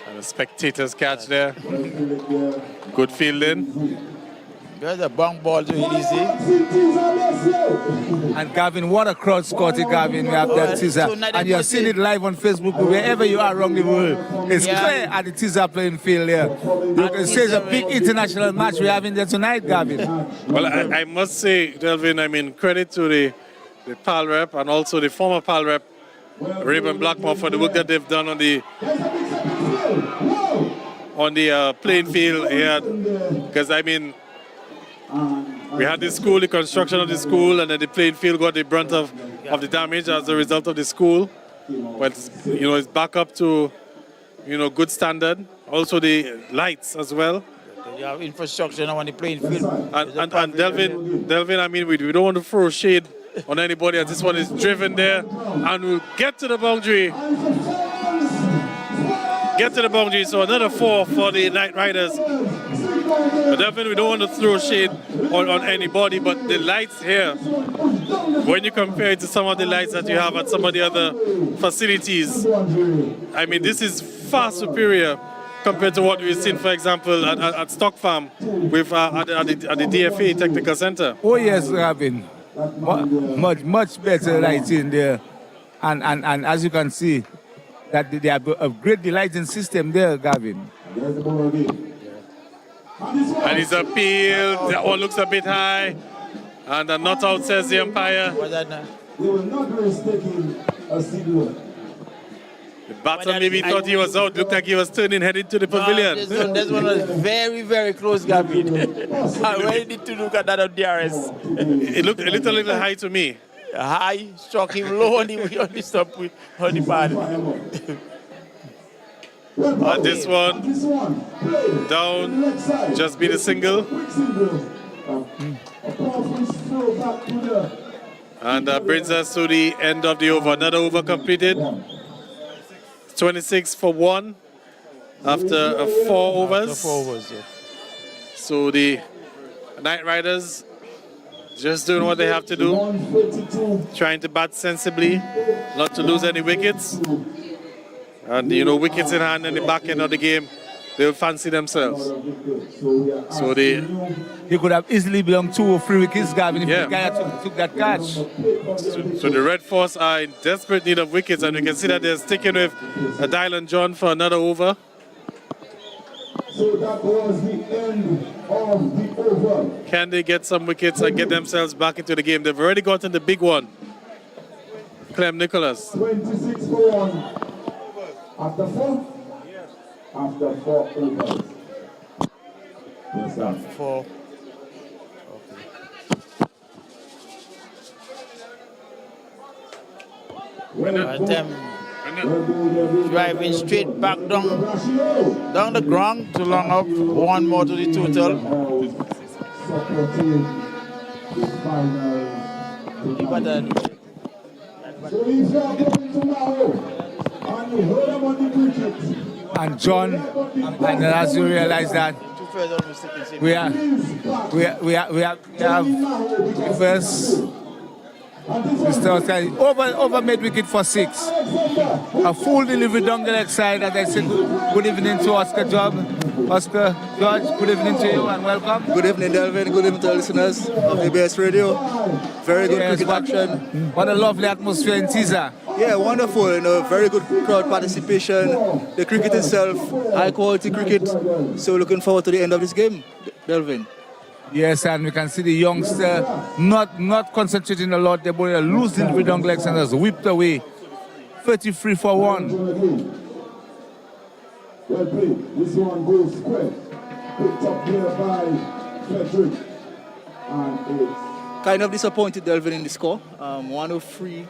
And the spectators catch there. Good fielding. There's a bang ball to easy. And Gavin, what a crowd, Scotty, Gavin. We have that teaser. And you have seen it live on Facebook, wherever you are around the world. It's clear at the teaser playing field there. You can say it's a big international match we're having there tonight, Gavin. Well, I must say, Delvin, I mean, credit to the PAL rep and also the former PAL rep, Raven Blackmore, for the work that they've done on the playing field here. Because, I mean, we had the school, the construction of the school, and then the playing field got the brunt of the damage as a result of the school. But it's back up to good standard. Also the lights as well. You have infrastructure now on the playing field. And Delvin, I mean, we don't want to throw shade on anybody, as this one is driven there and will get to the boundary. Get to the boundary. So another 4 for the Night Riders. But definitely we don't want to throw shade on anybody, but the lights here, when you compare it to some of the lights that you have at some of the other facilities, I mean, this is far superior compared to what we've seen, for example, at Stock Farm with at the DFA Technical Center. Oh yes, Gavin. Much better lighting there. And as you can see, that they have upgraded the lighting system there, Gavin. And it's appealed. That one looks a bit high. And not out, says the umpire. They will not risk taking a signal. The batter maybe thought he was out. Looked like he was turning headed to the pavilion. This one was very, very close, Gavin. I really need to look at that on DRS. It looked a little high to me. High, struck him low on the stop with on the pad. And this one, down, just be the single. And that brings us to the end of the over. Another over completed. 26 for 1 after 4 overs. So the Night Riders just doing what they have to do. Trying to bat sensibly, not to lose any wickets. And, wickets in hand in the back end of the game, they'll fancy themselves. So they could have easily belonged 2 or 3 wickets, Gavin, if the guy took that catch. So the Red Force are in desperate need of wickets, and you can see that they're sticking with Dylan John for another over. So that was the end of the over. Can they get some wickets and get themselves back into the game? They've already gotten the big one. Clem Nicholas. 26 for 1. After 4? Yes. After 4 overs. Yes, sir. 4. Driving straight back down the ground to long up. 1 more to the total. And John, and as you realize that we have the first over mid wicket for 6. A full delivery down the leg side. As I said, good evening to Oscar Oscar George, good evening to you and welcome. Good evening, Delvin. Good evening to the listeners of DBS Radio. Very good cricket action. What a lovely atmosphere in Tiza. Yeah, wonderful. Very good crowd participation. The cricket itself, high quality cricket. So looking forward to the end of this game, Delvin. Yes, and we can see the youngster not concentrating a lot. They both loose delivery down legs and just whipped away. 33 for 1. Well played. This one goes square. Picked up here by Frederick. And it's kind of disappointed, Delvin, in the score. 103.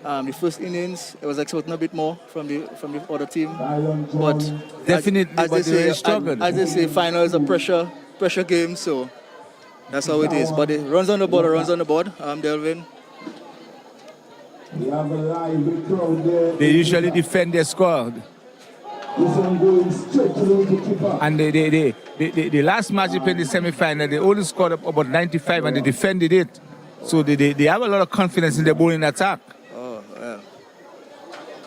The first innings, I was expecting a bit more from the other team. But definitely, as they say, final is a pressure game, so that's how it is. But it runs on the board, Delvin. We have a lively crowd there. They usually defend their score. This one going straight to the wicketkeeper. And the last match they played in the semi-final, they only scored up about 95 and they defended it. So they have a lot of confidence in their bowling attack. Oh, yeah.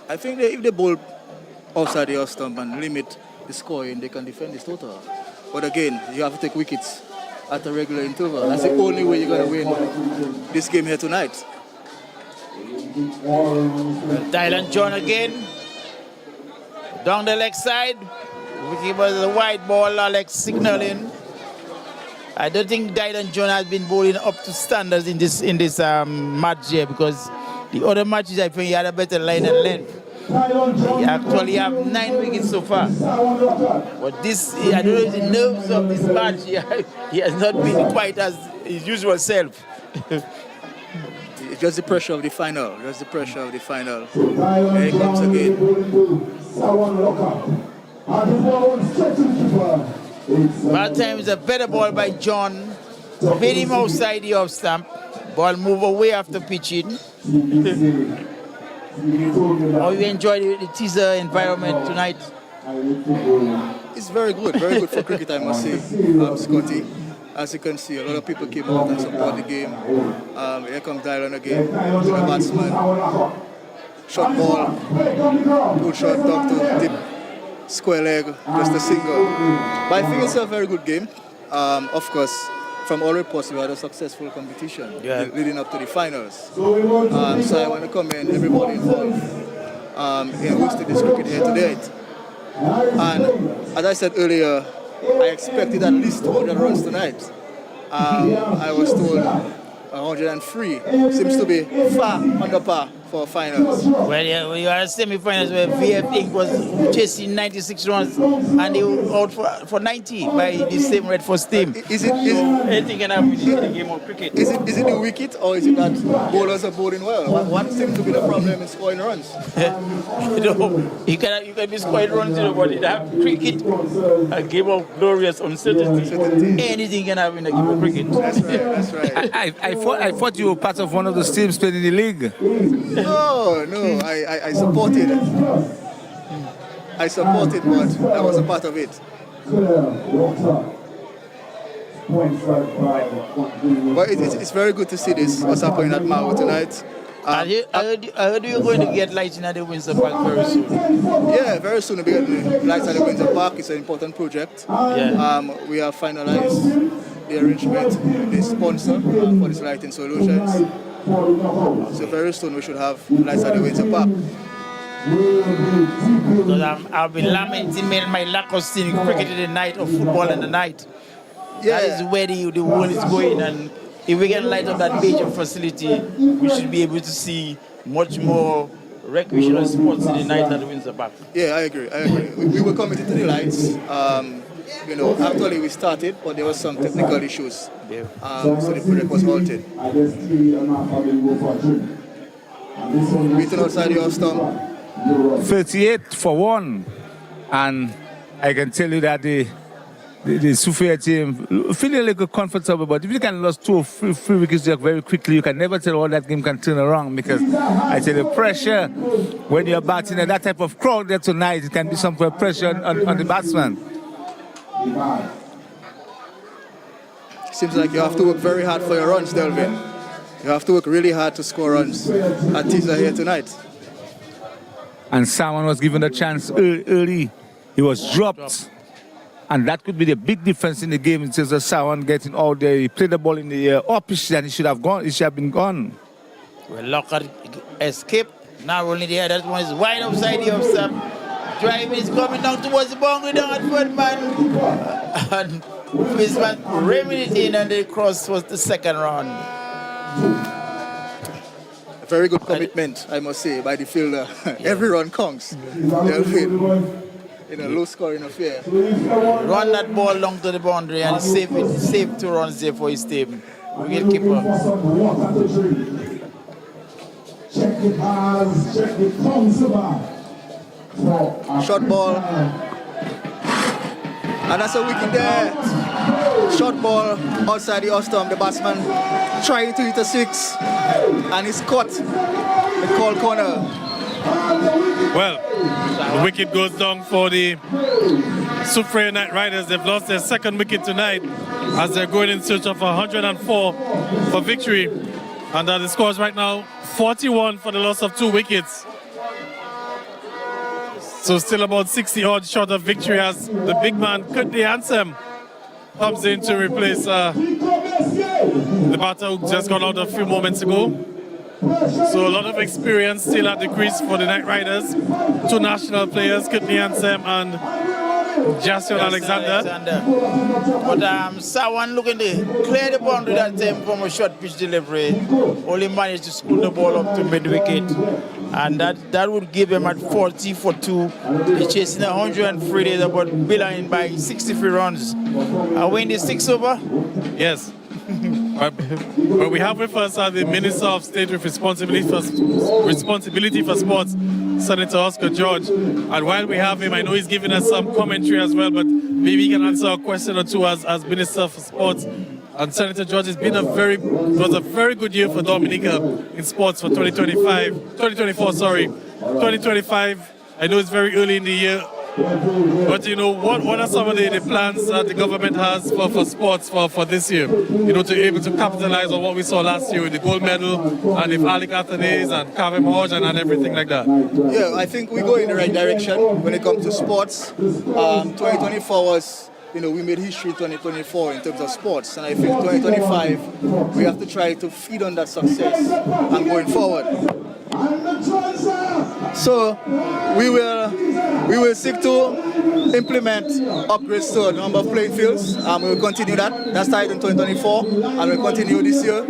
I think if they bowl outside the off stump and limit the scoring, they can defend this total. But again, you have to take wickets at a regular interval. That's the only way you're going to win this game here tonight. Dylan John again. Down the leg side. Wicketkeeper is a wide ball, Alex signaling. I don't think Dylan John has been bowling up to standards in this match here, because the other matches I think he had a better line and length. He actually have 9 wickets so far. But this, I don't know if the nerves of this match, he has not been quite as his usual self. It's just the pressure of the final. Here it comes again. That time is a better ball by John. Hit him outside the off stump. Ball move away after pitching. How you enjoy the teaser environment tonight? It's very good for cricket, I must say, Scotty. As you can see, a lot of people came out and support the game. Here comes Dylan again, the batsman. Short ball, good shot, dog to tip, square leg, just a single. But I think it's a very good game. Of course, from all reports, we had a successful competition leading up to the finals. So I want to commend everybody involved in hosting this cricket here today. And as I said earlier, I expected at least 200 runs tonight. I was told 103. Seems to be far under par for finals. Well, we are semi-finals where VF Inc. was chasing 96 runs and they were out for 90 by the same Red Force team. Is it anything can happen in the game of cricket? Is it the wicket, or is it that bowlers are bowling well? What seems to be the problem in scoring runs? You can be scoring runs, but in cricket, a game of glorious uncertainty. Anything can happen in a game of cricket. That's right. I thought you were part of one of the teams playing in the league. No, I supported it. I supported, but I wasn't part of it. But it's very good to see this, what's happening at Mahaut tonight. I heard you're going to get lights in at the Windsor Park very soon. Yeah, very soon we'll be getting lights at the Windsor Park. It's an important project. We have finalized the arrangement with the sponsor for this lighting solutions. So very soon we should have lights at the Windsor Park. Because I'll be lamenting my lack of seeing cricket in the night or football in the night. That is where the world is going, and if we can light up that major facility, we should be able to see much more recreational sports in the night that wins the battle. Yeah, I agree. We were committed to the lights. Actually we started, but there were some technical issues. So the project was halted. Beaten outside the off-stump. 38 for 1. And I can tell you that the Soufriere team feeling a little comfortable, but if you can lose 2 or 3 wickets very quickly, you can never tell how that game can turn around, because I tell you, pressure when you're batting in that type of crowd there tonight, it can be some pressure on the batsman. Seems like you have to work very hard for your runs, Delvin. You have to work really hard to score runs. At Teaser here tonight. And someone was given a chance early. He was dropped. And that could be the big difference in the game in terms of someone getting out there. He played the ball in the air up, and he should have gone. He should have been gone. Well, Lockhart escaped. Not only there, that one is wide outside the off-stump. Drive is coming down towards the boundary down at third man. And this man ramming it in, and the cross was the second run. A very good commitment, I must say, by the fielder. Every run counts. In a low-scoring affair. Run that ball long to the boundary and save 2 runs there for his team. Wicketkeeper. Check the pass, check the counter. Short ball. And that's a wicket there. Short ball outside the off-stump. The batsman trying to hit a 6. And he's caught. The call corner. Well, the wicket goes down for the Soufriere Knight Riders. They've lost their second wicket tonight as they're going in search of 104 for victory. And the score is right now 41 for the loss of 2 wickets. So still about 60 odd short of victory as the big man, Cassani Laville, comes in to replace the batter who just got out a few moments ago. So a lot of experience still at the crease for the Knight Riders. 2 national players, Cassani Laville and Jason Alexander. But someone looking to clear the boundary that time from a short pitch delivery. Only managed to school the ball up to mid-wicket. And that would give him at 40 for 2. They're chasing 103. They're about behind by 63 runs. Are we in the 6th over? Yes. But we have with us the Minister of State with responsibility for sports, Senator Oscar George. And while we have him, I know he's giving us some commentary as well, but maybe he can answer a question or two as Minister for Sports. And Senator George, it was a very good year for Dominica in sports for 2024, sorry. 2025, I know it's very early in the year, but what are some of the plans that the government has for sports for this year? To be able to capitalize on what we saw last year with the gold medal and the Alec Athanaze and Kavem Hodge and everything like that. Yeah, I think we go in the right direction when it comes to sports. 2024 was, we made history in 2024 in terms of sports, and I think 2025 we have to try to feed on that success and going forward. So we will seek to implement upgrades to a number of playing fields. We will continue that. That started in 2024 and we'll continue this year.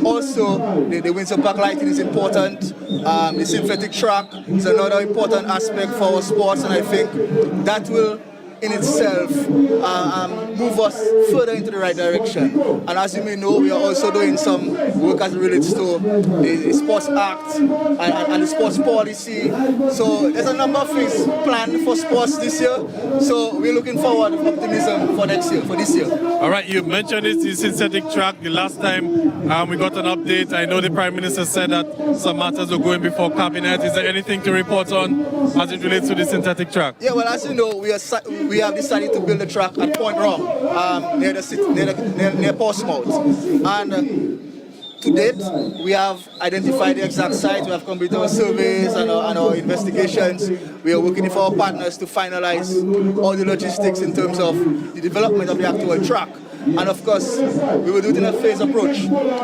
Also, the Windsor Park lighting is important. The synthetic track is another important aspect for our sports, and I think that will in itself move us further into the right direction. And as you may know, we are also doing some work as it relates to the Sports Act and the sports policy. So there's a number of things planned for sports this year. So we're looking forward with optimism for this year. All right, you mentioned it, the synthetic track. The last time we got an update, I know the Prime Minister said that some matters were going before Cabinet. Is there anything to report on as it relates to the synthetic track? Yeah, well, as you know, we have decided to build a track at Point Rock near Portsmouth. And to date, we have identified the exact site. We have completed our surveys and our investigations. We are working with our partners to finalize all the logistics in terms of the development of the actual track. And of course, we will do it in a phased approach.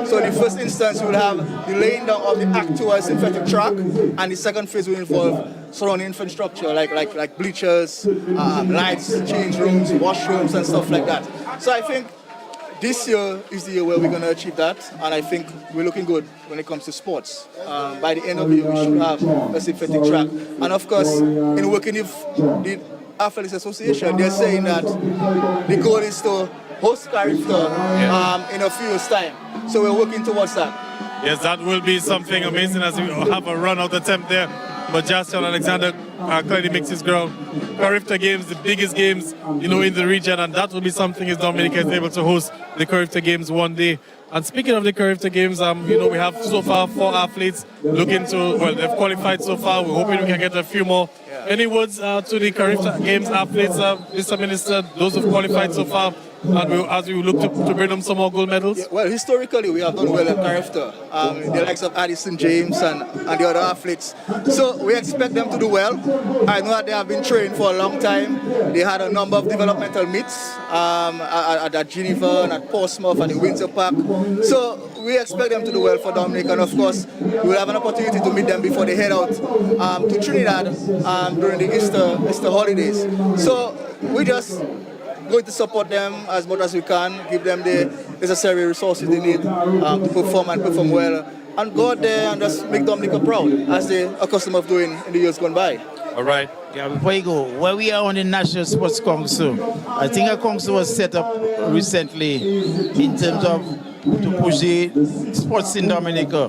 So in the first instance, we will have the laying down of the actual synthetic track, and the second phase will involve surrounding infrastructure like bleachers, lights, change rooms, washrooms, and stuff like that. So I think this year is the year where we're going to achieve that, and I think we're looking good when it comes to sports. By the end of the year, we should have a synthetic track. And of course, in working with the Athletics Association, they're saying that the goal is to host Carifta in a few years' time. So we're working towards that. Yes, that will be something amazing as we have a run-out attempt there. But Justin Alexander clearly makes his ground. Carifta Games, the biggest games, in the region, and that will be something if Dominica is able to host the Carifta Games one day. And speaking of the Carifta Games, we have so far 4 athletes looking to, they've qualified so far. We're hoping we can get a few more. Any words to the Carifta Games athletes, Mr. Minister, those who've qualified so far, and as we look to bring them some more gold medals? Yeah, well, historically, we have done well at Carifta. The likes of Addison James and the other athletes. So we expect them to do well. I know that they have been trained for a long time. They had a number of developmental meets at Geneva and at Portsmouth and in Windsor Park. So we expect them to do well for Dominic, and of course, we will have an opportunity to meet them before they head out to Trinidad during the Easter holidays. So we just going to support them as much as we can, give them the necessary resources they need to perform and perform well, and go out there and just make Dominica proud, as they are accustomed of doing in the years gone by. All right. Yeah, before you go, where we are on the National Sports Council, I think a council was set up recently in terms of to push the sports in Dominica.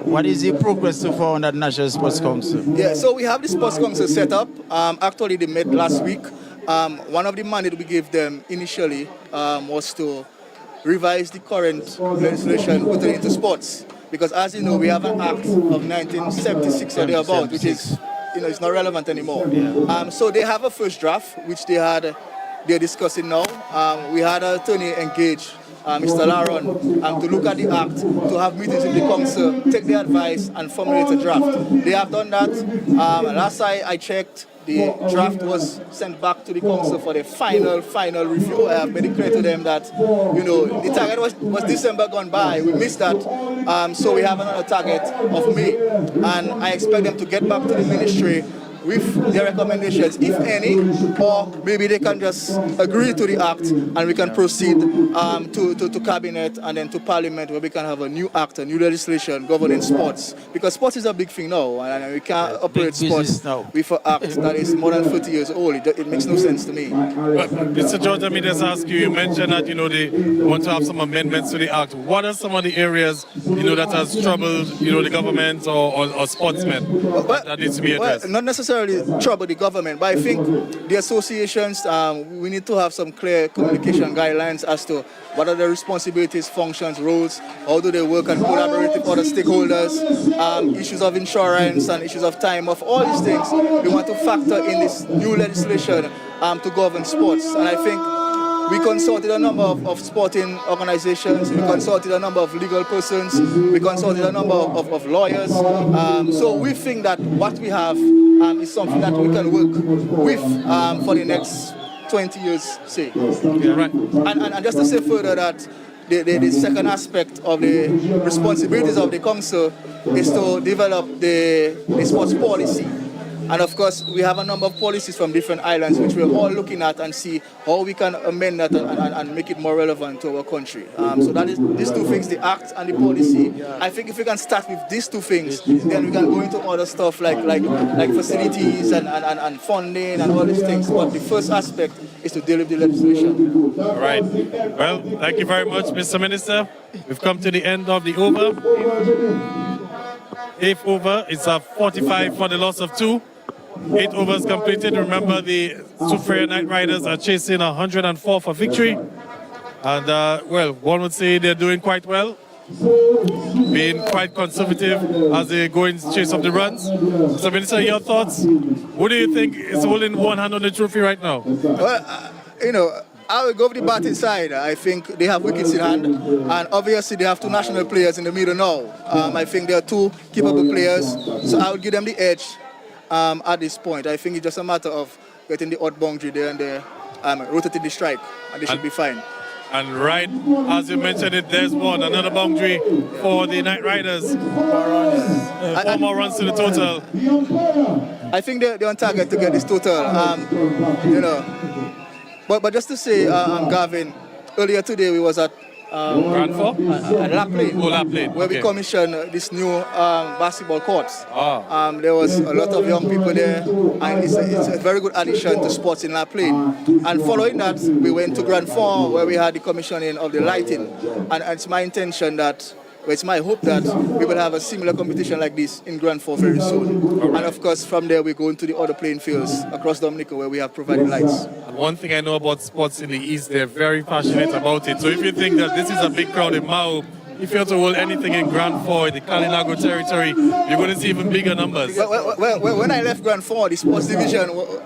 What is the progress so far on that National Sports Council? Yeah, so we have the Sports Council set up. Actually, they met last week. One of the mandates we gave them initially was to revise the current legislation put it into sports. Because as you know, we have an act of 1976 or thereabout, which is, it's not relevant anymore. Yeah. So they have a first draft, which they're discussing now. We had an attorney engaged, Mr. Laron, to look at the act, to have meetings with the council, take their advice, and formulate a draft. They have done that. Last I checked, the draft was sent back to the council for the final review. I have made it clear to them that, the target was December gone by. We missed that. So we have another target of May. And I expect them to get back to the ministry with their recommendations, if any, or maybe they can just agree to the act and we can proceed to cabinet and then to parliament, where we can have a new act, a new legislation governing sports. Because sports is a big thing now, and we can't operate sports with an act that is more than 30 years old. It makes no sense to me. Mr. George, let me just ask you mentioned that, they want to have some amendments to the act. What are some of the areas, that has troubled, the government or sportsmen that needs to be addressed? Not necessarily trouble the government, but I think the associations, we need to have some clear communication guidelines as to what are the responsibilities, functions, roles, how do they work and collaborate with other stakeholders, issues of insurance and issues of time off, all these things we want to factor in this new legislation to govern sports. And I think we consulted a number of sporting organizations, we consulted a number of legal persons, we consulted a number of lawyers. So we think that what we have is something that we can work with for the next 20 years, say. Yeah, right. And just to say further that the second aspect of the responsibilities of the council is to develop the sports policy. And of course, we have a number of policies from different islands which we're all looking at and see how we can amend that and make it more relevant to our country. So that is these two things, the act and the policy. I think if we can start with these two things, then we can go into other stuff like facilities and funding and all these things. But the first aspect is to deal with the legislation. All right. Well, thank you very much, Mr. Minister. We've come to the end of the over. 8th over, it's a 45 for the loss of 2. 8 overs completed. Remember, the Soufriere Night Riders are chasing 104 for victory. And, one would say they're doing quite well, being quite conservative as they go in chase of the runs. So, Minister, your thoughts? What do you think is holding one hand on the trophy right now? Well, I will go with the batting side. I think they have wickets in hand, and obviously they have 2 national players in the middle now. I think they are 2 capable players, so I would give them the edge at this point. I think it's just a matter of getting the odd boundary there and there, rotating the strike, and they should be fine. And right as you mentioned it, there's one, another boundary for the Night Riders. 4 more runs to the total. I think they're on target to get this total. You know, but just to say, Gavin, earlier today we was at Grand Four? At La Plaine, where we commissioned this new basketball courts. There was a lot of young people there, and it's a very good addition to sports in La Plaine. And following that, we went to Grand Four, where we had the commissioning of the lighting. And it's my intention that, it's my hope that we will have a similar competition like this in Grand Four very soon. And of course, from there we go into the other playing fields across Dominica where we have provided lights. And one thing I know about sports in the East, they're very passionate about it. So if you think that this is a big crowd in Mahaut, if you have to hold anything in Grand Four, the Kalinago territory, you're going to see even bigger numbers. Well, when I left Grand Four, the sports division was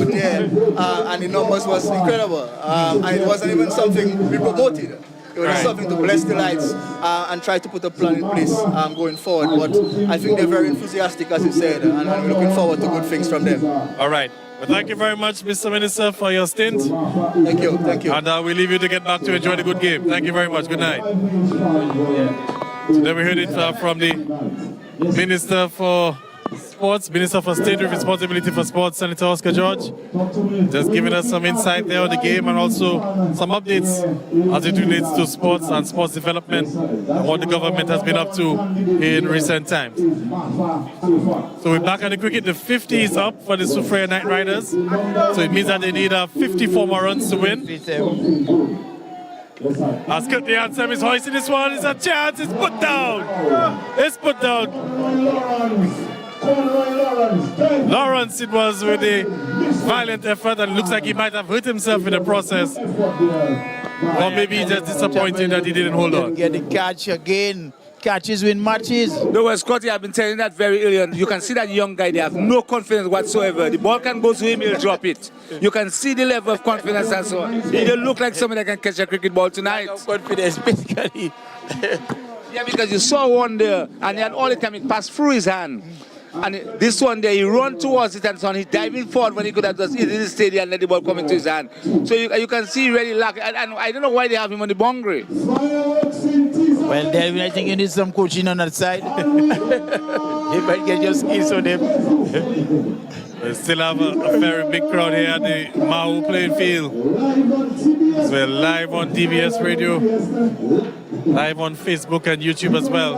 there, and the numbers was incredible. And it wasn't even something we promoted. It was something to bless the lights and try to put a plan in place going forward. But I think they're very enthusiastic, as you said, and we're looking forward to good things from them. All right. Well, thank you very much, Mr. Minister, for your stint. Thank you. And we leave you to get back to enjoy the good game. Thank you very much. Good night. So then we heard it from the Minister for Sports, Minister for State with Responsibility for Sports, Senator Oscar George, just giving us some insight there on the game and also some updates as it relates to sports and sports development and what the government has been up to in recent times. So we're back on the cricket. The 50 is up for the Soufriere Night Riders. So it means that they need 54 more runs to win. As the Anthem is hoisting this one, it's a chance, it's put down. It's put down. Lawrence, it was with a violent effort, and it looks like he might have hurt himself in the process. Or maybe he's just disappointed that he didn't hold on. Get the catch again. Catches win matches. No, well, Scotty, I've been telling that very early on. You can see that young guy, they have no confidence whatsoever. The ball can go to him, he'll drop it. You can see the level of confidence and so on. He don't look like somebody that can catch a cricket ball tonight. No confidence, basically. Yeah, because you saw one there, and he had all the time it passed through his hand. And this one there, he run towards it and so on. He's diving forward when he could have just easily stayed there and let the ball come into his hand. So you can see he really lack. And I don't know why they have him on the boundary. Well, Delvin, I think you need some coaching on that side. He might get your skills on him. We still have a very big crowd here at the Mahaut playing field. So we're live on DBS Radio, live on Facebook and YouTube as well.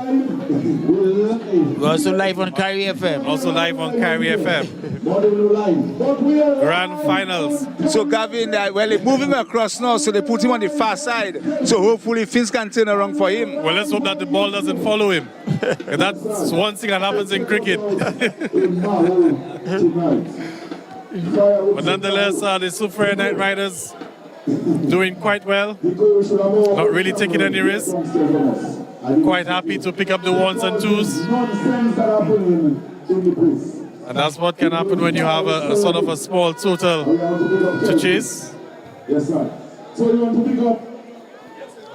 We're also live on Carry FM. Also live on Carry FM. Grand finals. So Gavin, well, they move him across now, so they put him on the far side. So hopefully things can turn around for him. Well, let's hope that the ball doesn't follow him. And that's one thing that happens in cricket. But nonetheless, the Soufriere Night Riders doing quite well. Not really taking any risks. Quite happy to pick up the ones and twos. And that's what can happen when you have a sort of a small total to chase. Yes, sir. So you want to pick up?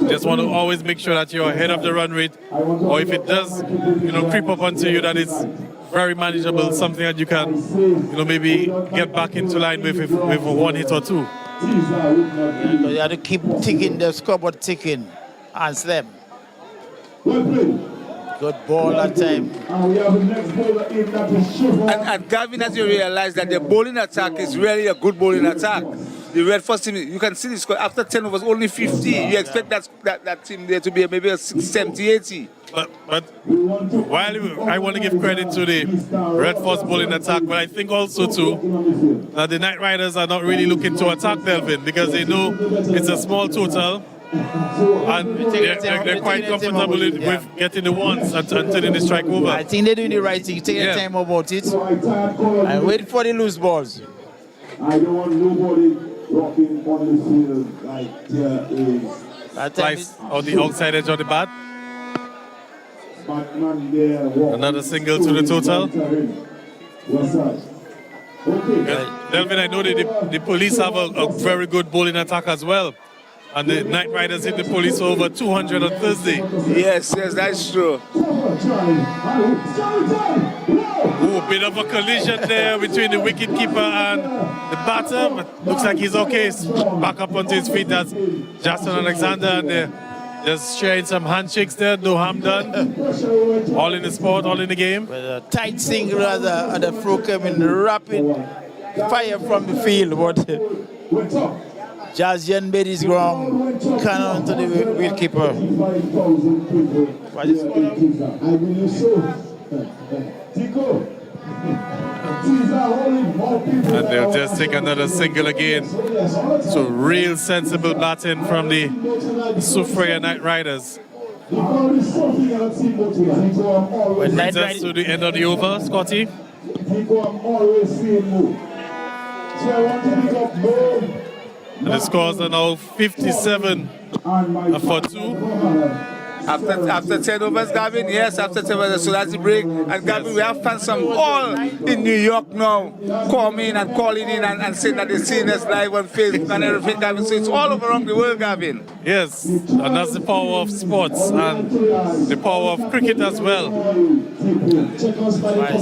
Just want to always make sure that you're ahead of the run rate, or if it does, creep up onto you, that it's very manageable, something that you can, maybe get back into line with a one hit or two. Yeah, you have to keep ticking, the scoreboard ticking, and slam. Good ball that time. And Gavin, as you realize that the bowling attack is really a good bowling attack. The Red Force team, you can see this score after 10 overs, only 50. You expect that team there to be maybe a 70, 80. But while I want to give credit to the Red Force bowling attack, but I think also too that the Night Riders are not really looking to attack Delvin because they know it's a small total. And they're quite comfortable with getting the ones and turning the strike over. I think they're doing the right thing. Take your time about it and wait for the loose balls. I don't want nobody rocking on the field like there is. Slice on the outside edge of the bat. Another single to the total. Delvin, I know that the police have a very good bowling attack as well. And the Night Riders hit the police over 200 on Thursday. Yes, that's true. Oh, bit of a collision there between the wicketkeeper and the batter, but looks like he's okay. He's back up onto his feet. That's Justin Alexander, and they're just sharing some handshakes there. No harm done. All in the sport, all in the game. With a tight single at the throw came in rapid fire from the field, but Jazian made his ground, cannon to the wicketkeeper. What is going And they'll just take another single again. So real sensible batting from the Soufriya Knight Riders. Brings us to the end of the over, Scotty. And the scores are now 57 for 2. After 10 overs, Gavin, yes, after 10 overs, so that's the break. And Gavin, we have fans from all in New York now calling in and saying that they're seeing us live on Facebook and everything, Gavin. So it's all over around the world, Gavin. Yes, and that's the power of sports and the power of cricket as well.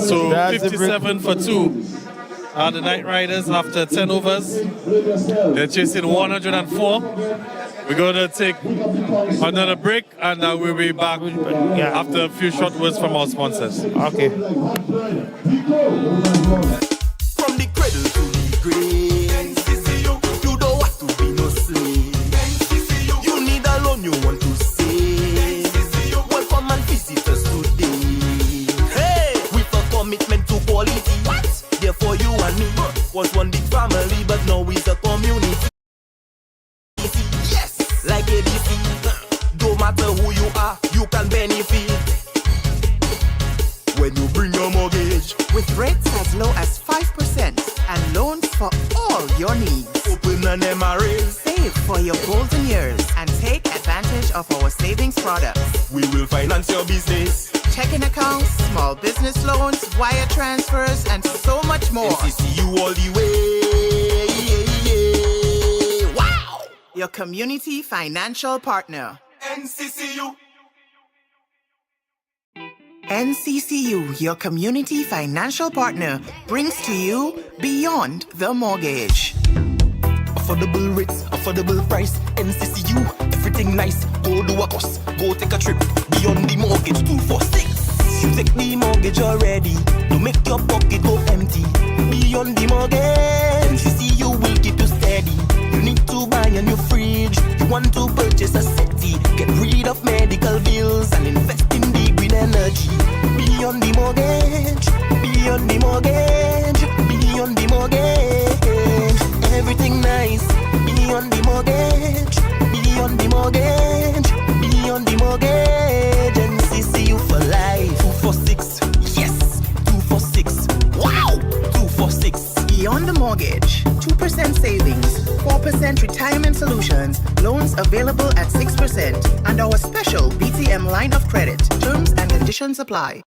So 57 for 2. Are the Knight Riders after 10 overs. They're chasing 104. We're going to take another break, and we'll be back after a few short words from our sponsors. Okay. From the cradle to the grave, you don't want to be no slave. You need a loan you want to save. Welcome and visitors today. Hey, with a commitment to quality. Therefore you and me was one big family, but now it's a community. Yes, like ABC. Don't matter who you are, you can benefit when you bring your mortgage. With rates as low as 5% and loans for all your needs. Open an MRA. Save for your golden years and take advantage of our savings products. We will finance your business. Checking accounts, small business loans, wire transfers, and so much more. NCCU all the way. Wow! Your community financial partner. NCCU. NCCU, your community financial partner, brings to you Beyond the Mortgage. Affordable rates, affordable price. NCCU, everything nice. Go do a course, go take a trip. Beyond the Mortgage 246. You take the mortgage already. Don't make your pocket go empty. Beyond the Mortgage, NCCU will keep you steady. You need to buy a new fridge. You want to purchase a settee. Get rid of medical bills and invest in the green energy. Beyond the Mortgage, beyond the Mortgage, beyond the Mortgage. Everything nice. Beyond the Mortgage, beyond the Mortgage, beyond the Mortgage. NCCU for life. 246, yes, 246. Wow, 246. Beyond the Mortgage, 2% savings, 4% retirement solutions, loans available at 6%, and our special BTM line of credit. Terms and conditions apply.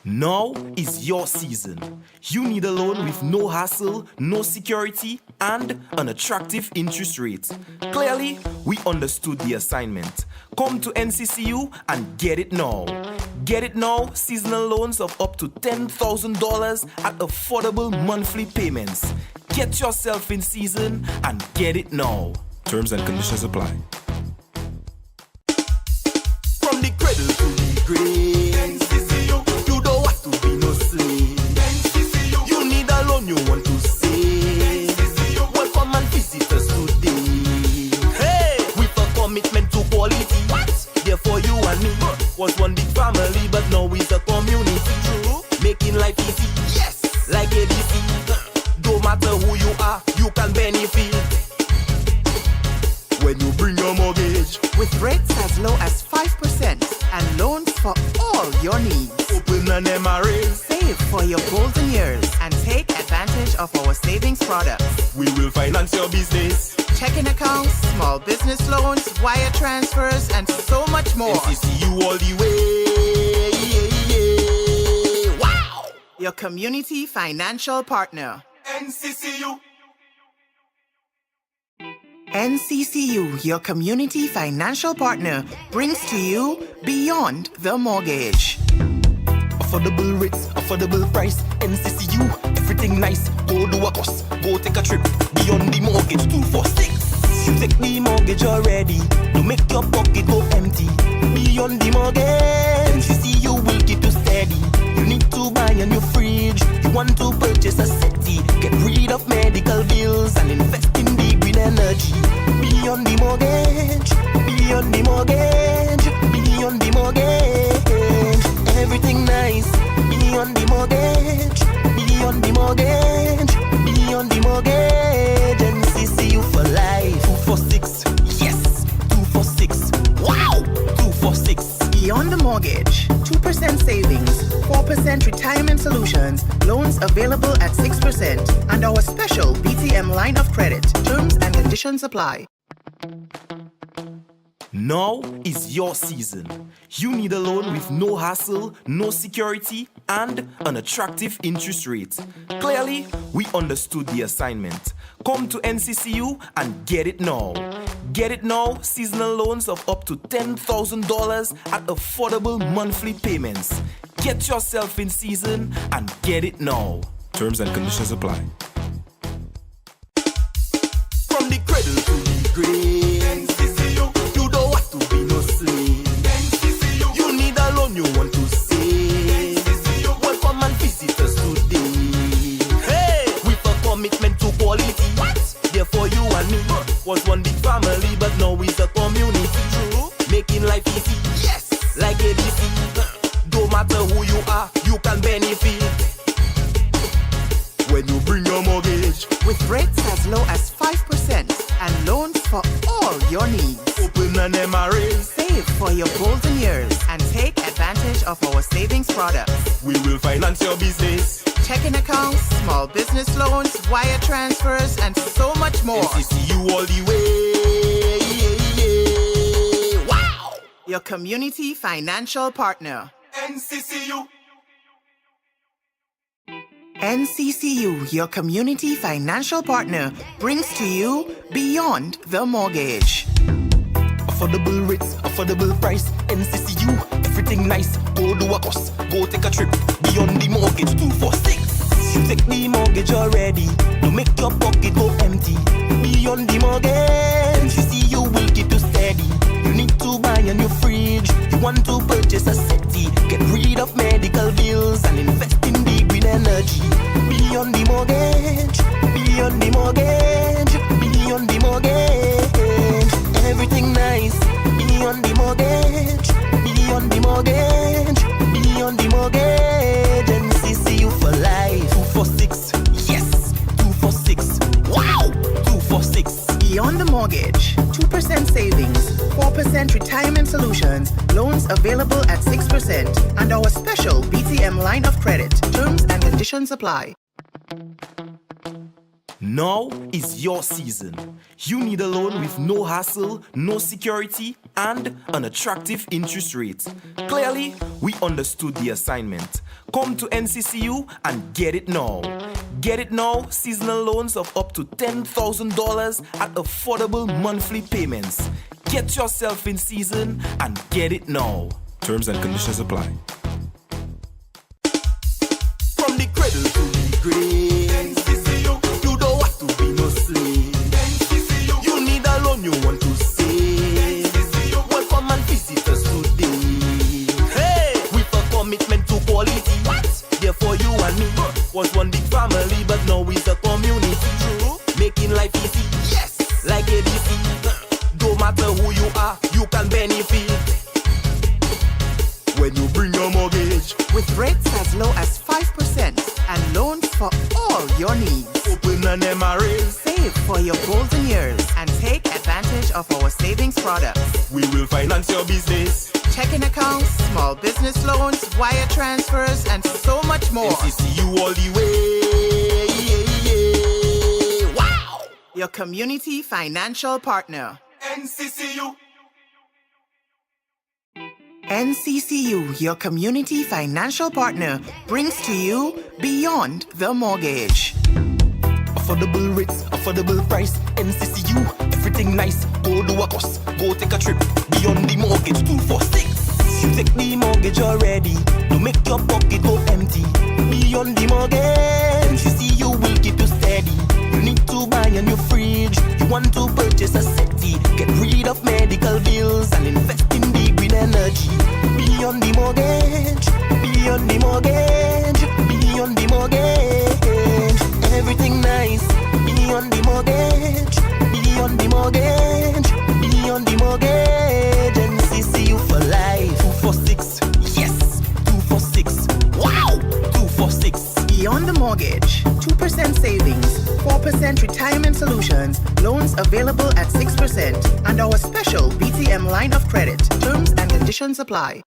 Now is your season. You need a loan with no hassle, no security, and an attractive interest rate. Clearly, we understood the assignment. Come to NCCU and get it now. Get it now, seasonal loans of up to $10,000 at affordable monthly payments. Get yourself in season and get it now. Terms and conditions apply. From the cradle to the grave. You want to say welcome and visitors today. Hey, with a commitment to quality. Therefore you and me was one big family, but now it's a community. True, making life easy. Yes, like ABC. Don't matter who you are, you can benefit when you bring your mortgage. With rates as low as 5% and loans for all your needs. Open an MRA. Save for your golden years and take advantage of our savings products. We will finance your business. Checking accounts, small business loans, wire transfers, and so much more. NCCU all the way. Wow! Your community financial partner. NCCU. NCCU, your community financial partner, brings to you Beyond the Mortgage. Affordable rates, affordable price. NCCU, everything nice. Go do a course, go take a trip. Beyond the mortgage, 246. You take the mortgage already. Don't make your pocket go empty. Beyond the mortgage, NCCU will keep you steady. You need to buy a new fridge. You want to purchase a city. Get rid of medical bills and invest in the green energy. Beyond the mortgage, beyond the mortgage, beyond the mortgage. Everything nice. Beyond the mortgage, beyond the mortgage, beyond the mortgage. NCCU for life. 246, yes, 246. Wow, 246. Beyond the mortgage, 2% savings, 4% retirement solutions, loans available at 6%, and our special BTM line of credit. Terms and conditions apply. Now is your season. You need a loan with no hassle, no security, and an attractive interest rate. Clearly, we understood the assignment. Come to NCCU and get it now. Get it now, seasonal loans of up to $10,000 at affordable monthly payments. Get yourself in season and get it now. Terms and conditions apply. From the cradle to the grave, NCCU, you don't have to be no slave. NCCU, you need a loan you want to save. NCCU, welcome and visit us today. Hey, with a commitment to quality. What? Therefore you and me was one big family, but now it's a community. True, making life easy. Yes, like ABC. Don't matter who you are, you can benefit. When you bring your mortgage with rates as low as 5% and loans for all your needs. Open an MRA, save for your golden years, and take advantage of our savings products. We will finance your business. Checking accounts, small business loans, wire transfers, and so much more. NCCU all the way. Wow! Your community financial partner. NCCU. NCCU, your community financial partner, brings to you Beyond the Mortgage. Affordable rates, affordable price. NCCU, everything nice. Go do a course, go take a trip. Beyond the mortgage, 246. You take the mortgage already. Don't make your pocket go empty. Beyond the mortgage, NCCU will keep you steady. You need to buy a new fridge. You want to purchase a city. Get rid of medical bills and invest in the green energy. Beyond the mortgage, beyond the mortgage, beyond the mortgage. Everything nice. Beyond the mortgage, beyond the mortgage, beyond the mortgage. NCCU for life. 246, yes, 246. Wow, 246. Beyond the mortgage, 2% savings, 4% retirement solutions, loans available at 6%, and our special BTM line of credit. Terms and conditions apply. Now is your season. You need a loan with no hassle, no security, and an attractive interest rate. Clearly, we understood the assignment. Come to NCCU and get it now. Get it now, seasonal loans of up to $10,000 at affordable monthly payments. Get yourself in season and get it now. Terms and conditions apply. From the cradle to the grave, NCCU, you don't have to be no slave. NCCU, you need a loan you want to save. NCCU, welcome and visit us today. Hey, with a commitment to quality. What? Therefore you and me was one big family, but now it's a community. True, making life easy. Yes, like ABC. Don't matter who you are, you can benefit. When you bring your mortgage with rates as low as 5% and loans for all your needs. Open an MRA, save for your golden years, and take advantage of our savings products. We will finance your business. Checking accounts, small business loans, wire transfers, and so much more. NCCU all the way. Wow! Your community financial partner. NCCU. NCCU, your community financial partner, brings to you Beyond the Mortgage. Affordable rates, affordable price. NCCU, everything nice. Go do a course, go take a trip. Beyond the mortgage, 246. You take the mortgage already. To make your pocket go empty. Beyond the mortgage, you see you will keep you steady. You need to buy a new fridge. You want to purchase a settee. Get rid of medical bills and invest in the green energy. Beyond the mortgage, beyond the mortgage, beyond the mortgage. Everything nice. Beyond the mortgage, beyond the mortgage, beyond the mortgage. NCCU for life. 246, yes, 246. Wow, 246. Beyond the mortgage, 2% savings, 4% retirement solutions, loans available at 6%, and our special BTM line of credit. Terms and conditions apply.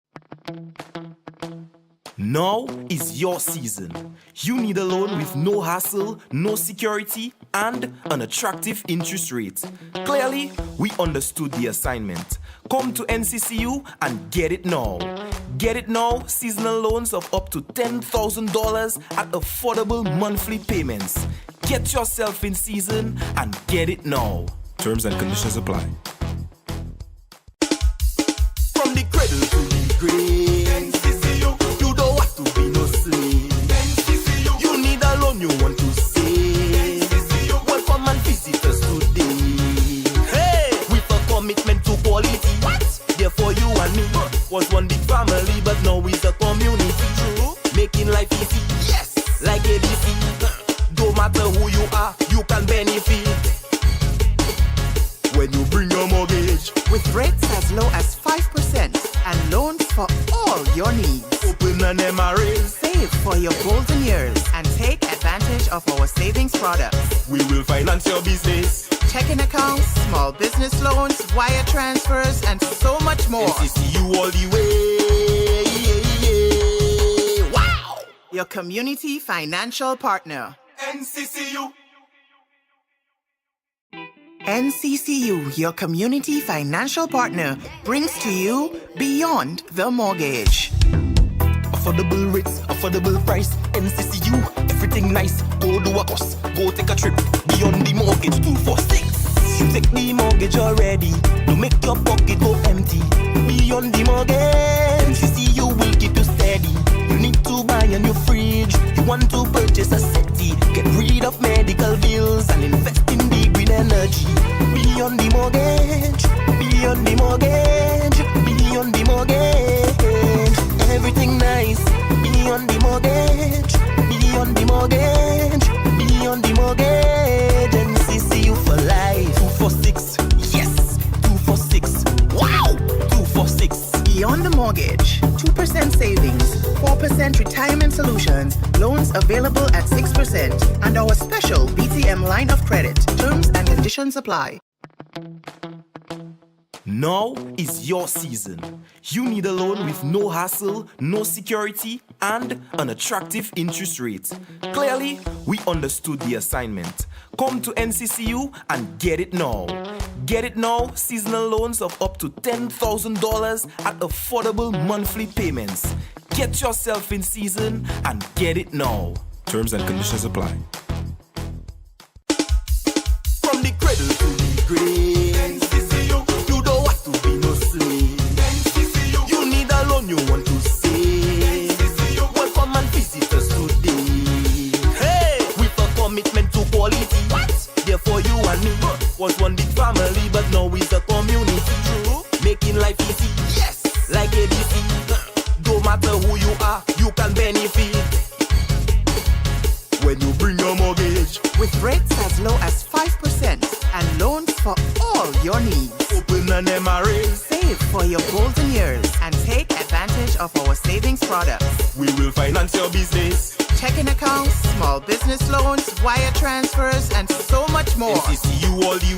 Now is your season. You need a loan with no hassle, no security, and an attractive interest rate. Clearly, we understood the assignment. Come to NCCU and get it now. Get it now, seasonal loans of up to $10,000 at affordable monthly payments. Get yourself in season and get it now. Terms and conditions apply. From the cradle to the grave, NCCU, you don't have to be no slave. NCCU, you need a loan you want to save. NCCU, welcome and visitors today. Hey, with a commitment to quality. What? Therefore you and me was one big family, but now it's a community. True, making life easy. Yes, like ABC. Don't matter who you are, you can benefit. When you bring your mortgage with rates as low as 5% and loans for all your needs. Open an MRA, save for your golden years, and take advantage of our savings products. We will finance your business. Checking accounts, small business loans, wire transfers, and so much more. NCCU all the way. Wow! Your community financial partner. NCCU. NCCU, your community financial partner, brings to you Beyond the Mortgage. Affordable rates, affordable price. NCCU, everything nice. Go do a course, go take a trip. Beyond the mortgage, 246. You take the mortgage already. To make your pocket go empty. Beyond the mortgage, NCCU will keep you steady. You need to buy a new fridge. You want to purchase a settee. Get rid of medical bills and invest in the green energy. Beyond the mortgage, beyond the mortgage, beyond the mortgage. Everything nice. Beyond the mortgage, beyond the mortgage, beyond the mortgage. NCCU for life. 246, yes, 246. Wow, 246. Beyond the mortgage, 2% savings, 4% retirement solutions, loans available at 6%, and our special BTM line of credit. Terms and conditions apply. Now is your season. You need a loan with no hassle, no security, and an attractive interest rate. Clearly, we understood the assignment. Come to NCCU and get it now. Get it now, seasonal loans of up to $10,000 at affordable monthly payments. Get yourself in season and get it now. Terms and conditions apply. From the cradle to the grave, NCCU, you don't have to be no slave. NCCU, you need a loan you want to save. NCCU, welcome and visitors today. Hey, with a commitment to quality. What? Therefore you and me was one big family, but now it's a community. True, making life easy. Yes, like ABC. Don't matter who you are, you can benefit. When you bring your mortgage with rates as low as 5% and loans for all your needs. Open an MRA, save for your golden years, and take advantage of our savings products. We will finance your business. Checking accounts, small business loans, wire transfers, and so much more. NCCU all the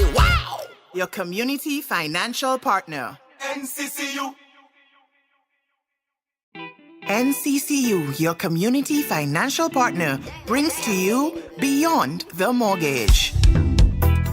way. Wow! Your community financial partner. NCCU. NCCU, your community financial partner, brings to you Beyond the Mortgage.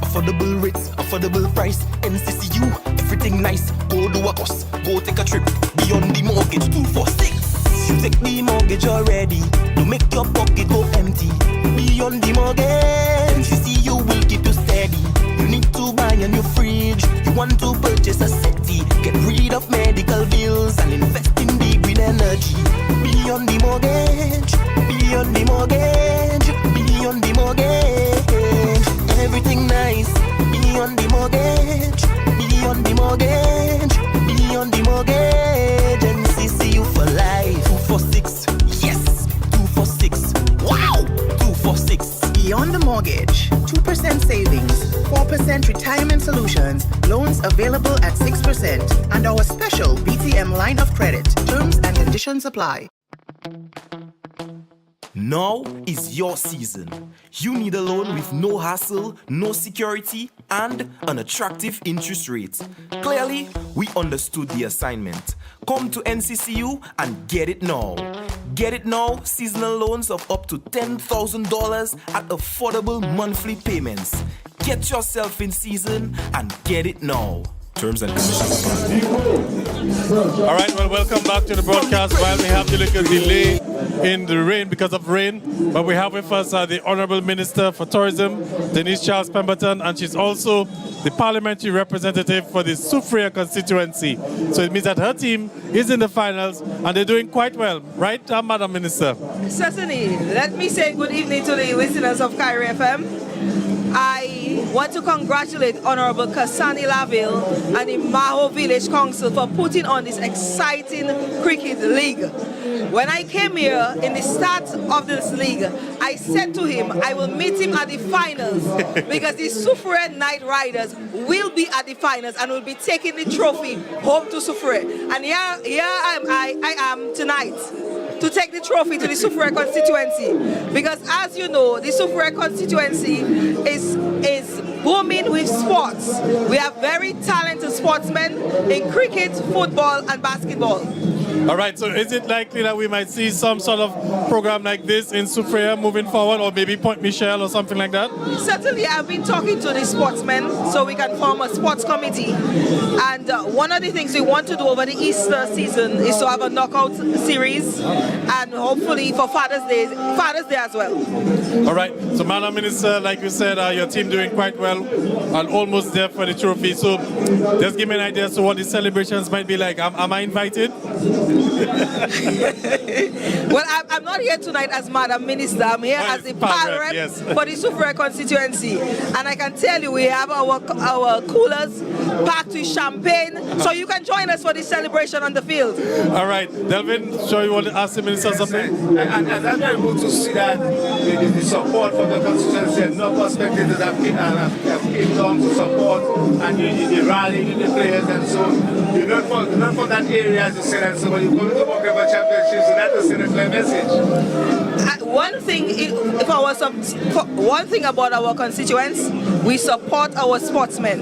Affordable rates, affordable price. NCCU, everything nice. Go do a course, go take a trip. Beyond the mortgage, 246. You take the mortgage already. To make your pocket go empty. Beyond the mortgage, NCCU will keep you steady. You need to buy a new fridge. You want to purchase a city, get rid of medical bills and invest in the green energy. Beyond the mortgage, beyond the mortgage, beyond the mortgage. Everything nice, beyond the mortgage, beyond the mortgage, beyond the mortgage. NCCU for life. 246, yes, 246. Wow, 246. Beyond the mortgage, 2% savings, 4% retirement solutions, loans available at 6%, and our special BTM line of credit. Terms and conditions apply. Now is your season. You need a loan with no hassle, no security, and an attractive interest rate. Clearly, we understood the assignment. Come to NCCU and get it now. Get it now, seasonal loans of up to $10,000 at affordable monthly payments. Get yourself in season and get it now. Terms and conditions apply. All right, well, welcome back to the broadcast. While we have the little delay in the rain because of rain, but we have with us the Honorable Minister for Tourism, Denise Charles Pemberton, and she's also the parliamentary representative for the Soufriere constituency. So it means that her team is in the finals and they're doing quite well, right, Madam Minister? Certainly. Let me say good evening to the listeners of Cairo FM. I want to congratulate Honorable Cassani Laville and the Mahaut Village Council for putting on this exciting cricket league. When I came here in the start of this league, I said to him, I will meet him at the finals because the Soufriere Night Riders will be at the finals and will be taking the trophy home to Soufriere. And here I am tonight to take the trophy to the Soufriere constituency, because as you know, the Soufriere constituency is booming with sports. We have very talented sportsmen in cricket, football and basketball. All right, so is it likely that we might see some sort of program like this in Soufriere moving forward, or maybe Point Michel or something like that? Certainly, I've been talking to the sportsmen so we can form a sports committee. And one of the things we want to do over the Easter season is to have a knockout series, and hopefully for Father's Day as well. All right, so Madam Minister, like you said, your team doing quite well and almost there for the trophy. So just give me an idea as to what the celebrations might be like. Am I invited? Well, I'm not here tonight as Madam Minister. I'm here as the PAL rep for the Soufriere constituency. And I can tell you, we have our coolers packed with champagne, so you can join us for the celebration on the field. All right, Delvin, sure you want to ask the Minister something? And that's very good to see that the support from the constituency and no perspectives have came down to support, and the rallying the players, and so you learn from that area, as you said, and so when you come to work over championships, so that's a clear message. One thing about our constituents, we support our sportsmen.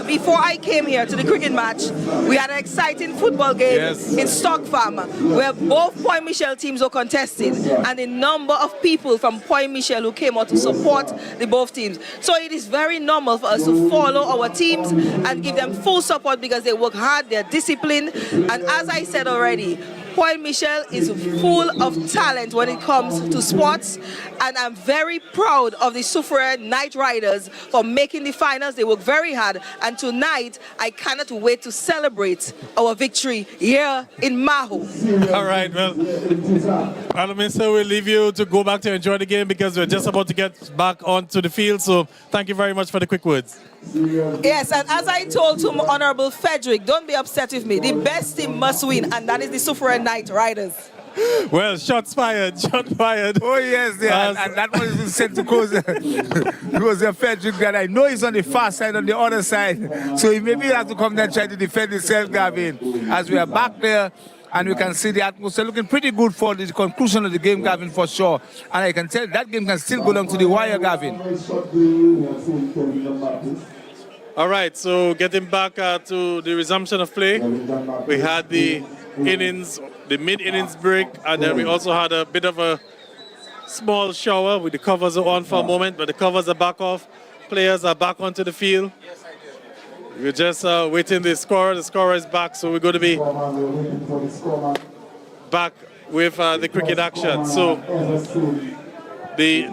Before I came here to the cricket match, we had an exciting football game in Stock Farm where both Point Michel teams were contested, and the number of people from Point Michel who came out to support the both teams. So it is very normal for us to follow our teams and give them full support because they work hard, they're disciplined, and as I said already, Point Michel is full of talent when it comes to sports, and I'm very proud of the Soufriere Night Riders for making the finals. They work very hard, and tonight I cannot wait to celebrate our victory here in Mahaut. All right, well, Madam Minister, we'll leave you to go back to enjoy the game because we're just about to get back onto the field, so thank you very much for the quick words. Yes, and as I told to Honorable Frederick, don't be upset with me. The best team must win, and that is the Soufriere Night Riders. Well, shots fired, shot fired. Oh, yes, and that one has been sent to Jose Frederick, that I know he's on the far side, on the other side. So he maybe have to come there and try to defend himself, Gavin. As we are back there, and we can see the atmosphere looking pretty good for the conclusion of the game, Gavin, for sure. And I can tell that game can still go down to the wire, Gavin. All right, so getting back to the resumption of play, we had the mid-innings break, and then we also had a bit of a small shower with the covers on for a moment, but the covers are back off. Players are back onto the field. We're just waiting the scorer. The scorer is back, so we're going to be back with the cricket action. So The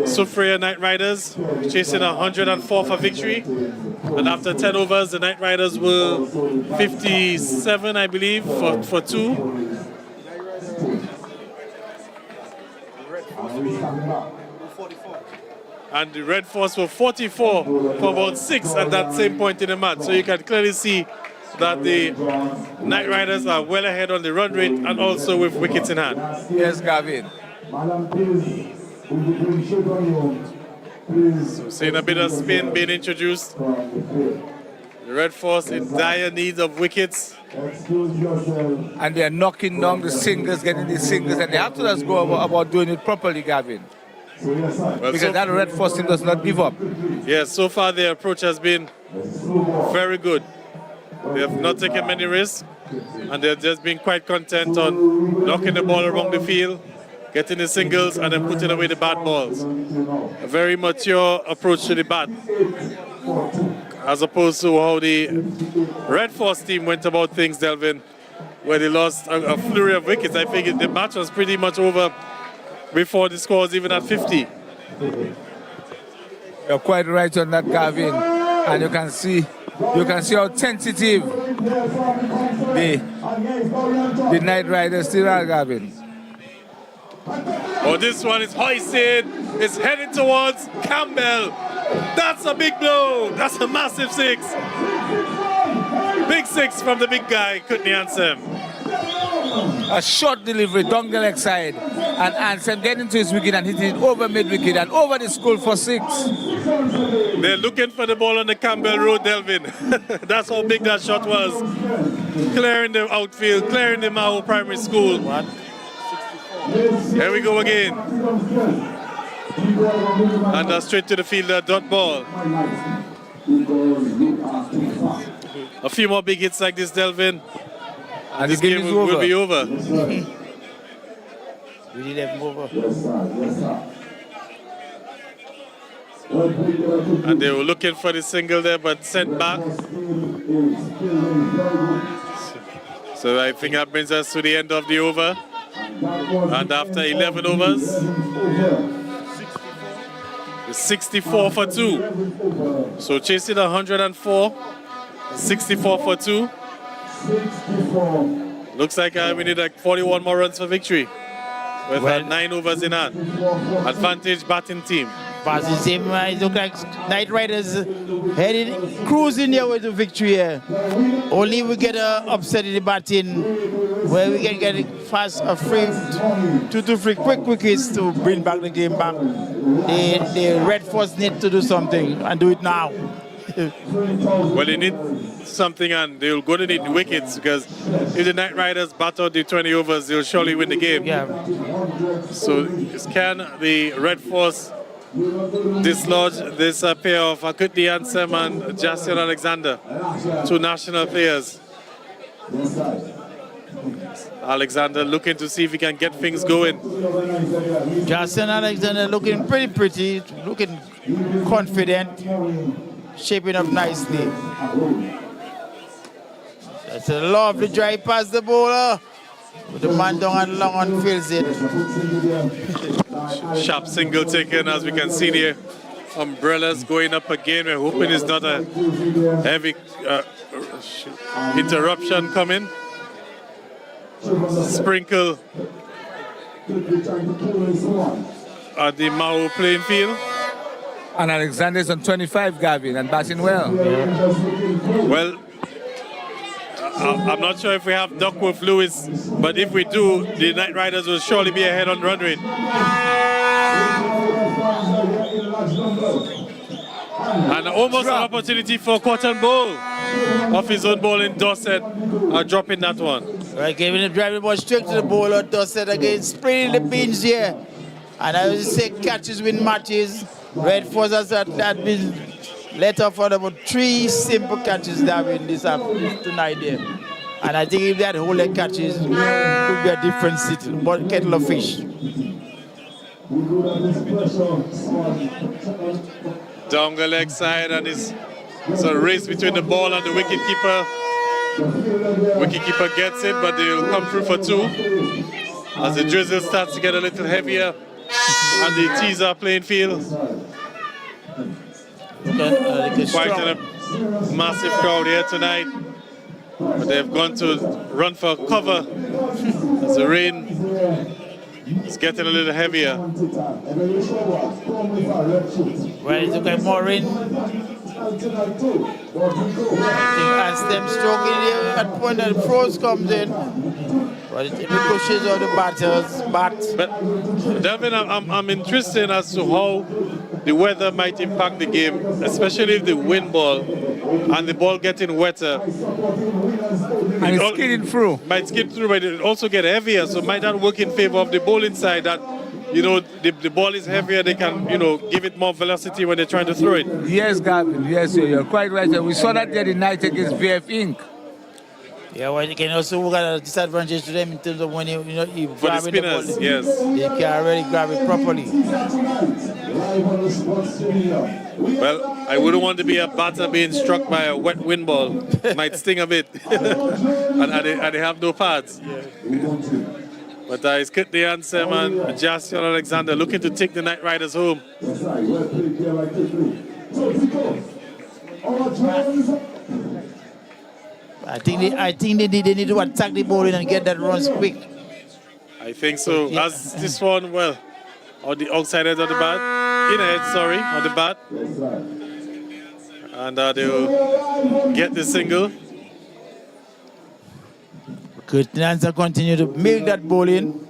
Soufriere Knight Riders chasing 104 for victory. And after 10 overs, the Knight Riders were 57, I believe, for 2. And the Red Force were 44 for about 6 at that same point in the match. So you can clearly see that the Knight Riders are well ahead on the run rate and also with wickets in hand. Yes, Gavin. So seeing a bit of spin being introduced. The Red Force in dire need of wickets. And they are knocking down the singles, getting the singles, and they have to just go about doing it properly, Gavin. Well, because that Red Force team does not give up. Yes, so far their approach has been very good. They have not taken many risks, and they've just been quite content on knocking the ball around the field, getting the singles, and then putting away the bad balls. A very mature approach to the bat, as opposed to how the Red Force team went about things, Delvin, where they lost a flurry of wickets. I think the match was pretty much over before the score was even at 50. You're quite right on that, Gavin. And you can see how tentative the Knight Riders still are, Gavin. Oh, this one is hoisted. It's heading towards Campbell. That's a big blow. That's a massive 6. Big 6 from the big guy. Couldn't answer him. A short delivery, down the leg side, and Ansem getting to his wicket and hitting it over mid-wicket and over the school for 6. They're looking for the ball on the Campbell Road, Delvin. That's how big that shot was. Clearing the outfield, clearing the Mahaut Primary School. Here we go again. And straight to the fielder, dot ball. A few more big hits like this, Delvin. And this game will be over. We did have over. And they were looking for the single there, but sent back. So I think that brings us to the end of the over. And after 11 overs, it's 64 for 2. So chasing 104, 64 for 2. Looks like we need like 41 more runs for victory. With 9 overs in hand. Advantage batting team. Batting team, it looks like Knight Riders heading, cruising their way to victory here. Only we get an upset in the batting where we can get fast, a free, 2 to 3 quick wickets to bring back the game back. The Red Force need to do something and do it now. Well, they need something, and they're going to need wickets, because if the Knight Riders bat out the 20 overs, they'll surely win the game. Yeah. So can the Red Force dislodge this pair of Akutni Ansem and Jason Alexander, 2 national players? Alexander looking to see if he can get things going. Jason Alexander looking pretty, looking confident, shaping up nicely. That's a lovely drive past the bowler. With the man down and long and fills it. Sharp single taken, as we can see there. Umbrellas going up again. We're hoping it's not a heavy interruption coming. Sprinkle at the Mahaut playing field. And Alexander's on 25, Gavin, and batting well. Well, I'm not sure if we have Duckworth Lewis, but if we do, the Knight Riders will surely be ahead on run rate. And almost an opportunity for Cotton Bowl off his own ball in Dorset, dropping that one. Right, giving the driving ball straight to the bowler. Dorset again, spraying the beans here. And I would say catches win matches. Red Force has been let off for about 3 simple catches that win this tonight there. And I think if that whole leg catches, it could be a different kettle of fish. Down the leg side, and it's a race between the ball and the wicketkeeper. Wicketkeeper gets it, but they'll come through for 2. As the drizzle starts to get a little heavier at the teaser playing field. Quite a massive crowd here tonight. But they've gone to run for cover as the rain is getting a little heavier. Well, it's okay, more rain. I think as them stroking there at point that the froze comes in. But it pushes all the batters back. But Delvin, I'm interested as to how the weather might impact the game, especially if the wind ball and the ball getting wetter. And it's skidding through. Might skid through, but it also get heavier, so might that work in favor of the bowling side that, you know, the ball is heavier, they can, you know, give it more velocity when they're trying to throw it. Yes, Gavin, yes, you're quite right. And we saw that the other night against VF Inc. Yeah, well, you can also work at a disadvantage to them in terms of when you For the spinners, ball, yes. They can't really grab it properly. Well, I wouldn't want to be a batter being struck by a wet wind ball. Might sting a bit. and they have no pads. But it's Kit Ansem and Jason Alexander looking to take the Night Riders home. I think they need to attack the bowling and get that runs quick. I think so. Yeah. As this one, well, on the outside edge of the bat, in edge, sorry, on the bat. And they'll get the single. Good Nancy continue to milk that bowling.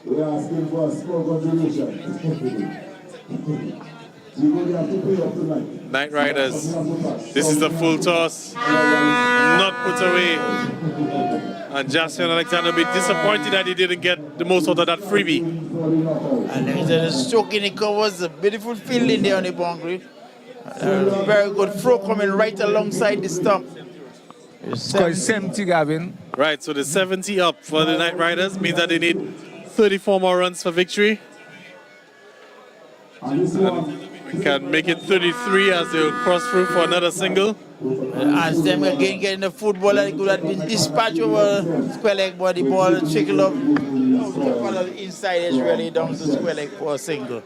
We are asking for a score contribution. Night Riders. This is the full toss. Not put away. And Jason Alexander will be disappointed that he didn't get the most out of that freebie. And there's a stroke in the covers, a beautiful fielding there on the boundary. Very good throw coming right alongside the stump. It's 70, Gavin. Right, so the 70 up for the Night Riders means that they need 34 more runs for victory. And we can make it 33 as they will cross through for another single. As them again getting the football that could have been dispatched over square leg, but the ball trickle up on the inside is really down to square leg for a single.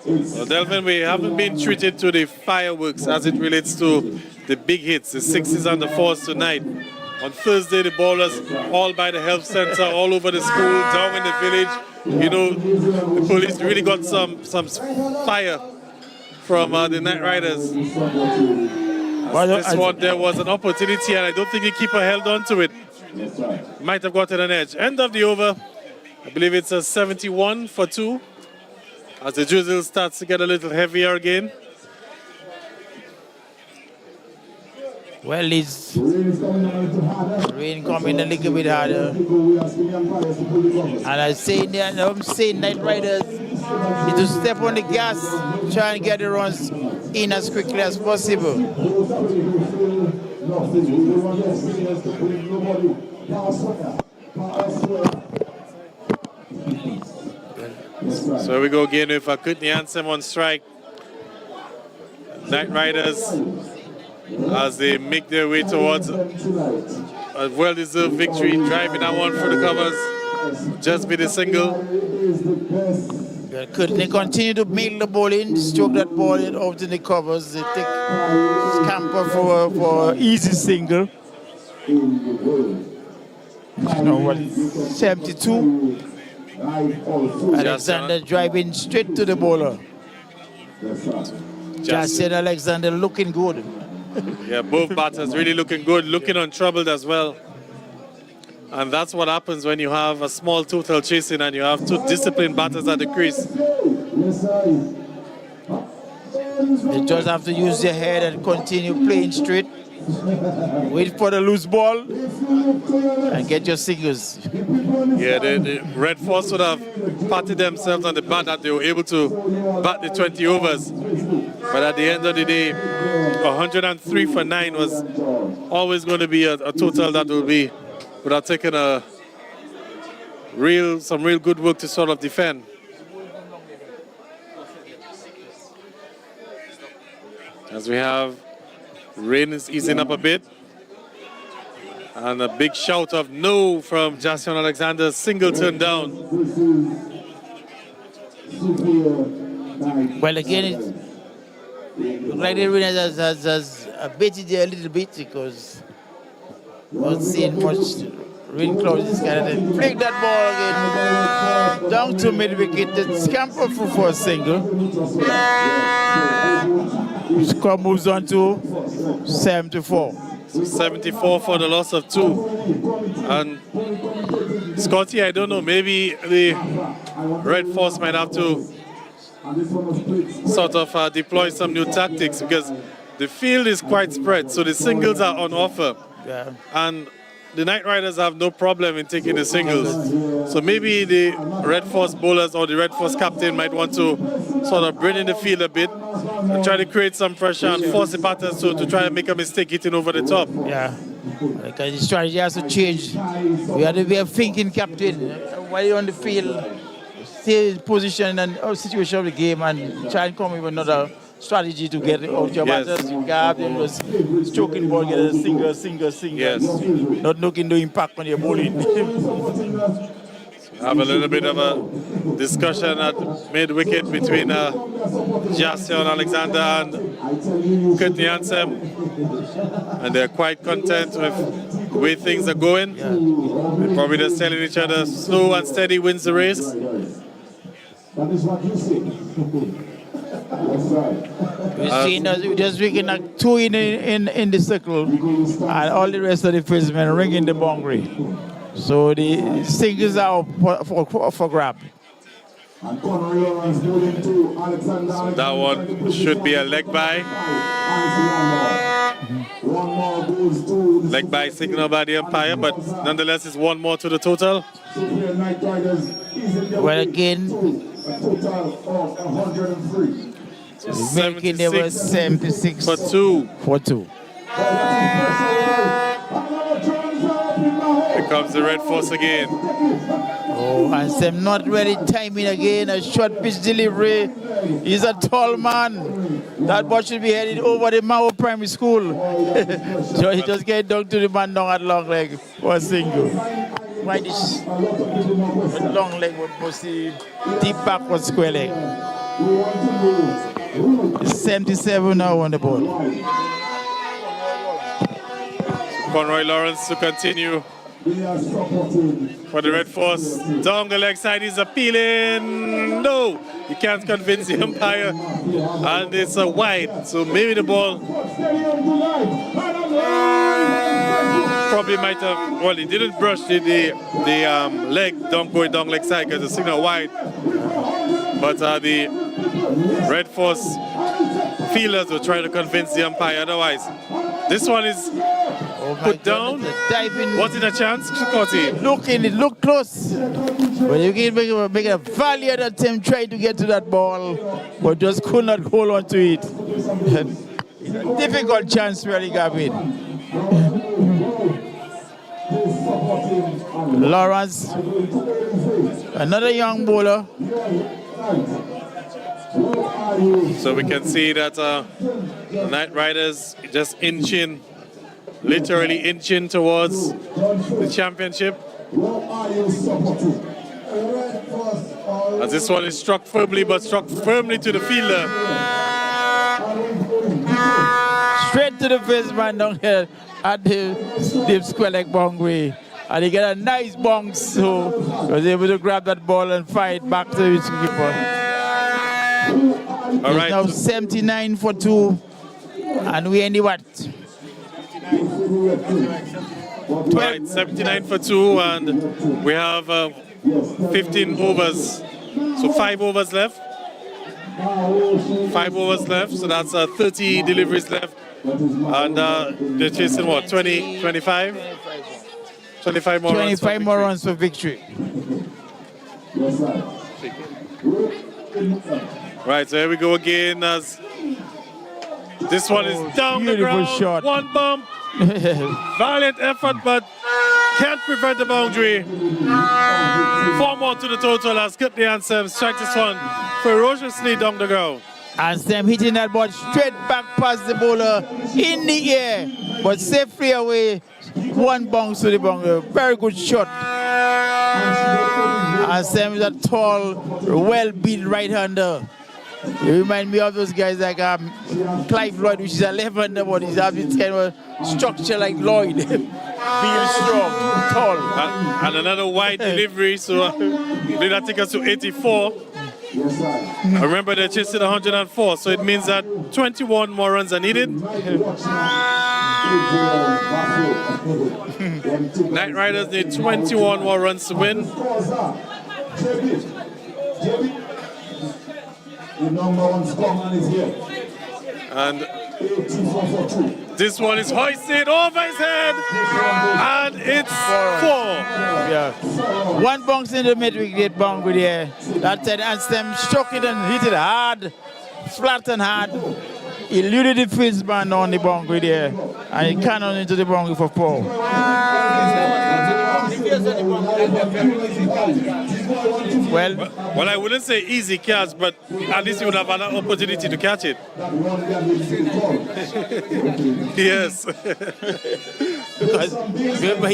Well, Delvin, we haven't been treated to the fireworks as it relates to the big hits, the sixes and the fours tonight. On Thursday, the bowlers all by the health center, all over the school, down in the village. You know, the police really got some fire from the Night Riders. This one, there was an opportunity, and I don't think the keeper held on to it. Might have gotten an edge. End of the over. I believe it's a 71 for 2. As the drizzle starts to get a little heavier again. Well, it's rain coming a little bit harder. And I'm saying Night Riders need to step on the gas, try and get the runs in as quickly as possible. So we go again with Akutni Ansem on strike. Night Riders, as they make their way towards a well-deserved victory, driving that one through the covers. Just be the single. Could they continue to make the ball in, stroke that ball in out in the covers? They take Scamper for easy single. You know what? 72. Alexander driving straight to the bowler. Jason Alexander looking good. Yeah, both batters really looking good, looking untroubled as well. And that's what happens when you have a small total chasing and you have two disciplined batters at the crease. They just have to use their head and continue playing straight. Wait for the loose ball and get your singles. Yeah, the Red Force would have patted themselves on the back that they were able to bat the 20 overs. But at the end of the day, 103 for 9 was always going to be a total that would have taken some real good work to sort of defend. As we have rain is easing up a bit. And a big shout of no from Jason Alexander, single turn down. Well, again, it looks like the winner has abated there a little bit because not seeing much rain clouds this kind of thing. Flick that ball again down to mid-wicket. The scamper for a single. Score moves on to 74. 74 for the loss of 2. And Scotty, I don't know, maybe the Red Force might have to sort of deploy some new tactics because the field is quite spread, so the singles are on offer. Yeah. And the Knight Riders have no problem in taking the singles. So maybe the Red Force bowlers or the Red Force captain might want to sort of bring in the field a bit and try to create some pressure and force the batters to try to make a mistake hitting over the top. Yeah. Because the strategy has to change. We have to be a thinking captain while you're on the field. Stay in position and situation of the game and try and come with another strategy to get out your batters. You have them just stroking ball, get a single. Yes. Not looking to impact on your bowling. Have a little bit of a discussion at mid-wicket between Jason Alexander and Courtney Ansem. And they're quite content with the way things are going. They're probably just telling each other slow and steady wins the race. That is what you say. That's right. We're seeing us just ringing like 2 in the circle and all the rest of the fishermen ringing the boundary. So the singles are for grab. So that one should be a leg by. Leg by signal by the umpire, but nonetheless it's 1 more to the total. Well, again, making there was 76 for 2. Here comes the Red Force again. Oh, Ansem not ready timing again. A short pitch delivery. He's a tall man. That ball should be headed over the Mahaut Primary School. So he just get down to the man down at long leg for a single. Why this long leg was mostly deep back was square leg. 77 now on the ball. Conroy Lawrence to continue for the Red Force. Down the leg side, he's appealing. No, he can't convince the umpire. And it's a wide, so maybe the ball probably might have, well, he didn't brush the leg, going down leg side because the signal wide. But the Red Force fielders will try to convince the umpire otherwise. This one is put down. Was it a chance, Scotty? Look close. But you can make a valiant attempt trying to get to that ball, but just could not hold on to it. Difficult chance really, Gavin. Lawrence, another young bowler. So we can see that Knight Riders just inching, literally inching towards the championship. As this one is struck firmly, but struck firmly to the fielder. Straight to the face man down here at the deep square leg boundary. And he got a nice bounce, so he was able to grab that ball and fight back to his keeper. All right. Now 79 for 2, and we ended what? Right, 79 for 2, and we have 15 overs. So 5 overs left. 5 overs left, so that's 30 deliveries left. And they're chasing what, 20, 25? 25 more 25 more runs for victory. Right, so here we go again as this one is down the ground. Shot. One bump. Valiant effort, but can't prevent the boundary. 4 more to the total as Courtney Ansem strikes this one ferociously down the ground. Ansem hitting that ball straight back past the bowler in the air, but safely away. 1 bounce to the boundary. Very good shot. Ansem is a tall, well-built right-hander. You remind me of those guys like Clive Lloyd, which is a left-hander, but he's having kind of structure like Lloyd. Being strong, tall. And another wide delivery, so did that take us to 84? I remember they're chasing 104, so it means that 21 more runs are needed. Night Riders need 21 more runs to win. And this one is hoisted over his head, and it's 4. Yeah. One bounce in the mid-wicket boundary there. That time Ansem struck it and hit it hard, flat and hard. Eluded the fieldsman on the boundary there, and he cannoned into the boundary for 4. Well, I wouldn't say easy catch, but at least you would have an opportunity to catch it. Yes. Because remember,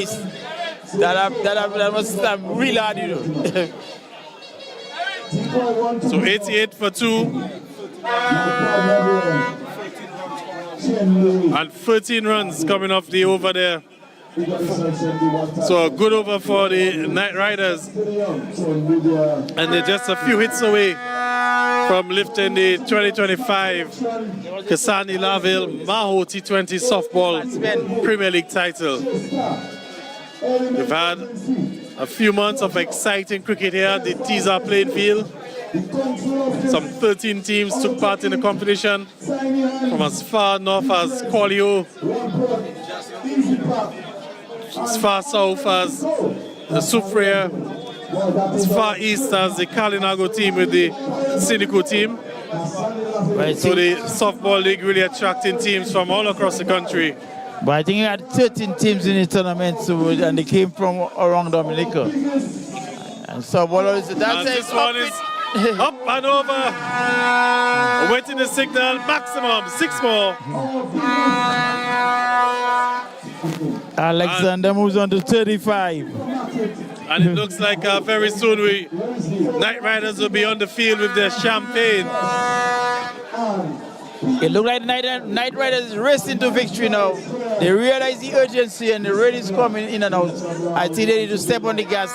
that was really hard, you know. So 88 for 2. And 13 runs coming off the over there. So a good over for the Night Riders. And they're just a few hits away from lifting the 2025 Cassani Laville Mahaut T20 softball Premier League title. We've had a few months of exciting cricket here at the Teaser playing field. Some 13 teams took part in the competition from as far north as Colio, as far south as the Soufriere, as far east as the Kalinago team with the Sinico team. So the softball league really attracting teams from all across the country. But I think we had 13 teams in the tournament, so, and they came from around Dominica. And so this one is up and over. Waiting the signal, maximum, 6 more. Alexander moves on to 35. And it looks like very soon Night Riders will be on the field with their champagne. It looks like Night Riders is racing to victory now. They realize the urgency and the rain is coming in and out. I think they need to step on the gas,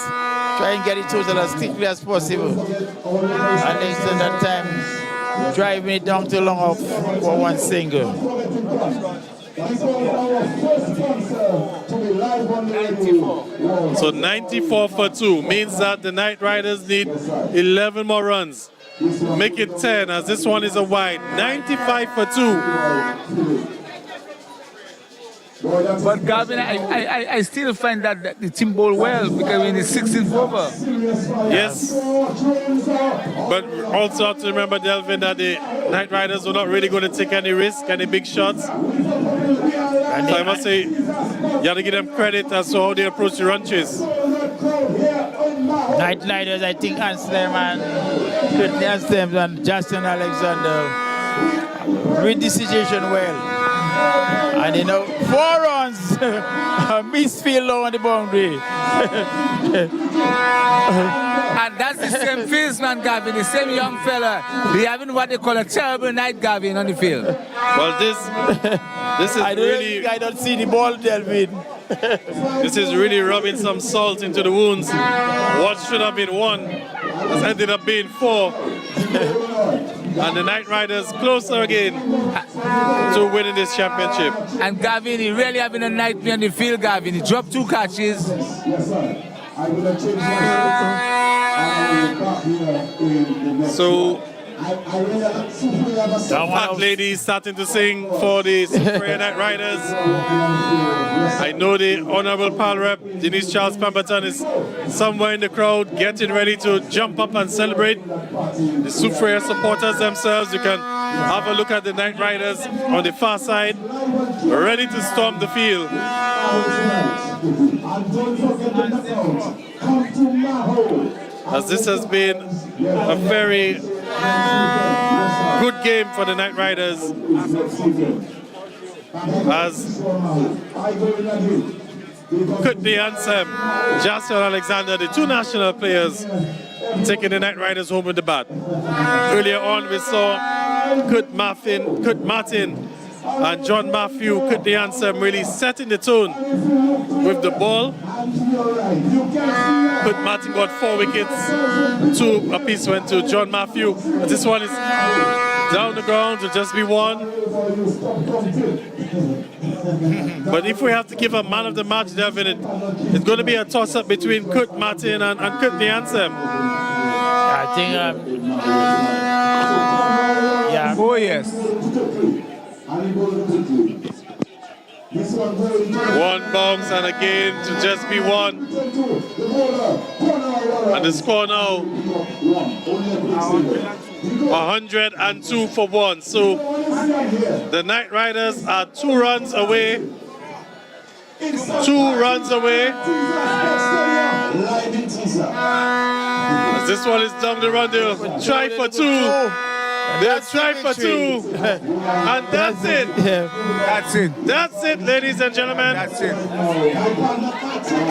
try and get it total as quickly as possible. And they spend that time driving it down to long off for 1 single. So 94 for 2 means that the Night Riders need 11 more runs. Make it 10 as this one is a wide. 95 for 2. But Gavin, I still find that the team bowl well because in the 16th over. Yes. But also have to remember, Delvin, that the Night Riders were not really going to take any risk, any big shots. And so I must say, you have to give them credit as to how they approach the run chase. Night Riders, I think Ansem and Justin Alexander read the situation well. And you know, 4 runs, a misfield low on the boundary. And that's the same fieldsman, Gavin, the same young fella. They having what they call a terrible night, Gavin, on the field. Well, this is I don't see the ball, Delvin. This is really rubbing some salt into the wounds. What should have been 1 has ended up being 4. And the Night Riders closer again to winning this championship. And Gavin, he really having a nightmare on the field, Gavin. He dropped 2 catches. So the fat lady is starting to sing for the Soufriere Night Riders. I know the Honorable Pal Rep, Denise Charles Pemberton, is somewhere in the crowd getting ready to jump up and celebrate. The Soufriere supporters themselves, you can have a look at the Night Riders on the far side, ready to storm the field. As this has been a very good game for the Night Riders. As Kurt the Ansem, Jason Alexander, the two national players taking the Night Riders home with the bat. Earlier on, we saw Kurt Martin and John Matthew, Kurt the Ansem really setting the tone with the ball. Kurt Martin got 4 wickets, 2 apiece went to John Matthew. This one is down the ground to just be 1. But if we have to give a man of the match, Devin, it's going to be a toss-up between Kurt Martin and Kurt the Ansem. I think, yeah. Oh, yes. One bounce and again to just be 1. And the score now 102 for 1. So the Night Riders are 2 runs away. 2 runs away. As this one is down the run, they'll try for 2. They'll try for 2. And that's it. That's it. That's it, ladies and gentlemen. That's it.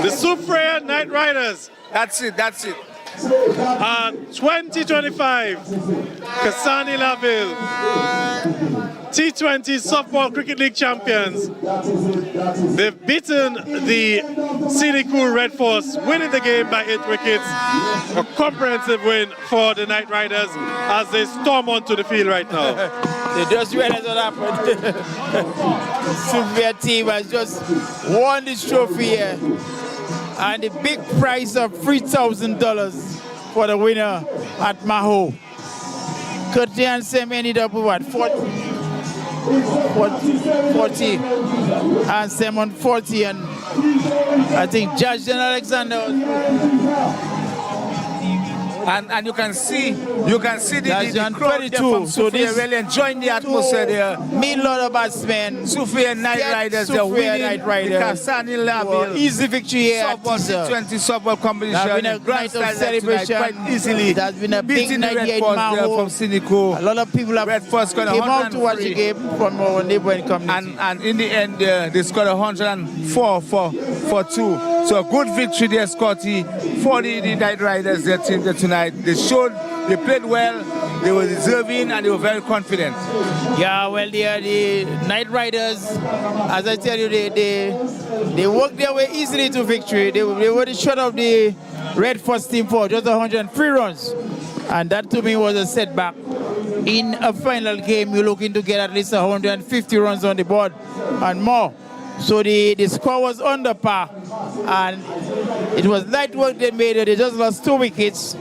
The Soufriere Night Riders. That's it. That's it. 2025 Cassani Laville T20 Softball Cricket League champions. They've beaten the Sinicool Red Force, winning the game by 8 wickets. A comprehensive win for the Night Riders as they storm onto the field right now. They just realized what happened. Soufriere team has just won this trophy here. And the big prize of $3,000 for the winner at Mahaut. Kurt the Ansem ended up with what? 40. And Simon 40. And I think Judge and Alexander. And you can see the crowd there from so Soufriere really enjoying the atmosphere there. Middle-order batsmen. Soufriere Night Riders, they're winning Night Riders. the Cassani Laville Easy victory here at T20 softball competition. That's been a grand night of celebration. quite easily. That's been a big beating the night Red here in Force there Mahaut. from Sinico. A lot of people have Red Force got came out to watch the 103. game from our neighboring community. And in the end, they scored 104 for 2. So a good victory there, Scotty, for the Night Riders, their team there tonight. They played well, they were deserving, and they were very confident. Yeah, well, the Night Riders, as I tell you, they worked their way easily to victory. They were the short of the Red Force team for just 103 runs. And that to me was a setback. In a final game, you're looking to get at least 150 runs on the board and more. So the score was under par. And it was light work they made. They just lost 2 wickets.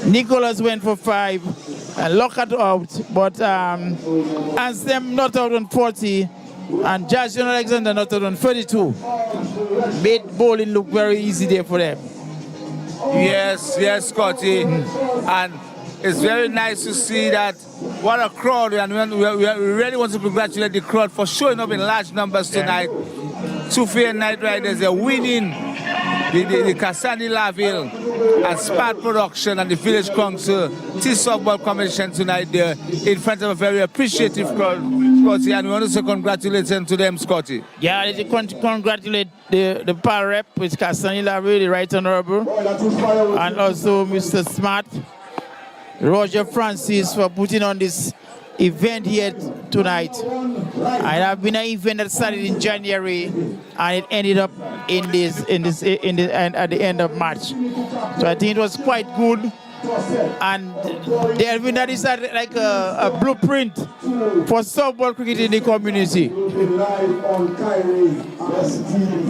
Nicholas went for 5 and Lockhart out, but Ansem not out on 40 and Jason Alexander not out on 32. Made bowling look very easy there for them. Yes, Scotty. And it's very nice to see that. What a crowd, and we really want to congratulate the crowd for showing up in large numbers tonight. Soufriere Night Riders, they're winning the Cassani Laville and Spat Production and the Village Council T-Softball Competition tonight there in front of a very appreciative crowd, Scotty, and we want to say congratulations to them, Scotty. Yeah, they congratulate the power rep with Cassani Laville, the Right Honorable, and also Mr. Smart, Roger Francis for putting on this event here tonight. It have been an event that started in January and it ended up at the end of March. So I think it was quite good, and they have been that is like a blueprint for softball cricket in the community.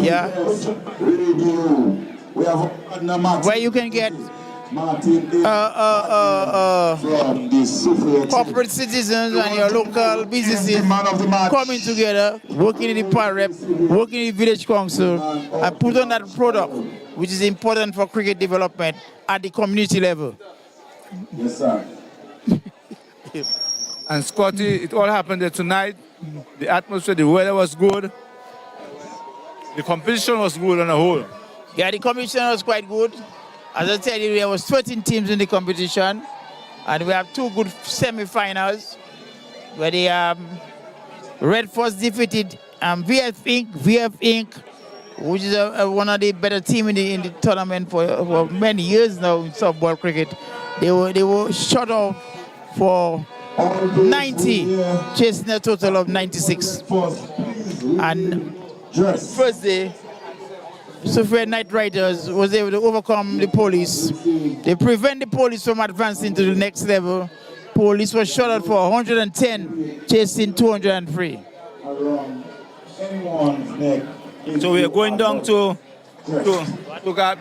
Yeah, where you can get corporate citizens and your local businesses coming together, working in the power rep, working in the village council, and put on that product, which is important for cricket development at the community level. Yes, sir. And Scotty, it all happened there tonight. The atmosphere, the weather was good. The competition was good on the whole. Yeah, the competition was quite good. As I tell you, there was 13 teams in the competition, and we have 2 good semi-finals, where the Red Force defeated VF Inc. which is one of the better team in the tournament for many years now in softball cricket. They were shut out for 90, chasing a total of 96. And first day, Sophia Knight Riders was able to overcome the police. They prevent the police from advancing to the next level. Police was shot out for 110, chasing 203. So we are going down to Gab.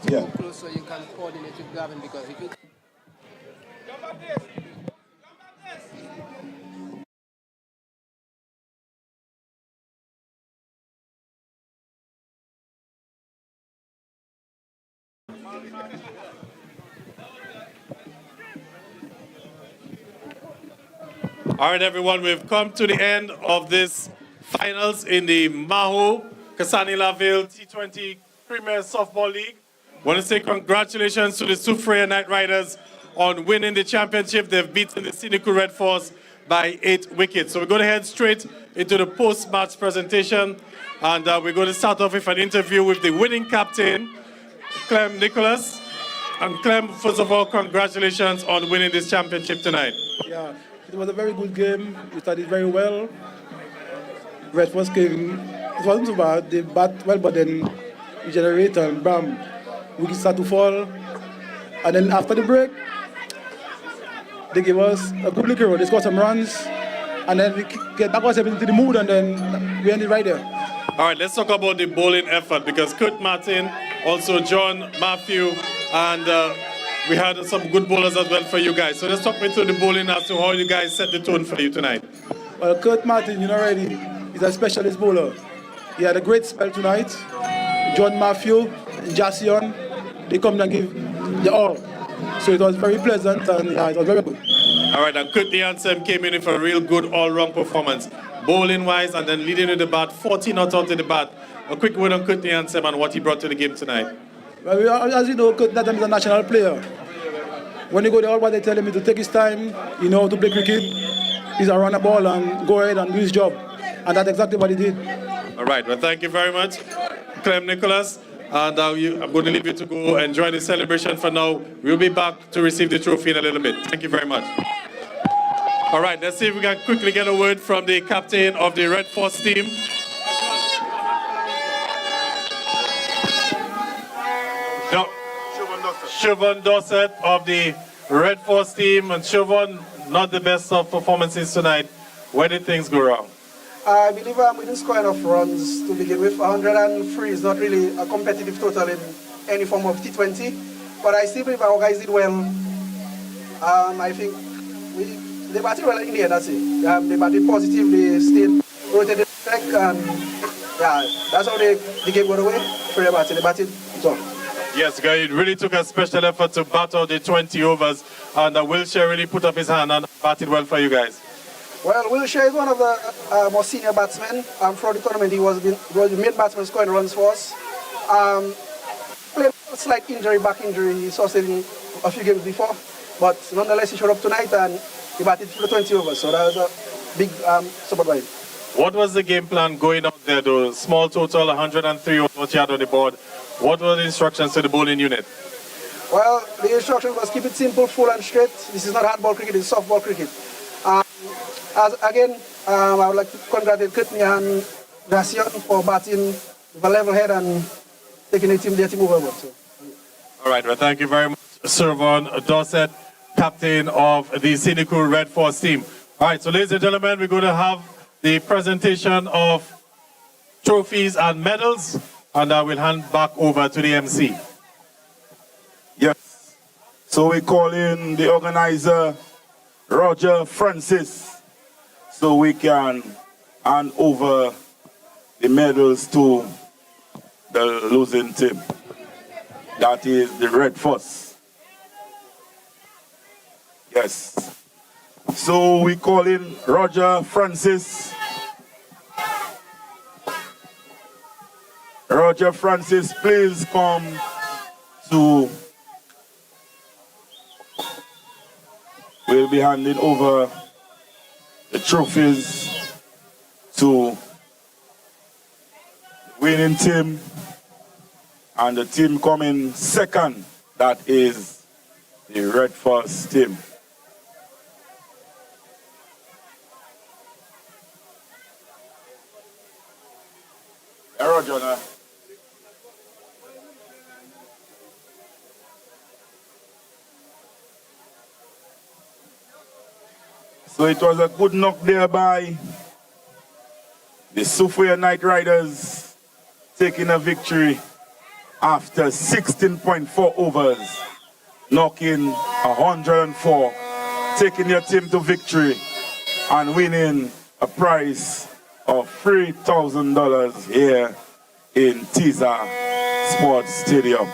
Yeah. So you can coordinate with Gavin because if you... All right, everyone, we've come to the end of this finals in the Mahaut Cassani Laville T20 Premier Softball League. I want to say congratulations to the Soufriere Knight Riders on winning the championship. They've beaten the Cynical Red Force by 8 wickets. So we're going to head straight into the post-match presentation, and we're going to start off with an interview with the winning captain, Clem Nicholas. And Clem, first of all, congratulations on winning this championship tonight. Yeah, it was a very good game. We started very well. Red Force came, it wasn't so bad. They bat well, but then we generate and bam, we start to fall. And then after the break, they gave us a good liquor. They scored some runs, and then we get back ourselves into the mood, and then we ended right there. All right, let's talk about the bowling effort, because Kurt Martin, also John Matthew, and we had some good bowlers as well for you guys. So let's talk me through the bowling as to how you guys set the tone for you tonight. Well, Kurt Martin, you know already, he's a specialist bowler. He had a great spell tonight. John Matthew, Jasion, they come and give the all. So it was very pleasant, and yeah, it was very good. All right, and Kurt Niansen came in for a real good all-round performance, bowling-wise, and then leading with the bat, 14 not out in the bat. A quick word on Kurt Niansen and what he brought to the game tonight. Well, as you know, Kurt Niansen is a national player. When you go there, all they tell him to take his time, you know, to play cricket. He's a run a ball and go ahead and do his job. And that's exactly what he did. All right, well, thank you very much, Clem Nicholas. And I'm going to leave you to go enjoy the celebration for now. We'll be back to receive the trophy in a little bit. Thank you very much. All right, let's see if we can quickly get a word from the captain of the Red Force team. Siobhan Dorset of the Red Force team. And Siobhan, not the best of performances tonight. Where did things go wrong? I believe we didn't score enough runs to begin with. 103 is not really a competitive total in any form of T20. But I still believe our guys did well. I think they batted well in the end, that's it. They batted positive, they stayed, rotated back, and yeah, that's how the game got away. They batted, so. Yes, guy, it really took a special effort to bat out the 20 overs, and Wilshire really put up his hand and batted well for you guys. Well, Wilshire is one of the more senior batsmen. For the tournament, he was the main batsman scoring runs for us. Played a slight injury, back injury, he sustained a few games before, but nonetheless, he showed up tonight and he batted for the 20 overs, so that was a big support by him. What was the game plan going out there, though? Small total, 103 was what you had on the board. What were the instructions to the bowling unit? Well, the instruction was keep it simple, full and straight. This is not hardball cricket, it's softball cricket. I would like to congratulate Kutni and Gracian for batting with a level head and taking their team over. So. All right, well, thank you very much, Siobhan Dorset, captain of the Cynical Red Force team. All right, so ladies and gentlemen, we're going to have the presentation of trophies and medals, and I will hand back over to the MC. Yes. So we call in the organizer, Roger Francis, so we can hand over the medals to the losing team. That is the Red Force. Yes. So we call in Roger Francis. Roger Francis, please come to... We'll be handing over the trophies to the winning team. And the team coming second, that is the Red Force team. Roger, so it was a good knock there by the Suffolk Knight Riders, taking a victory after 16.4 overs, knocking 104, taking their team to victory and winning a prize of $3,000 here in Tiza Sports Stadium.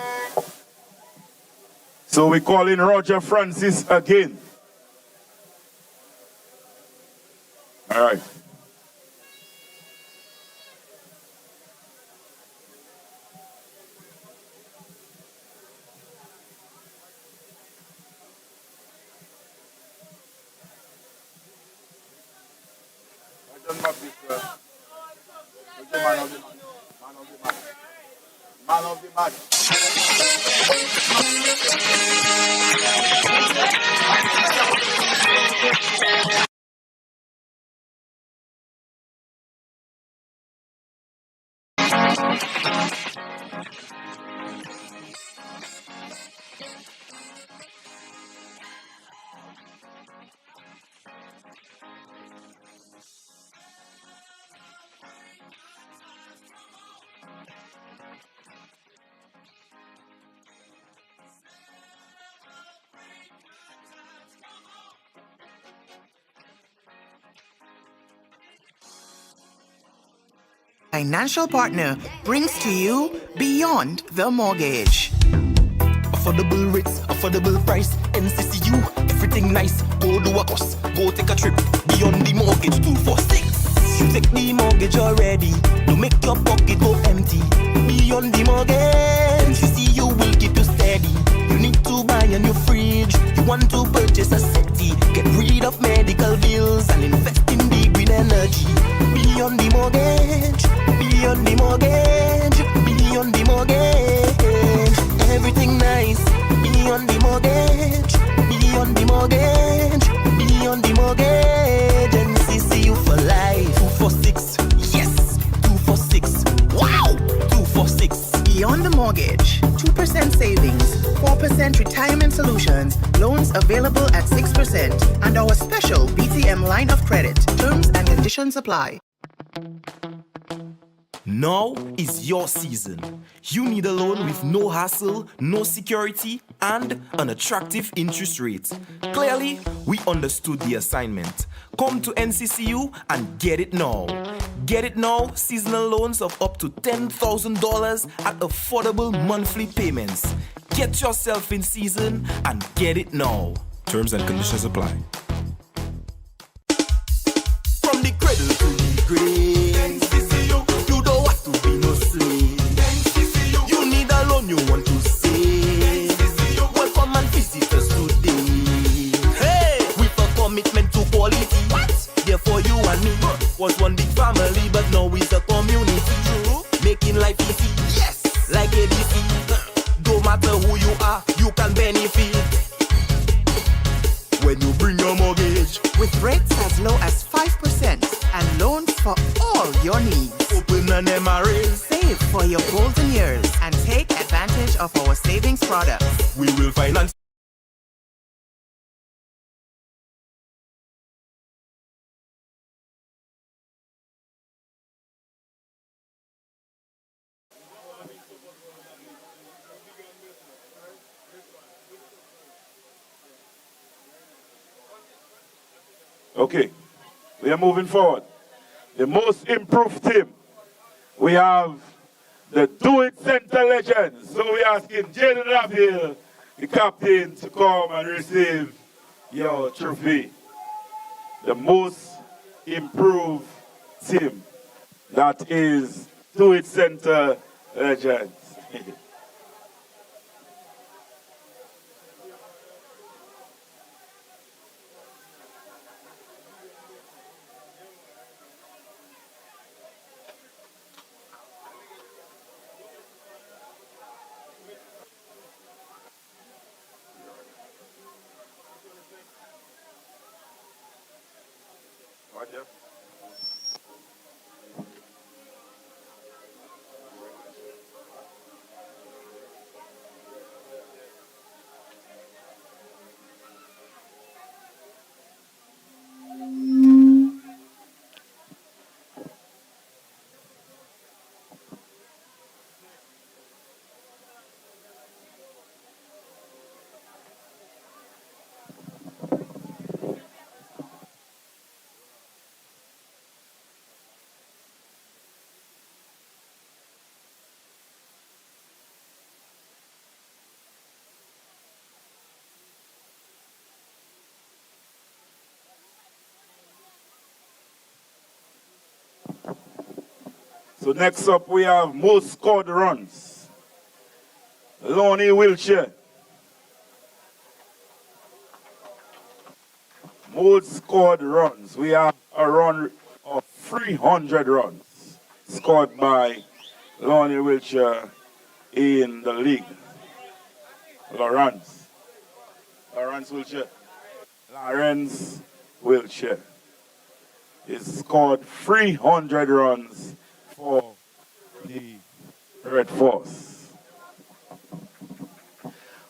So we call in Roger Francis again. All right. Man of the match. Financial partner brings to you Beyond the Mortgage. Affordable rates, affordable price, NCCU, everything nice. Go do a course, go take a trip. Beyond the Mortgage 246. You take the mortgage already, don't make your pocket go empty. Beyond the Mortgage, NCCU will keep you steady. You need to buy a new fridge, you want to purchase a settee. Get rid of medical bills and invest in the green energy. Beyond the Mortgage, beyond the mortgage, beyond the mortgage. Everything nice, beyond the mortgage, beyond the mortgage, beyond the mortgage. NCCU for life. 246, yes, 246. Wow, 246. Beyond the Mortgage, 2% savings, 4% retirement solutions, loans available at 6%, and our special BTM line of credit. Terms and conditions apply. Now is your season. You need a loan with no hassle, no security, and an attractive interest rate. Clearly, we understood the assignment. Come to NCCU and get it now. Get it now, seasonal loans of up to $10,000 at affordable monthly payments. Get yourself in season and get it now. Terms and conditions apply. From the cradle to the grave, NCCU, you don't have to be no slave. NCCU, you need a loan you want to save. NCCU, welcome and visit us today. Hey, with a commitment to quality. What? Therefore you and me was one big family, but now it's a community. True, making life easy. Yes, like ABC. Don't matter who you are, you can benefit when you bring your mortgage. With rates as low as 5% and loans for all your needs. Open an MRA. Save for your golden years and take advantage of our savings products. We will finance. Okay, we are moving forward. The most improved team. We have the Do It Center legends. So we're asking Jaden Laville, the captain, to come and receive your trophy. The most improved team. That is Do It Center legends. So next up we have most scored runs. Lonnie Wiltshire. Most scored runs. We have a run of 300 runs scored by Lonnie Wiltshire in the league. Lawrence Wiltshire. Lawrence Wiltshire. He scored 300 runs for the Red Force.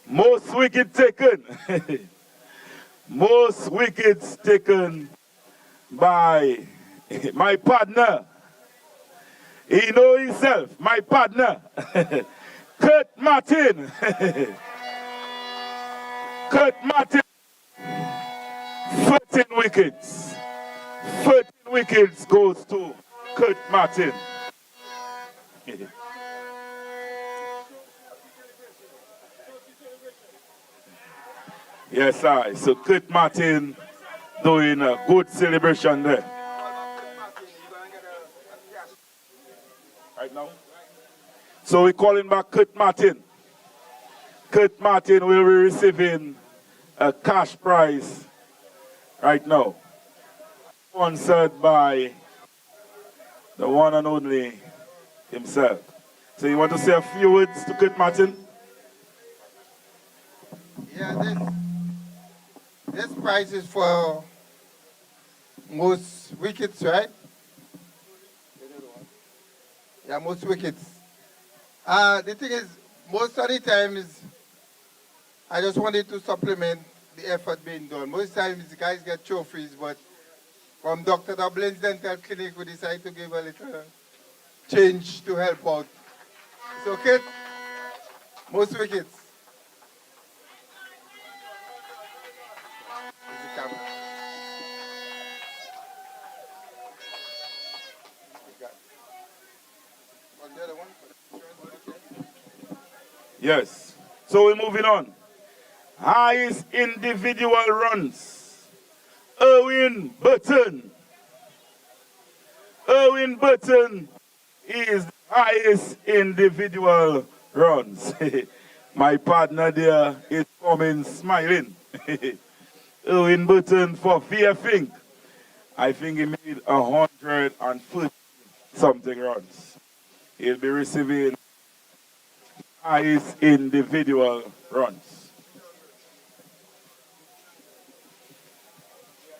Most wickets taken. Most wickets taken by my partner. He know himself, my partner. Kurt Martin. Kurt Martin. 13 wickets. 13 wickets goes to Kurt Martin. Yes, I. So Kurt Martin doing a good celebration there. Right now? So we're calling back Kurt Martin. Kurt Martin will be receiving a cash prize right now. Sponsored by the one and only himself. So you want to say a few words to Kurt Martin? Yeah, this prize is for most wickets, right? Yeah, most wickets. The thing is, most of the times, I just wanted to supplement the effort being done. Most times, the guys get trophies, but from Dr. Dublin's Dental Clinic, we decided to give a little change to help out. So, Kit, most wickets. Yes. So we're moving on. Highest individual runs. Erwin Burton. Erwin Burton is the highest individual runs. My partner there is coming smiling. Erwin Burton for VF Inc. I think he made 140 something runs. He'll be receiving highest individual runs.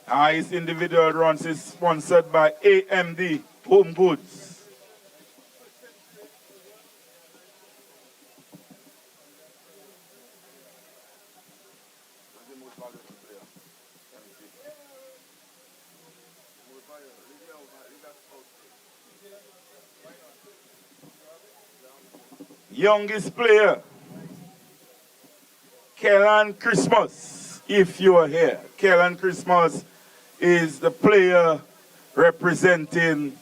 Highest individual runs is sponsored by AMD Home Goods. Youngest player, Kellan Christmas, if you are here. Kellan Christmas is the player representing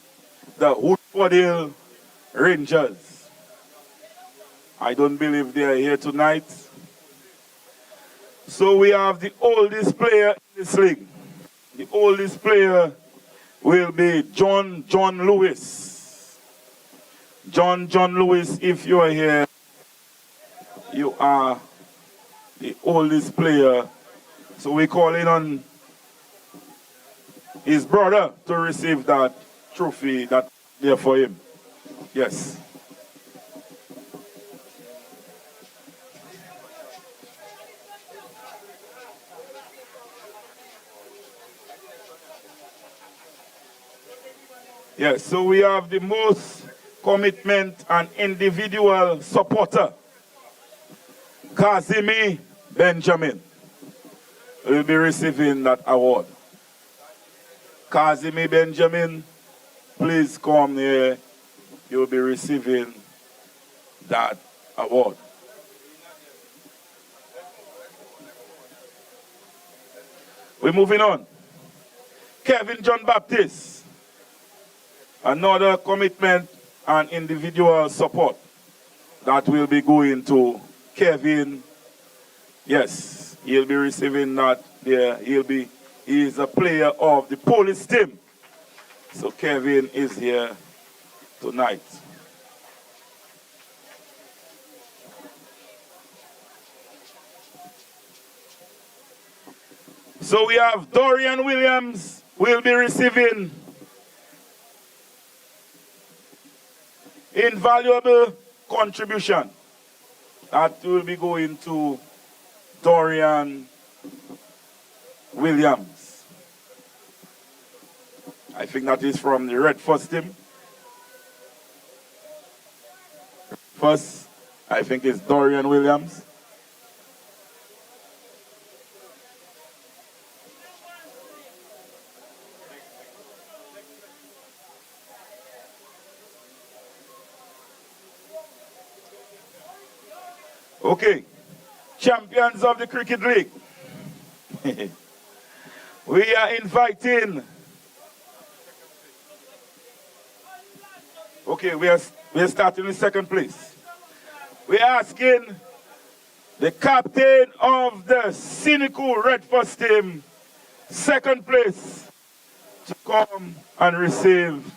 the Woodford Rangers. I don't believe they are here tonight. So we have the oldest player in this league. The oldest player will be John Lewis. John Lewis, if you are here, you are the oldest player. So we're calling on his brother to receive that trophy that's there for him. Yes. Yes, so we have the most commitment and individual supporter, Cassani Benjamin, will be receiving that award. Cassani Benjamin, please come here. You'll be receiving that award. We're moving on. Kevin John Baptist, another commitment and individual support that will be going to Kevin. Yes, he'll be receiving that there. He is a player of the police team. So Kevin is here tonight. So we have Dorian Williams will be receiving invaluable contribution. That will be going to Dorian Williams. I think that is from the Red First team. First, I think it's Dorian Williams. Okay, champions of the Cricket League. We are inviting. Okay, we are starting in second place. We are asking the captain of the cynical Red First team, second place, to come and receive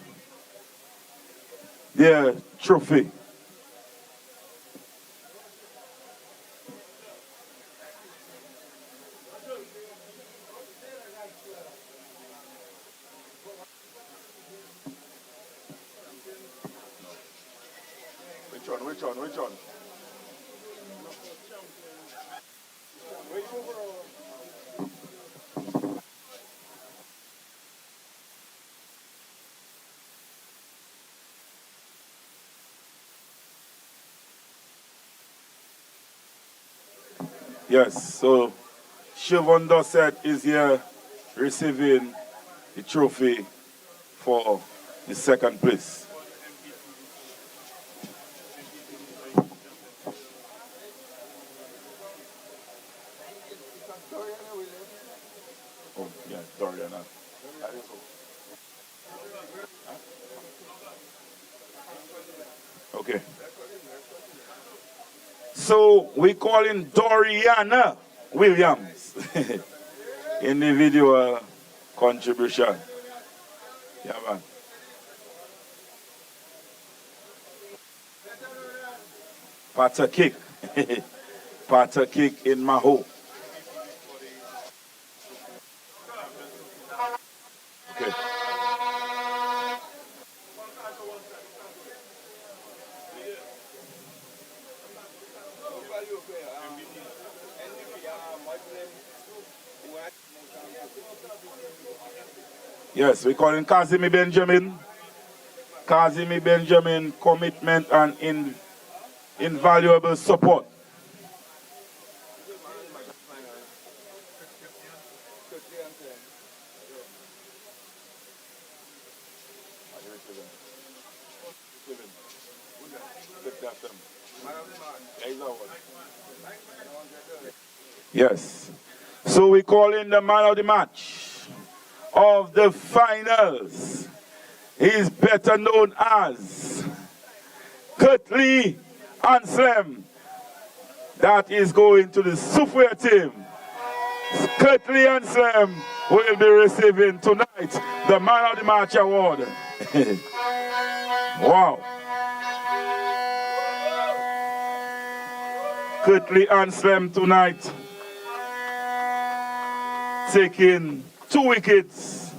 their trophy. Which one? Yes, so Siobhan Dorset is here receiving the trophy for the second place. Oh, yeah, Dorian. Okay. So we call him Doriana Williams. Individual contribution. Yeah, man. Patter kick. Patter kick in Mahaut. Okay. Yes, we call him Cassani Benjamin. Cassani Benjamin, commitment and invaluable support. Yes. So we call in the man of the match of the finals. He is better known as Curtly Anselm. That is going to the Sufway team. Curtly Anselm will be receiving tonight the man of the match award. Wow. Curtly Anselm tonight taking 2 wickets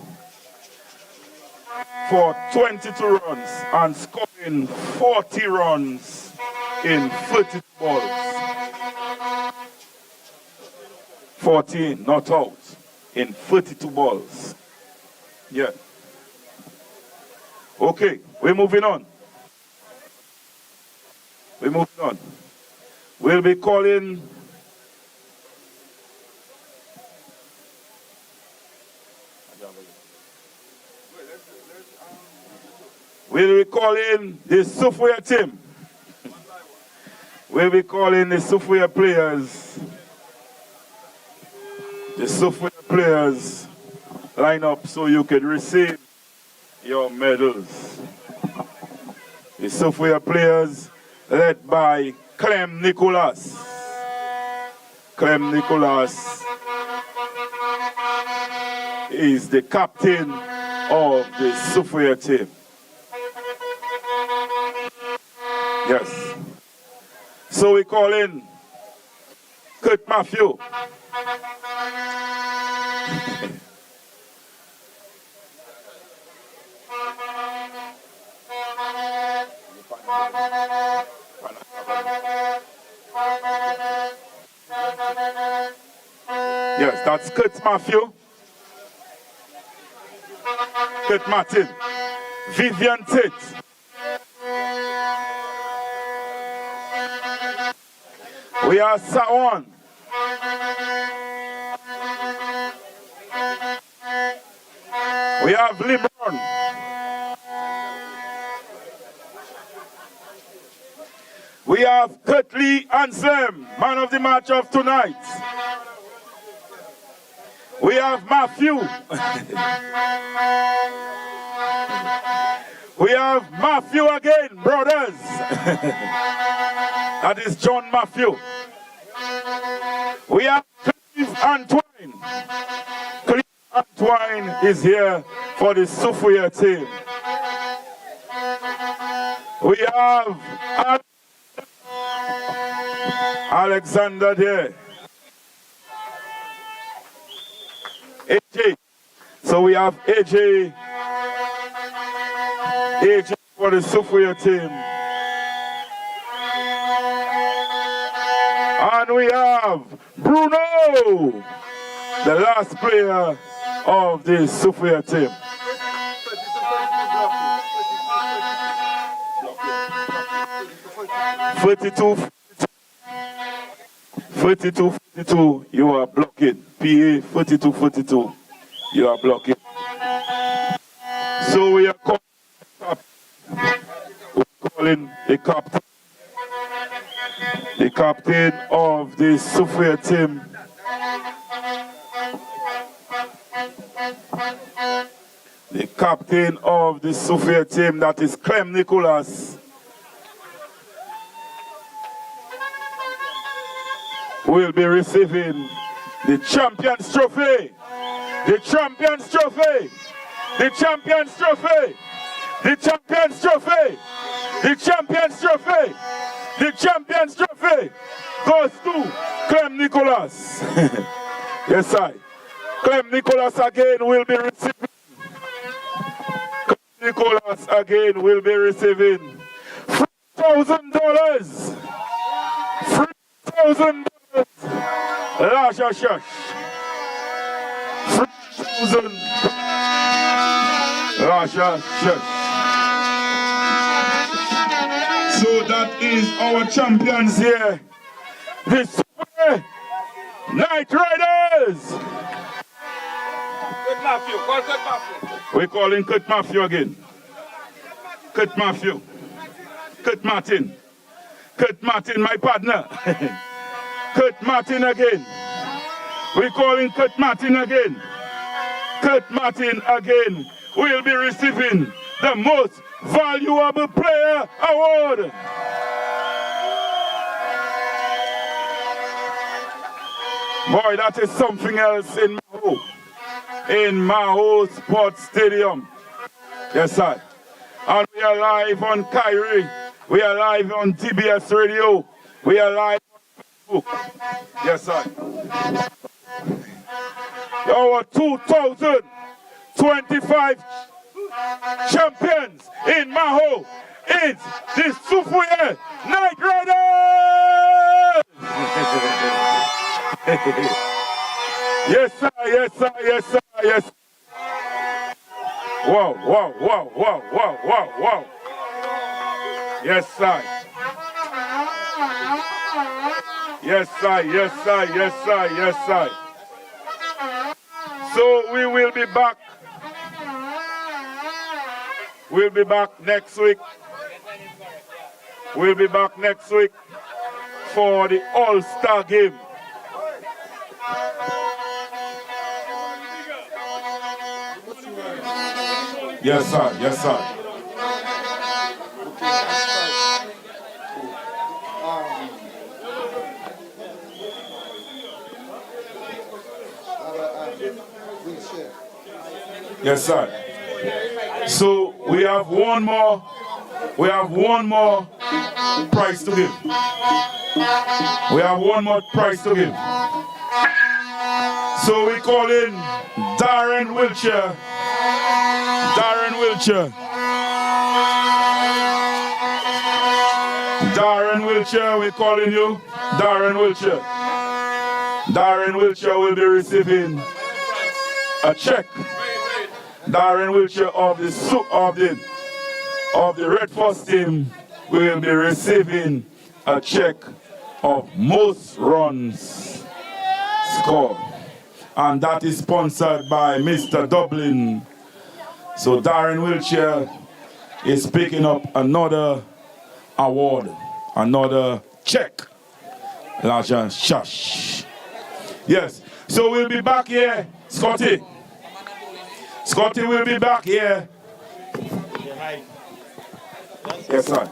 for 22 runs and scoring 40 runs in 32 balls. 14 not out in 32 balls. Yeah. Okay, we're moving on. We're moving on. We'll be calling the Sufway team. We'll be calling the Sufway players. The Sufway players line up so you can receive your medals. The Sufway players led by Clem Nicholas. Clem Nicholas is the captain of the Sufway team. Yes. So we call in Kurt Matthew. Yes, that's Kurt Matthew. Kurt Martin. Vivian Tate. We have Sawan. We have LeBron. We have Kurt Lee Anselm, man of the match of tonight. We have Matthew. We have Matthew again, brothers. That is John Matthew. We have Clive Antoine. Clive Antoine is here for the Sophia team. We have Alexander there. AJ. So we have AJ for the Sophia team. And we have Bruno, the last player of the Sophia team. 42, you are blocking. PA 42, you are blocking. So we are calling the captain of the Sophia team. The captain of the Sophia team, that is Clem Nicholas, will be receiving the Champions Trophy. The Champions Trophy. The Champions Trophy. The Champions Trophy. The Champions Trophy. The Champions Trophy goes to Clem Nicholas. Yes, I. Clem Nicholas again will be receiving. Clem Nicholas again will be receiving $3,000. $3,000. Lasha Shash. 3,000. Lasha Shash. So that is our champions here. The Super Night Riders. Kurt Matthew, call Kurt Matthew. We're calling Kurt Matthew again. Kurt Matthew. Kurt Martin. Kurt Martin, my partner. Kurt Martin again. We're calling Kurt Martin again. Kurt Martin again will be receiving the most valuable player award. Boy, that is something else in Mahaut. In Mahaut Sports Stadium. Yes, sir. And we are live on Kyrie. We are live on TBS Radio. We are live on Facebook. Yes, sir. Our 2025 champions in Mahaut is the Sophia Night Riders! Yes, sir, yes, sir, yes, sir, yes. Wow, wow, wow, wow, wow, wow, wow. Yes, sir. Yes, sir, yes, sir, yes, sir, yes, sir. So we will be back. We'll be back next week. We'll be back next week for the All-Star game. Yes, sir. Yes, sir. Yes, sir. So we have one more prize to give. We have one more prize to give. So we call in Darren Wiltshire. Darren Wiltshire. Darren Wiltshire, we're calling you. Darren Wiltshire. Darren Wiltshire will be receiving a check. Darren Wiltshire of the Red Force team will be receiving a check of most runs scored. And that is sponsored by Mr. Dublin. So Darren Wiltshire is picking up another award, another check. Larger shush. Yes, so we'll be back here, Scotty. Scotty will be back here. Yes, sir.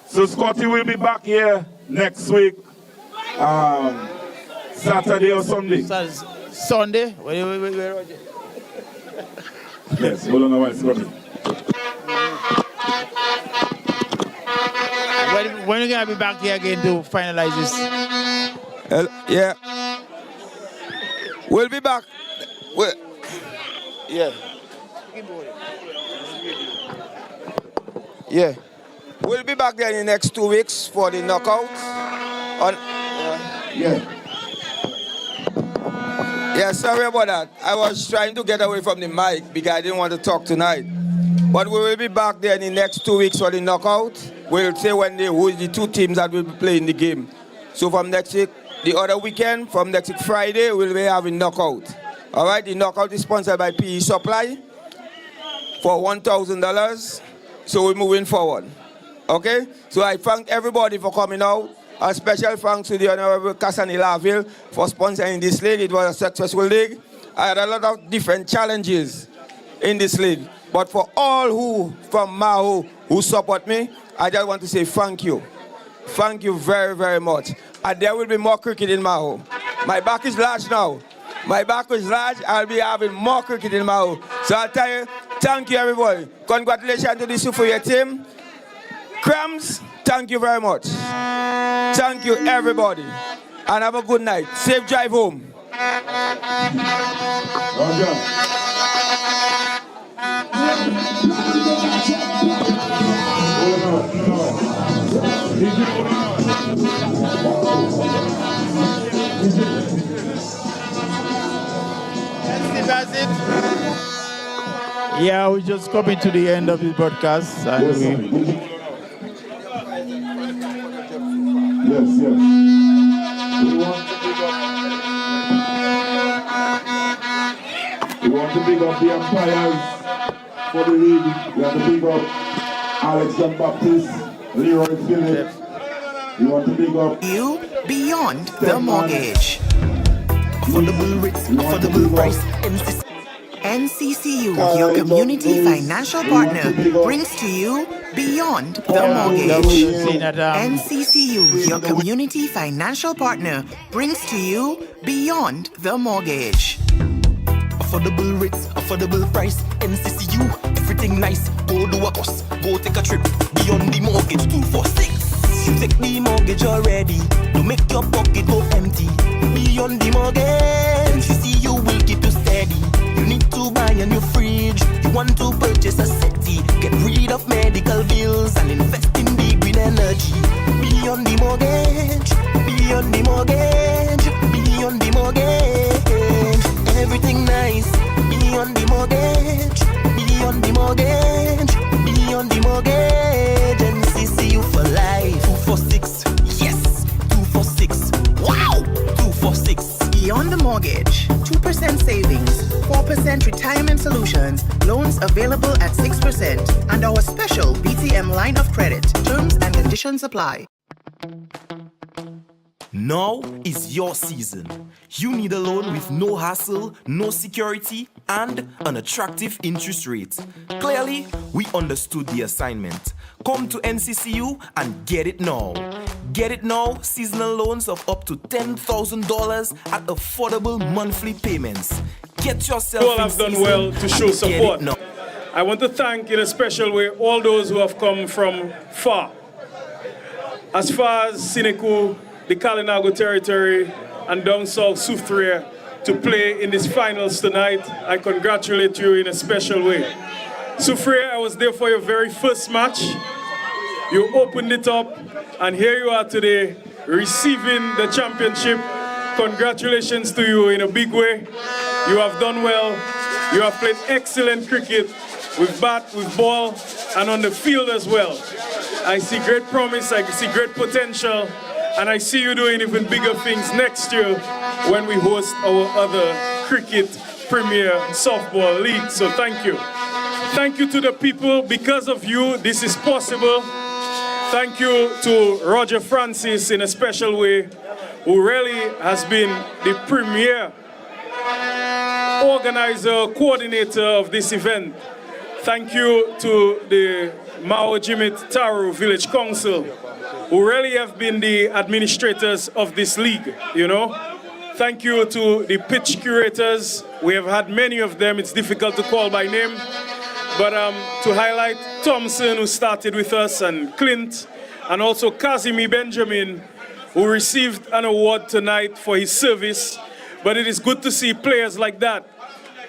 So Scotty will be back here next week, Saturday or Sunday. Sunday? Yes, hold on a while, Scotty. When are you going to be back here again to finalize this? Yeah. We'll be back. Yeah. Yeah. We'll be back there in the next 2 weeks for the knockout. Yeah, sorry about that. I was trying to get away from the mic because I didn't want to talk tonight. But we will be back there in the next 2 weeks for the knockout. We'll say who is the two teams that will be playing the game. So from next week, the other weekend, from next week Friday, we'll be having knockout. All right, the knockout is sponsored by PE Supply for $1,000. So we're moving forward. Okay? So I thank everybody for coming out. A special thanks to the Honorable Cassani Laville for sponsoring this league. It was a successful league. I had a lot of different challenges in this league. But for all who from Mahaut who support me, I just want to say thank you. Thank you very, very much. And there will be more cricket in Mahaut. My back is large now. My back is large. I'll be having more cricket in Mahaut. So I'll tell you, thank you everybody. Congratulations to the Superior team. Crumbs, thank you very much. Thank you everybody. And have a good night. Safe drive home. That's it. Yeah, we just coming to the end of the broadcast, and Yes. We want to big up the umpires for the league. We want to big up Alex and Baptist, Leroy Phillips. We want to big up you beyond the mortgage. Affordable rates, affordable price. NCCU, your community financial partner, brings to you Beyond the Mortgage. NCCU, your community financial partner, brings to you Beyond the Mortgage. Affordable rates, affordable price. NCCU, everything nice. Go do a course, go take a trip. Beyond the Mortgage 246. You take the mortgage already. Don't make your pocket go empty. Beyond the Mortgage, NCCU will keep you steady. You need to buy a new fridge. You want to purchase a settee. Get rid of medical bills and invest in the green energy. Beyond the Mortgage, beyond the Mortgage, beyond the Mortgage. Everything nice. Beyond the Mortgage, beyond the Mortgage, beyond the Mortgage. NCCU for life. 246, yes, 246. Wow, 246. Beyond the Mortgage, 2% savings, 4% retirement solutions, loans available at 6%, and our special BTM line of credit. Terms and conditions apply. Now is your season. You need a loan with no hassle, no security, and an attractive interest rate. Clearly, we understood the assignment. Come to NCCU and get it now. Get it now, seasonal loans of up to $10,000 at affordable monthly payments. Get yourself You all have done well to show support. I want to thank in a special way all those who have come from far as far as Sineku, the Kalinago territory, and down south Soufriere to play in these finals tonight, I congratulate you in a special way. Soufriere, I was there for your very first match. You opened it up, and here you are today, receiving the championship. Congratulations to you in a big way. You have done well. You have played excellent cricket with bat, with ball, and on the field as well. I see great promise, I see great potential, and I see you doing even bigger things next year when we host our other cricket premier softball league. So thank you. Thank you to the people. Because of you, this is possible. Thank you to Roger Francis in a special way, who really has been the premier organizer, coordinator of this event. Thank you to the Mao Jimit Taru Village Council, who really have been the administrators of this league, you know. Thank you to the pitch curators. We have had many of them. It's difficult to call by name. But to highlight Thompson, who started with us, and Clint, and also Kazimi Benjamin, who received an award tonight for his service. But it is good to see players like that.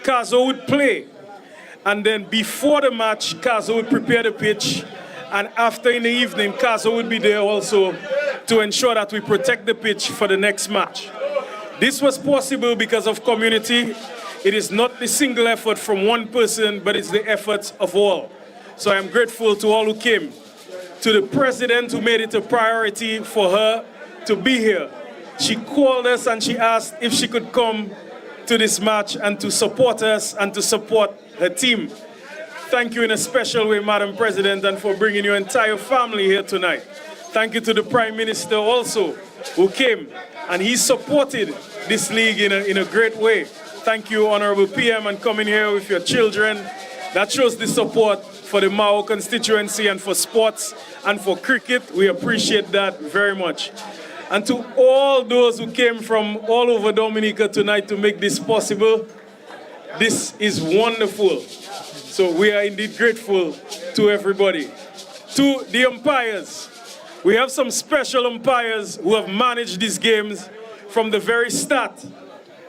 Kazo would play, and then before the match, Kazo would prepare the pitch, and after in the evening, Kazo would be there also to ensure that we protect the pitch for the next match. This was possible because of community. It is not the single effort from one person, but it's the efforts of all. So I'm grateful to all who came. To the president, who made it a priority for her to be here. She called us and she asked if she could come to this match and to support us and to support her team. Thank you in a special way, Madam President, and for bringing your entire family here tonight. Thank you to the Prime Minister also, who came, and he supported this league in a great way. Thank you, Honorable PM, and coming here with your children. That shows the support for the Mao constituency and for sports and for cricket. We appreciate that very much. And to all those who came from all over Dominica tonight to make this possible, this is wonderful. So we are indeed grateful to everybody. To the umpires, we have some special umpires who have managed these games from the very start,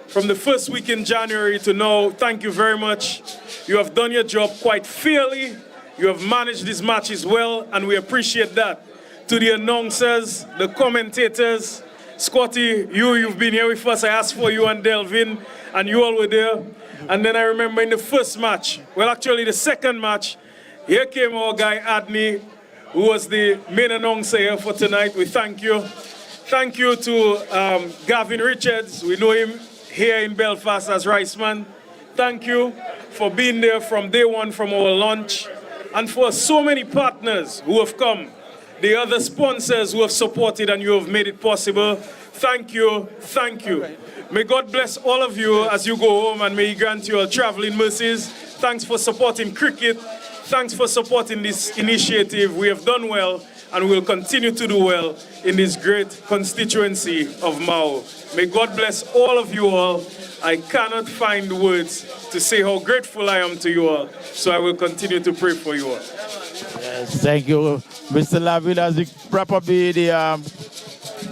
from the first week in January to now. Thank you very much. You have done your job quite fairly. You have managed these matches well, and we appreciate that. To the announcers, the commentators, Scotty, you've been here with us. I asked for you and Delvin, and you all were there. And then I remember in the first match, well, actually the second match, here came our guy Adney, who was the main announcer here for tonight. We thank you. Thank you to Gavin Richards. We know him here in Belfast as Riceman. Thank you for being there from day one, from our launch, and for so many partners who have come, the other sponsors who have supported and you have made it possible. Thank you, thank you. May God bless all of you as you go home, and may He grant you all traveling mercies. Thanks for supporting cricket. Thanks for supporting this initiative. We have done well, and we will continue to do well in this great constituency of Mao. May God bless all of you all. I cannot find words to say how grateful I am to you all, so I will continue to pray for you all. Yes, thank you, Mr. Laville. As we wrap up the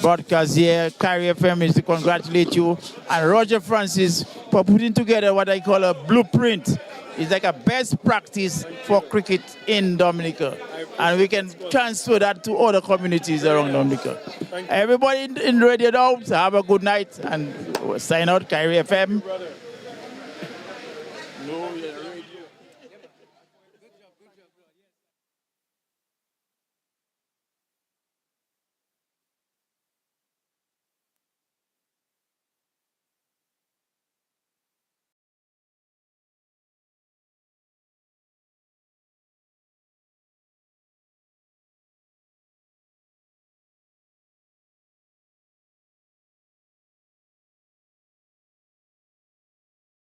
broadcast here, Carry FM is to congratulate you and Roger Francis for putting together what I call a blueprint. It's like a best practice for cricket in Dominica. And we can transfer that to other communities around Dominica. Everybody in radio now, have a good night and sign out, Carry FM.